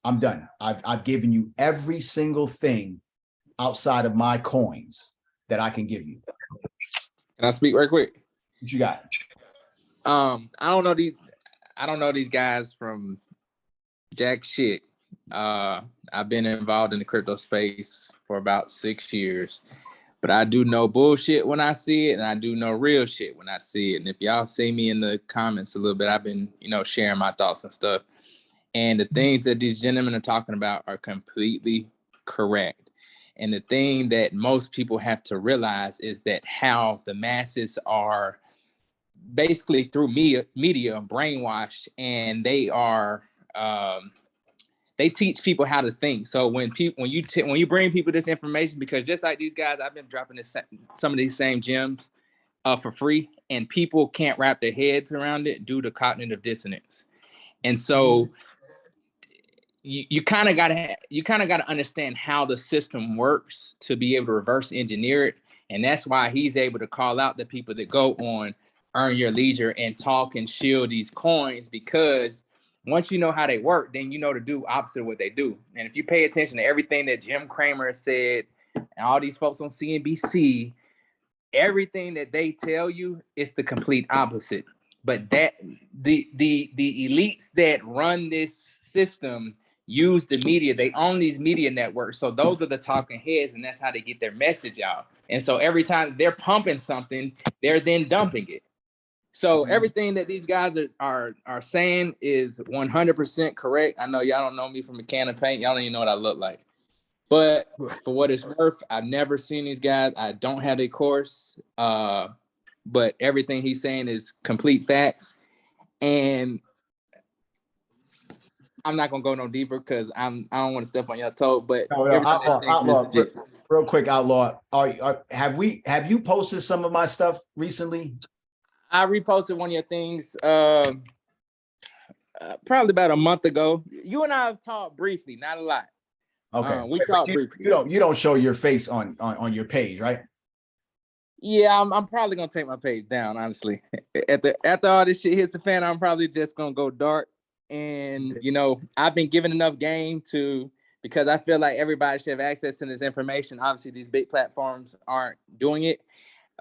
A: I'm done. I've given you every single thing outside of my coins that I can give you.
L: Can I speak right quick?
A: What you got?
L: I don't know these guys from jack shit. I've been involved in the crypto space for about 6 years, but I do know bullshit when I see it, and I do know real shit when I see it. And if y'all see me in the comments a little bit, I've been, sharing my thoughts and stuff. And the things that these gentlemen are talking about are completely correct. And the thing that most people have to realize is that how the masses are basically through media brainwashed, and they are they teach people how to think. So when you bring people this information, because just like these guys, I've been dropping some of these same gems for free, and people can't wrap their heads around it due to cognitive dissonance. And so you kind of gotta understand how the system works to be able to reverse engineer it. And that's why he's able to call out the people that go on Earn Your Leisure and talk and shield these coins, because once you know how they work, then you know to do opposite of what they do. And if you pay attention to everything that Jim Cramer said and all these folks on CNBC, everything that they tell you is the complete opposite. But that the elites that run this system use the media. They own these media networks. So those are the talking heads, and that's how they get their message out. And so every time they're pumping something, they're then dumping it. So everything that these guys are saying is 100% correct. I know y'all don't know me from a can of paint. Y'all don't even know what I look like. But for what it's worth, I've never seen these guys. I don't have a course. But everything he's saying is complete facts. And I'm not gonna go no deeper because I don't want to step on your toe. But
A: Outlaw, real quick, Outlaw. Have you posted some of my stuff recently?
L: I reposted one of your things probably about a month ago. You and I have talked briefly, not a lot.
A: Okay,
L: we talked briefly.
A: You don't show your face on your page, right?
L: Yeah, I'm probably gonna take my page down, honestly. After all this shit hits the fan, I'm probably just gonna go dark. And I've been given enough game because I feel like everybody should have access to this information. Obviously, these big platforms aren't doing it.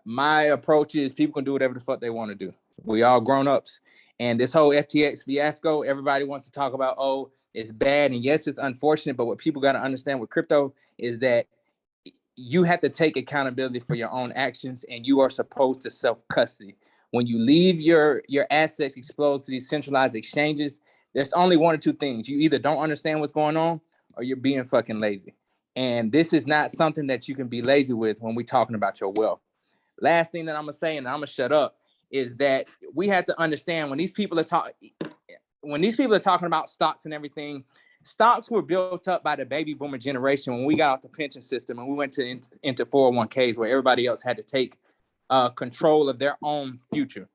L: My approach is people can do whatever the fuck they want to do. We all grown-ups. And this whole FTX fiasco, everybody wants to talk about, oh, it's bad. And yes, it's unfortunate, but what people got to understand with crypto is that you have to take accountability for your own actions, and you are supposed to self-custody. When you leave your assets exposed to these centralized exchanges, there's only one or two things. You either don't understand what's going on or you're being fucking lazy. And this is not something that you can be lazy with when we're talking about your wealth. Last thing that I'm gonna say, and I'm gonna shut up, is that we have to understand when these people are talking about stocks and everything, stocks were built up by the baby boomer generation when we got off the pension system and we went into 401ks where everybody else had to take control of their own future.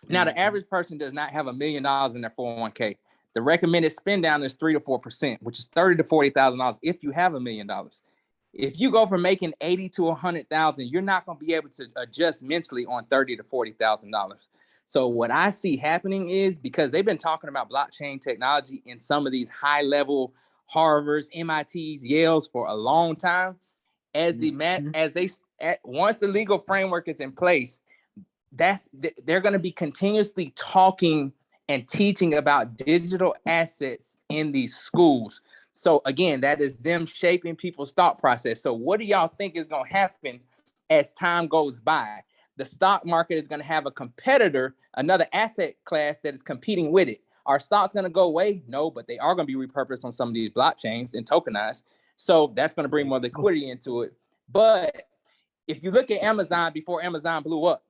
L: Now, the average person does not have $1 million in their 401k. The recommended spend down is 3 to 4%, which is $30,000 to $40,000 if you have $1 million. If you go from making 80 to 100,000, you're not going to be able to adjust mentally on $30,000 to $40,000. So what I see happening is, because they've been talking about blockchain technology in some of these high-level Harvards, MITs, Yales for a long time, once the legal framework is in place, they're going to be continuously talking and teaching about digital assets in these schools. So again, that is them shaping people's thought process. So what do y'all think is going to happen as time goes by? The stock market is going to have a competitor, another asset class that is competing with it. Are stocks going to go away? No, but they are going to be repurposed on some of these blockchains and tokenized. So that's going to bring more liquidity into it. But if you look at Amazon before Amazon blew up,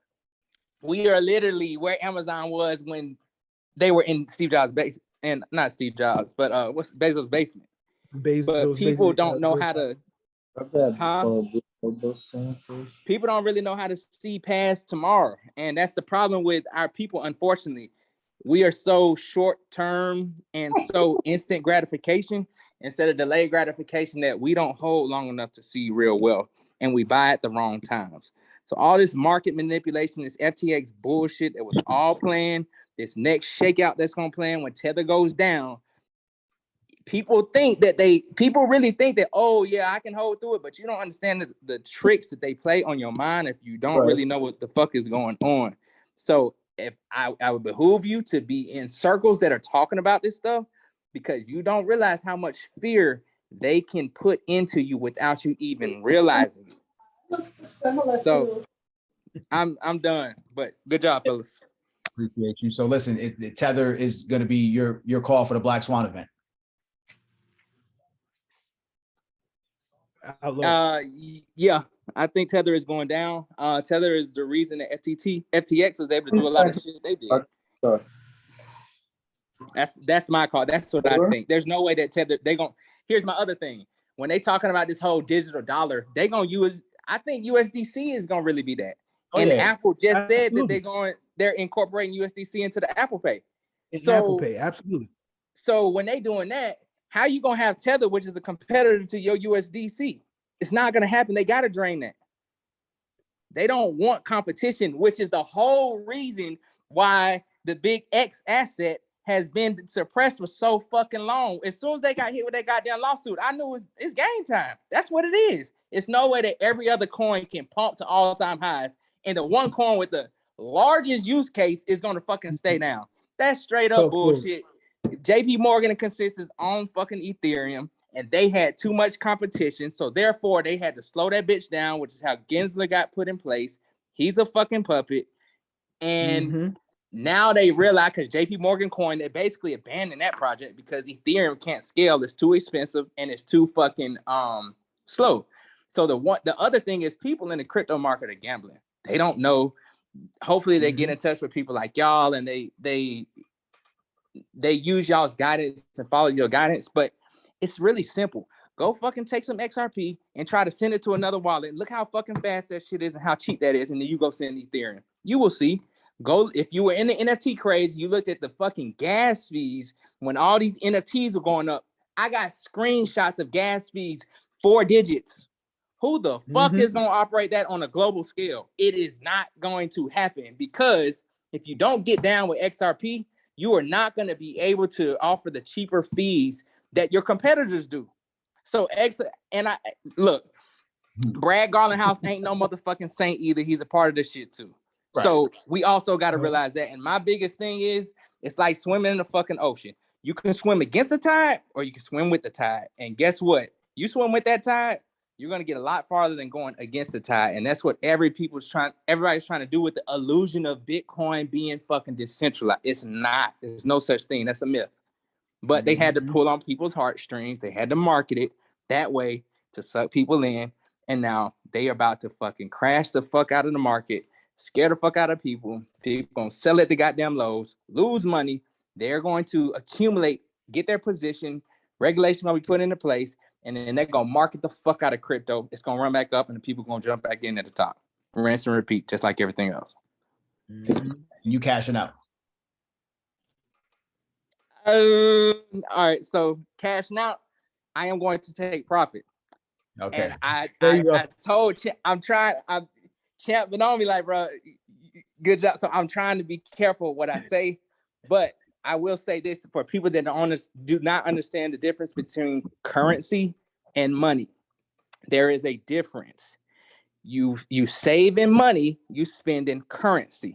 L: we are literally where Amazon was when they were in Steve Jobs' base, and not Steve Jobs, but what's Bezos' basement. But people don't know how to, people don't really know how to see past tomorrow. And that's the problem with our people, unfortunately. We are so short term and so instant gratification instead of delayed gratification that we don't hold long enough to see real wealth, and we buy at the wrong times. So all this market manipulation, this FTX bullshit that was all planned, this next shakeout that's gonna plan when Tether goes down, people really think that, oh yeah, I can hold through it, but you don't understand the tricks that they play on your mind if you don't really know what the fuck is going on. So if I would behoove you to be in circles that are talking about this stuff, because you don't realize how much fear they can put into you without you even realizing it. So I'm done, but good job, fellas.
A: Appreciate you. So listen, the Tether is going to be your call for the Black Swan event.
L: Yeah, I think Tether is going down. Tether is the reason that FTX was able to do a lot of shit they did. That's my call. That's what I think. There's no way that Tether, here's my other thing. When they talking about this whole digital dollar, they gonna use, I think USDC is gonna really be that. Apple just said that they're incorporating USDC into the Apple Pay.
B: Apple Pay, absolutely.
L: So when they doing that, how you gonna have Tether, which is a competitor to your USDC? It's not gonna happen. They gotta drain that. They don't want competition, which is the whole reason why the big X asset has been suppressed for so fucking long. As soon as they got hit with that goddamn lawsuit, I knew it's game time. That's what it is. It's no way that every other coin can pump to all-time highs, and the one coin with the largest use case is gonna fucking stay down. That's straight up bullshit. JP Morgan and Consensus on fucking Ethereum, and they had too much competition, so therefore they had to slow that bitch down, which is how Gensler got put in place. He's a fucking puppet, and now they realize, because JP Morgan coin, they basically abandoned that project because Ethereum can't scale. It's too expensive and it's too fucking slow. So the other thing is, people in the crypto market are gambling. They don't know. Hopefully they get in touch with people like y'all, and they use y'all's guidance and follow your guidance, but it's really simple. Go fucking take some XRP and try to send it to another wallet. Look how fucking fast that shit is and how cheap that is, and then you go send Ethereum. You will see. Go, if you were in the NFT craze, you looked at the fucking gas fees when all these NFTs were going up. I got screenshots of gas fees, 4 digits. Who the fuck is going to operate that on a global scale? It is not going to happen, because if you don't get down with XRP, you are not going to be able to offer the cheaper fees that your competitors do. So look, Brad Garlinghouse ain't no motherfucking saint either. He's a part of this shit too. Right. So we also got to realize that. And my biggest thing is, it's like swimming in the fucking ocean. You can swim against the tide or you can swim with the tide. And guess what? You swim with that tide, you're going to get a lot farther than going against the tide. And that's what everybody's trying to do with the illusion of Bitcoin being fucking decentralized. It's not. There's no such thing. That's a myth. But they had to pull on people's heartstrings. They had to market it that way to suck people in. And now they are about to fucking crash the fuck out of the market, scare the fuck out of people. People gonna sell at the goddamn lows, lose money. They're going to accumulate, get their position, regulation gonna be put into place, and then they're gonna market the fuck out of crypto. It's gonna run back up, and the people gonna jump back in at the top. Rinse and repeat, just like everything else.
A: You cashing out?
L: All right, so cashing out, I am going to take profit.
A: Okay.
L: And I told Champ been on me like, bro, good job. So I'm trying to be careful what I say, but I will say this for people that do not understand the difference between currency and money. There is a difference. You save in money, you spend in currency.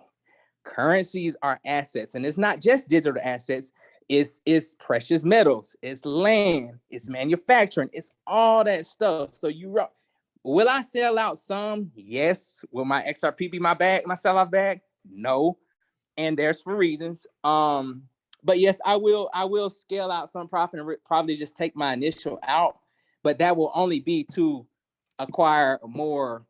L: Currencies are assets, and it's not just digital assets. It's precious metals, it's land, it's manufacturing, it's all that stuff. So will I sell out some? Yes. Will my XRP be my sell-off bag? No. And there's for reasons. But yes, I will scale out some profit and probably just take my initial out, but that will only be to acquire more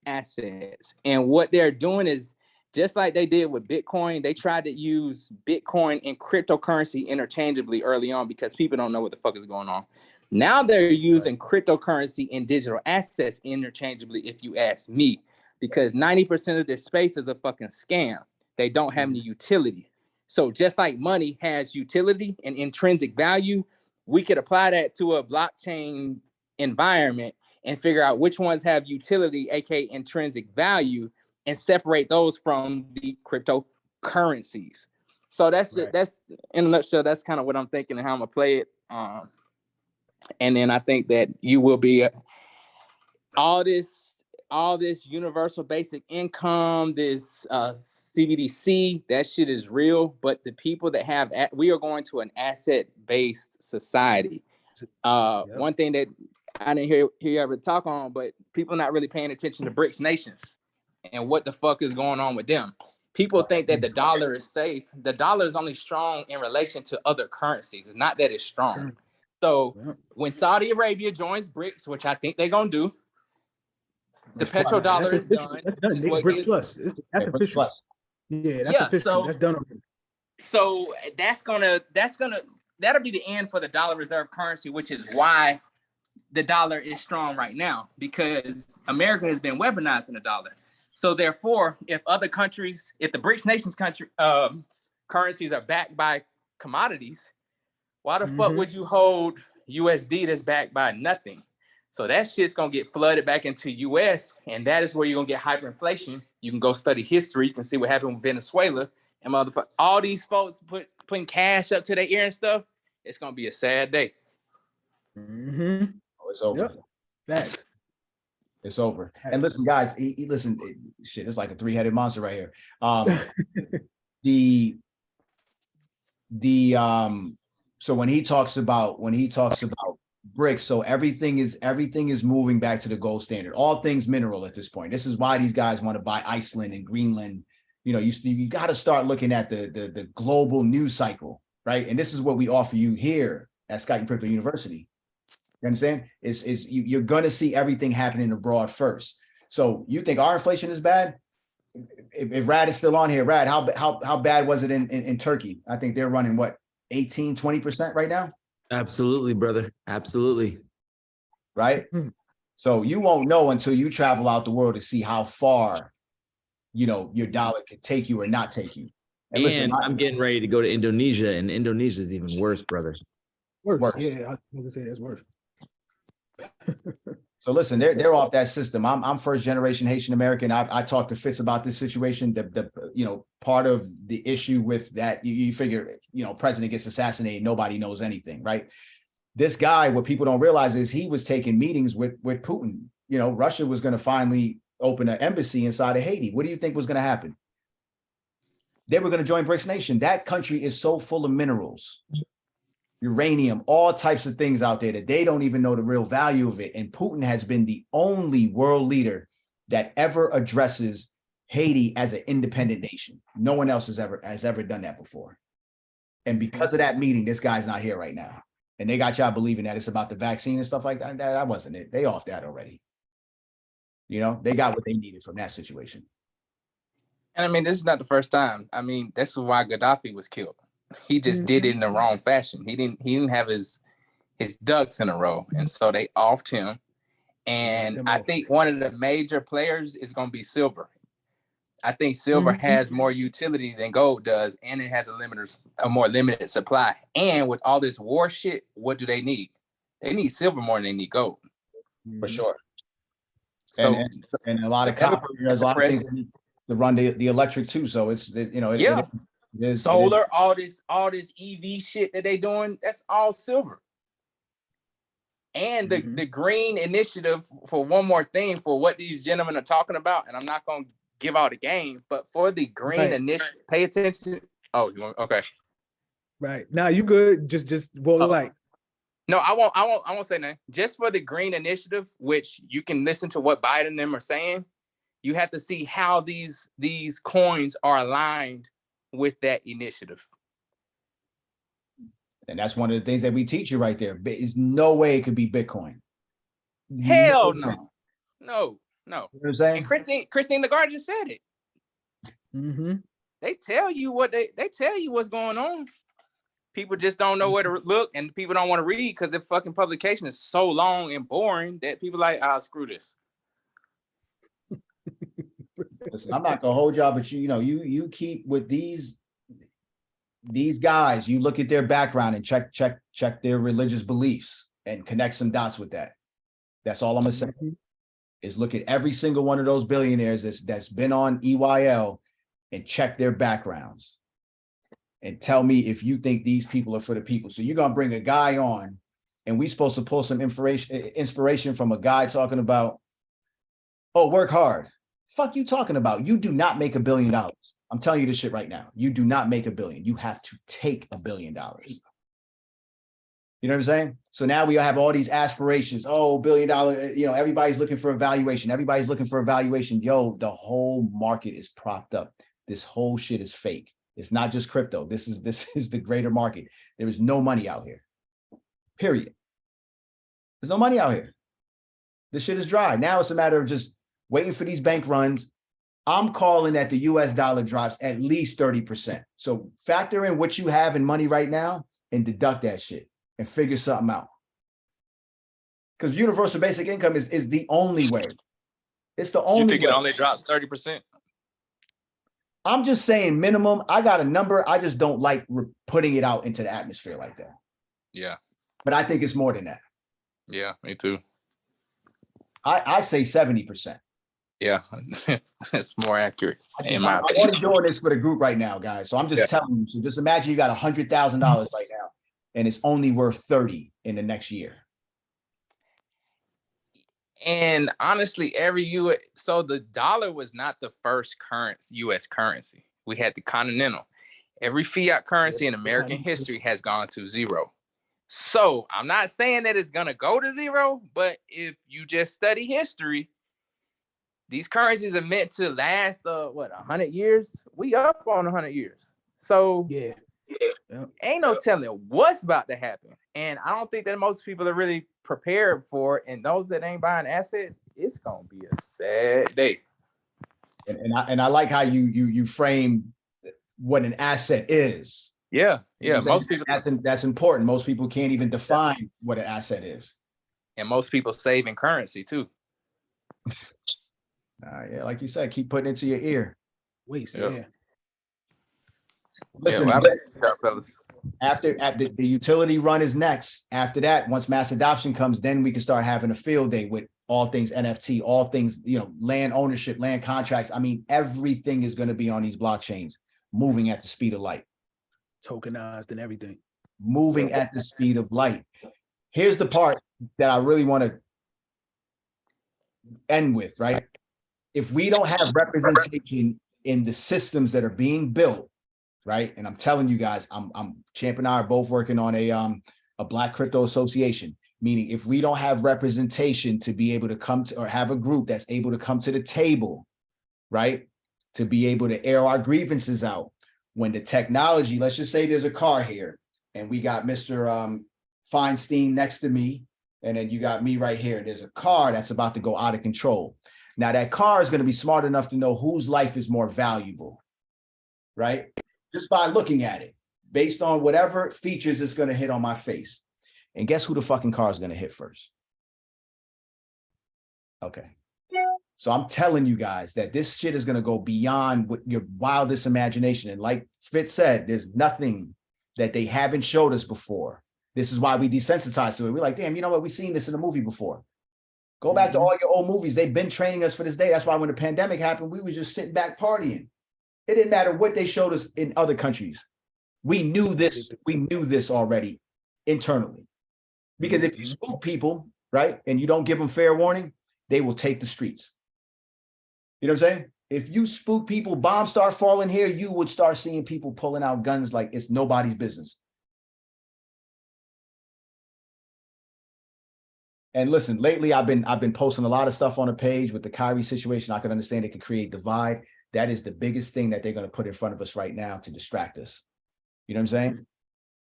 L: assets. And what they're doing is just like they did with Bitcoin, they tried to use Bitcoin and cryptocurrency interchangeably early on because people don't know what the fuck is going on. Now they're using cryptocurrency and digital assets interchangeably, if you ask me, because 90% of this space is a fucking scam. They don't have any utility. So just like money has utility and intrinsic value, we could apply that to a blockchain environment and figure out which ones have utility, aka intrinsic value, and separate those from the cryptocurrencies. So that's that's in a nutshell. That's kind of what I'm thinking and how I'm gonna play it. And then I think that you will be all this universal basic income, this CBDC, that shit is real. But the people that have, we are going to an asset-based society. One thing that I didn't hear you ever talk on, but people not really paying attention to BRICS nations and what the fuck is going on with them. People think that the dollar is safe. The dollar is only strong in relation to other currencies. It's not that it's strong. So when Saudi Arabia joins BRICS, which I think they're gonna do, the petrodollar is done.
B: That's done. BRICS Plus. That's official. Yeah, that's official.
L: So,
B: that's done already.
L: So that'll be the end for the dollar reserve currency, which is why the dollar is strong right now, because America has been weaponizing the dollar. So therefore, if other countries, if the BRICS nations currencies are backed by commodities, why the fuck would you hold USD that's backed by nothing? So that shit's gonna get flooded back into US, and that is where you're gonna get hyperinflation. You can go study history. You can see what happened with Venezuela and motherfucker. All these folks putting cash up to their ear and stuff. It's gonna be a sad day.
A: Oh, it's over.
B: Facts.
A: It's over. And listen, guys, listen, shit, it's like a three-headed monster right here. So when he talks about BRICS, so everything is moving back to the gold standard. All things mineral at this point. This is why these guys want to buy Iceland and Greenland. You know, you got to start looking at the global news cycle, right? And this is what we offer you here at Skype and Crypto University. You understand? You're going to see everything happening abroad first. So you think our inflation is bad? If Rad is still on here, Rad, how bad was it in Turkey? I think they're running what, 18-20% right now?
M: Absolutely, brother. Absolutely.
A: Right? So you won't know until you travel out the world to see how far, you know, your dollar can take you or not take you. And listen,
M: I'm getting ready to go to Indonesia, and Indonesia is even worse, brother.
B: Worse. Yeah, I was gonna say that's worse.
A: So listen, they're off that system. I'm first generation Haitian American. I talked to Fitz about this situation. The you know, part of the issue with that, you figure, you know, president gets assassinated, nobody knows anything, right? This guy, what people don't realize is he was taking meetings with Putin. You know, Russia was going to finally open an embassy inside of Haiti. What do you think was going to happen? They were going to join BRICS Nation. That country is so full of minerals, uranium, all types of things out there that they don't even know the real value of it. And Putin has been the only world leader that ever addresses Haiti as an independent nation. No one else has ever done that before. And because of that meeting, this guy's not here right now. And they got y'all believing that it's about the vaccine and stuff like that. That wasn't it. They off that already. You know, they got what they needed from that situation.
L: And I mean, this is not the first time. I mean, that's why Gaddafi was killed. He just did it in the wrong fashion. He didn't have his ducks in a row, and so they offed him. And I think one of the major players is going to be silver. I think silver has more utility than gold does, and it has a more limited supply. And with all this war shit, what do they need? They need silver more than they need gold.
A: For sure.
L: So
A: and a lot of copper, there's a lot of things to run the electric too. So it's, you know, it is
L: solar, all this EV shit that they doing, that's all silver. And the green initiative, for one more thing, for what these gentlemen are talking about, and I'm not going to give out a game, but for the green initiative, pay attention. Oh, you want, okay.
B: Right. Now you good. Just well, like.
L: No, I won't say nothing. Just for the green initiative, which you can listen to what Biden and them are saying, you have to see how these coins are aligned with that initiative.
A: And that's one of the things that we teach you right there. There's no way it could be Bitcoin.
L: Hell no. No.
A: You know what I'm saying?
L: And Christine Lagarde just said it.
B: Mm-hmm.
L: They tell you what they tell you what's going on. People just don't know where to look, and people don't want to read because the fucking publication is so long and boring that people like, screw this.
A: Listen, I'm not gonna hold y'all, but you keep with these guys, you look at their background and check their religious beliefs and connect some dots with that. That's all I'm gonna say. Is look at every single one of those billionaires that's been on EYL and check their backgrounds and tell me if you think these people are for the people. So you're gonna bring a guy on, and we supposed to pull some inspiration from a guy talking about, oh, work hard. Fuck you talking about? You do not make $1 billion. I'm telling you this shit right now. You do not make $1 billion. You have to take $1 billion. You know what I'm saying? So now we have all these aspirations. Oh, $1 billion, everybody's looking for a valuation. Everybody's looking for a valuation. Yo, the whole market is propped up. This whole shit is fake. It's not just crypto. This is the greater market. There is no money out here. Period. There's no money out here. This shit is dry. Now it's a matter of just waiting for these bank runs. I'm calling that the US dollar drops at least 30%. So factor in what you have in money right now and deduct that shit and figure something out. Because universal basic income is the only way. It's the only way.
L: You think it only drops 30%?
A: I'm just saying minimum. I got a number. I just don't like putting it out into the atmosphere like that.
L: Yeah.
A: But I think it's more than that.
L: Yeah, me too.
A: I say 70%.
L: Yeah, it's more accurate.
A: I'm only doing this for the group right now, guys. So I'm just telling you. So just imagine you got $100,000 right now, and it's only worth 30 in the next year.
L: And honestly, so the dollar was not the first U.S. currency. We had the Continental. Every fiat currency in American history has gone to zero. So I'm not saying that it's gonna go to zero, but if you just study history, these currencies are meant to last 100 years? We up on 100 years. So ain't no telling what's about to happen. And I don't think that most people are really prepared for it. And those that ain't buying assets, it's gonna be a sad day.
A: And I like how you frame what an asset is.
L: Yeah. Most people,
A: that's important. Most people can't even define what an asset is.
L: And most people save in currency too.
A: Yeah, like you said, keep putting it to your ear.
B: Yeah.
A: Listen, after the utility run is next. After that, once mass adoption comes, then we can start having a field day with all things NFT, all things, land ownership, land contracts. I mean, everything is going to be on these blockchains, moving at the speed of light.
B: Tokenized and everything.
A: Moving at the speed of light. Here's the part that I really want to end with, right? If we don't have representation in the systems that are being built, right? And I'm telling you guys, Champ and I are both working on a Black Crypto Association, meaning if we don't have representation to be able to come to, or have a group that's able to come to the table, right? To be able to air our grievances out when the technology, let's just say there's a car here and we got Mr. Feinstein next to me, and then you got me right here. And there's a car that's about to go out of control. Now that car is going to be smart enough to know whose life is more valuable, right? Just by looking at it, based on whatever features it's going to hit on my face. And guess who the fucking car is going to hit first? Okay. So I'm telling you guys that this shit is going to go beyond what your wildest imagination. And like Fitz said, there's nothing that they haven't showed us before. This is why we desensitized to it. We're like, damn, you know what? We've seen this in a movie before. Go back to all your old movies. They've been training us for this day. That's why when the pandemic happened, we were just sitting back partying. It didn't matter what they showed us in other countries. We knew this. We knew this already internally. Because if you spook people, right, and you don't give them fair warning, they will take the streets. You know what I'm saying? If you spook people, bombs start falling here, you would start seeing people pulling out guns like it's nobody's business. And listen, lately I've been posting a lot of stuff on the page with the Kyrie situation. I can understand it can create divide. That is the biggest thing that they're going to put in front of us right now to distract us. You know what I'm saying?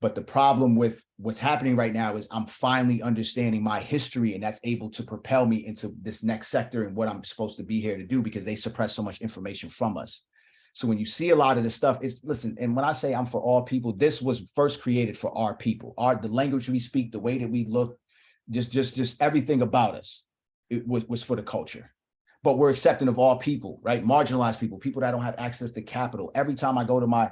A: But the problem with what's happening right now is I'm finally understanding my history, and that's able to propel me into this next sector and what I'm supposed to be here to do, because they suppress so much information from us. So when you see a lot of this stuff, it's listen, and when I say I'm for all people, this was first created for our people, the language we speak, the way that we look, just everything about us, it was for the culture. But we're accepting of all people, right? Marginalized people, people that don't have access to capital. Every time I go to my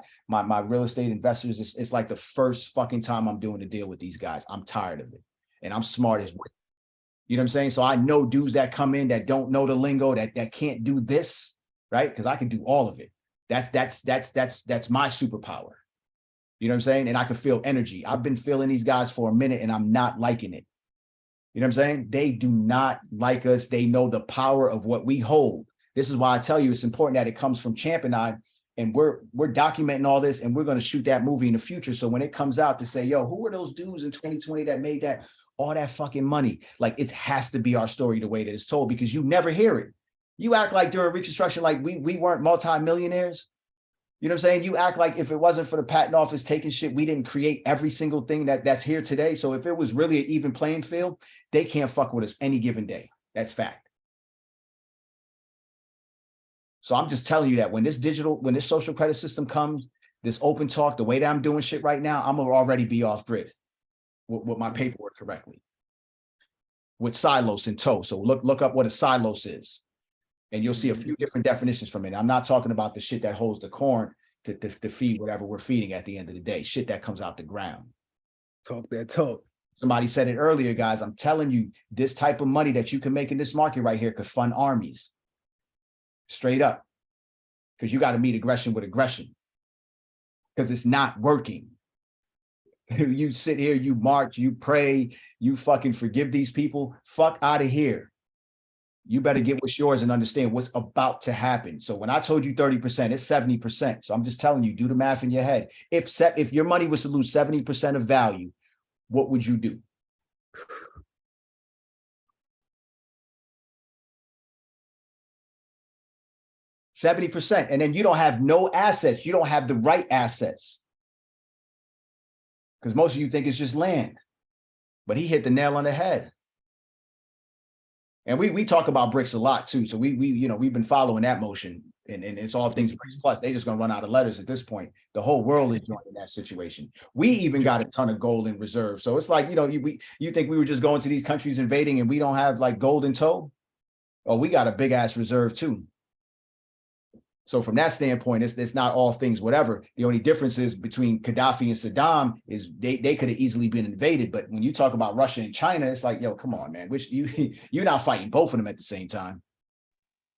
A: real estate investors, it's like the first fucking time I'm doing a deal with these guys. I'm tired of it, and I'm smart as well. You know what I'm saying? So I know dudes that come in that don't know the lingo, that can't do this, right? Because I can do all of it. That's my superpower. You know what I'm saying? And I can feel energy. I've been feeling these guys for a minute, and I'm not liking it. You know what I'm saying? They do not like us. They know the power of what we hold. This is why I tell you it's important that it comes from Champ and I, and we're documenting all this, and we're going to shoot that movie in the future. So when it comes out to say, yo, who were those dudes in 2020 that made that all that fucking money? Like, it has to be our story the way that it's told, because you never hear it. You act like during Reconstruction, like we weren't multimillionaires. You know what I'm saying? You act like if it wasn't for the patent office taking shit, we didn't create every single thing that's here today. So if it was really an even playing field, they can't fuck with us any given day. That's fact. So I'm just telling you that when this social credit system comes, this open talk, the way that I'm doing shit right now, I'm gonna already be off grid with my paperwork correctly, with silos in tow. So look up what a silos is, and you'll see a few different definitions from it. I'm not talking about the shit that holds the corn to feed whatever we're feeding at the end of the day, shit that comes out the ground.
B: Talk that talk.
A: Somebody said it earlier, guys. I'm telling you, this type of money that you can make in this market right here could fund armies. Straight up. Because you got to meet aggression with aggression. Because it's not working. You sit here, you march, you pray, you fucking forgive these people. Fuck out of here. You better get what's yours and understand what's about to happen. So when I told you 30%, it's 70%. So I'm just telling you, do the math in your head. If your money was to lose 70% of value, what would you do? %, and then you don't have no assets. You don't have the right assets. Because most of you think it's just land. But he hit the nail on the head. And we talk about BRICS a lot too. So we've been following that motion, and it's all things BRICS plus. They just gonna run out of letters at this point. The whole world is joining that situation. We even got a ton of gold in reserve. So it's like, you think we were just going to these countries invading and we don't have like gold in tow? Oh, we got a big ass reserve too. So from that standpoint, it's not all things whatever. The only difference is between Gaddafi and Saddam is they could have easily been invaded. But when you talk about Russia and China, it's like, yo, come on, man. You're not fighting both of them at the same time.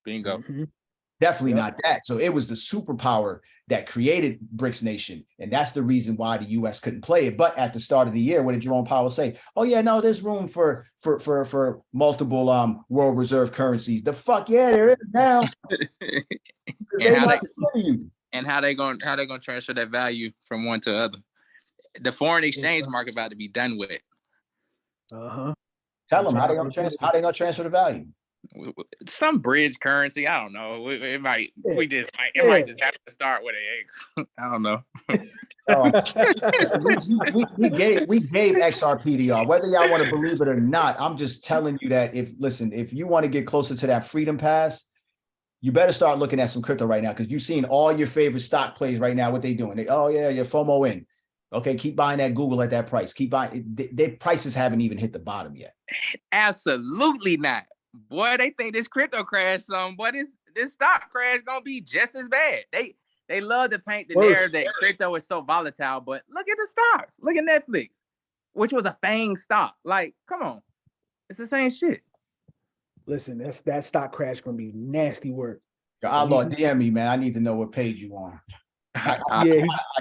L: Bingo.
B: Mm-hmm.
A: Definitely not that. So it was the superpower that created BRICS Nation. And that's the reason why the US couldn't play it. But at the start of the year, what did Jerome Powell say? Oh, yeah, no, there's room for multiple world reserve currencies. The fuck yeah, there is now.
L: And how they gonna transfer that value from one to the other? The foreign exchange market about to be done with.
B: Uh-huh.
A: Tell them how they gonna transfer the value.
L: Some bridge currency. I don't know. It might just have to start with an X. I don't know.
A: We gave XRP to y'all, whether y'all want to believe it or not. I'm just telling you that if you want to get closer to that freedom pass, you better start looking at some crypto right now, because you've seen all your favorite stock plays right now. What they doing? Your FOMO in. Okay, keep buying that Google at that price. Keep buying. Their prices haven't even hit the bottom yet.
L: Absolutely not. Boy, they think this crypto crash boy, this stock crash gonna be just as bad. They love to paint the narrative that crypto is so volatile, but look at the stocks. Look at Netflix, which was a FANG stock. Like, come on, it's the same shit.
B: Listen, that stock crash gonna be nasty work.
A: Allah, DM me, man. I need to know what page you on. I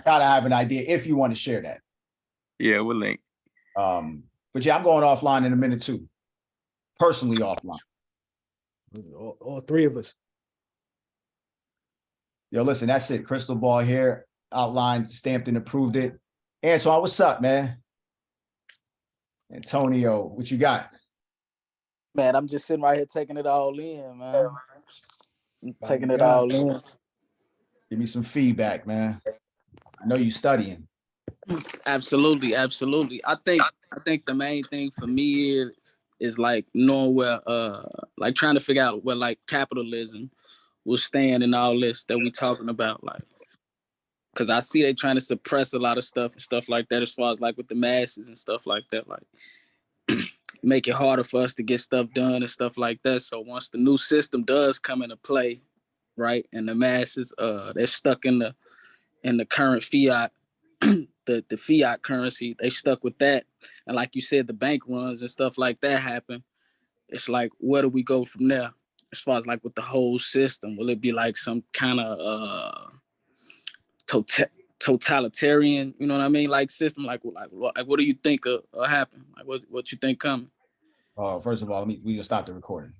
A: gotta have an idea if you want to share that.
L: Yeah, we'll link.
A: But yeah, I'm going offline in a minute too. Personally offline.
B: All three of us.
A: Yo, listen, that's it. Crystal ball here, outlined, stamped, and approved it. Antoine, what's up, man? Antonio, what you got?
C: Man, I'm just sitting right here taking it all in, man. I'm taking it all in.
A: Give me some feedback, man. I know you studying.
C: Absolutely, absolutely. I think the main thing for me is like knowing where like trying to figure out where like capitalism will stand and all this that we talking about, like, because I see they trying to suppress a lot of stuff and stuff like that as far as like with the masses and stuff like that, like make it harder for us to get stuff done and stuff like that. So once the new system does come into play, right, and the masses they're stuck in the current fiat, the fiat currency, they stuck with that. And like you said, the bank runs and stuff like that happen. It's like, where do we go from there? As far as like with the whole system, will it be like some kind of totalitarian, you know what I mean, like system? Like what do you think will happen? Like what you think coming?
A: First of all, we will stop the recording.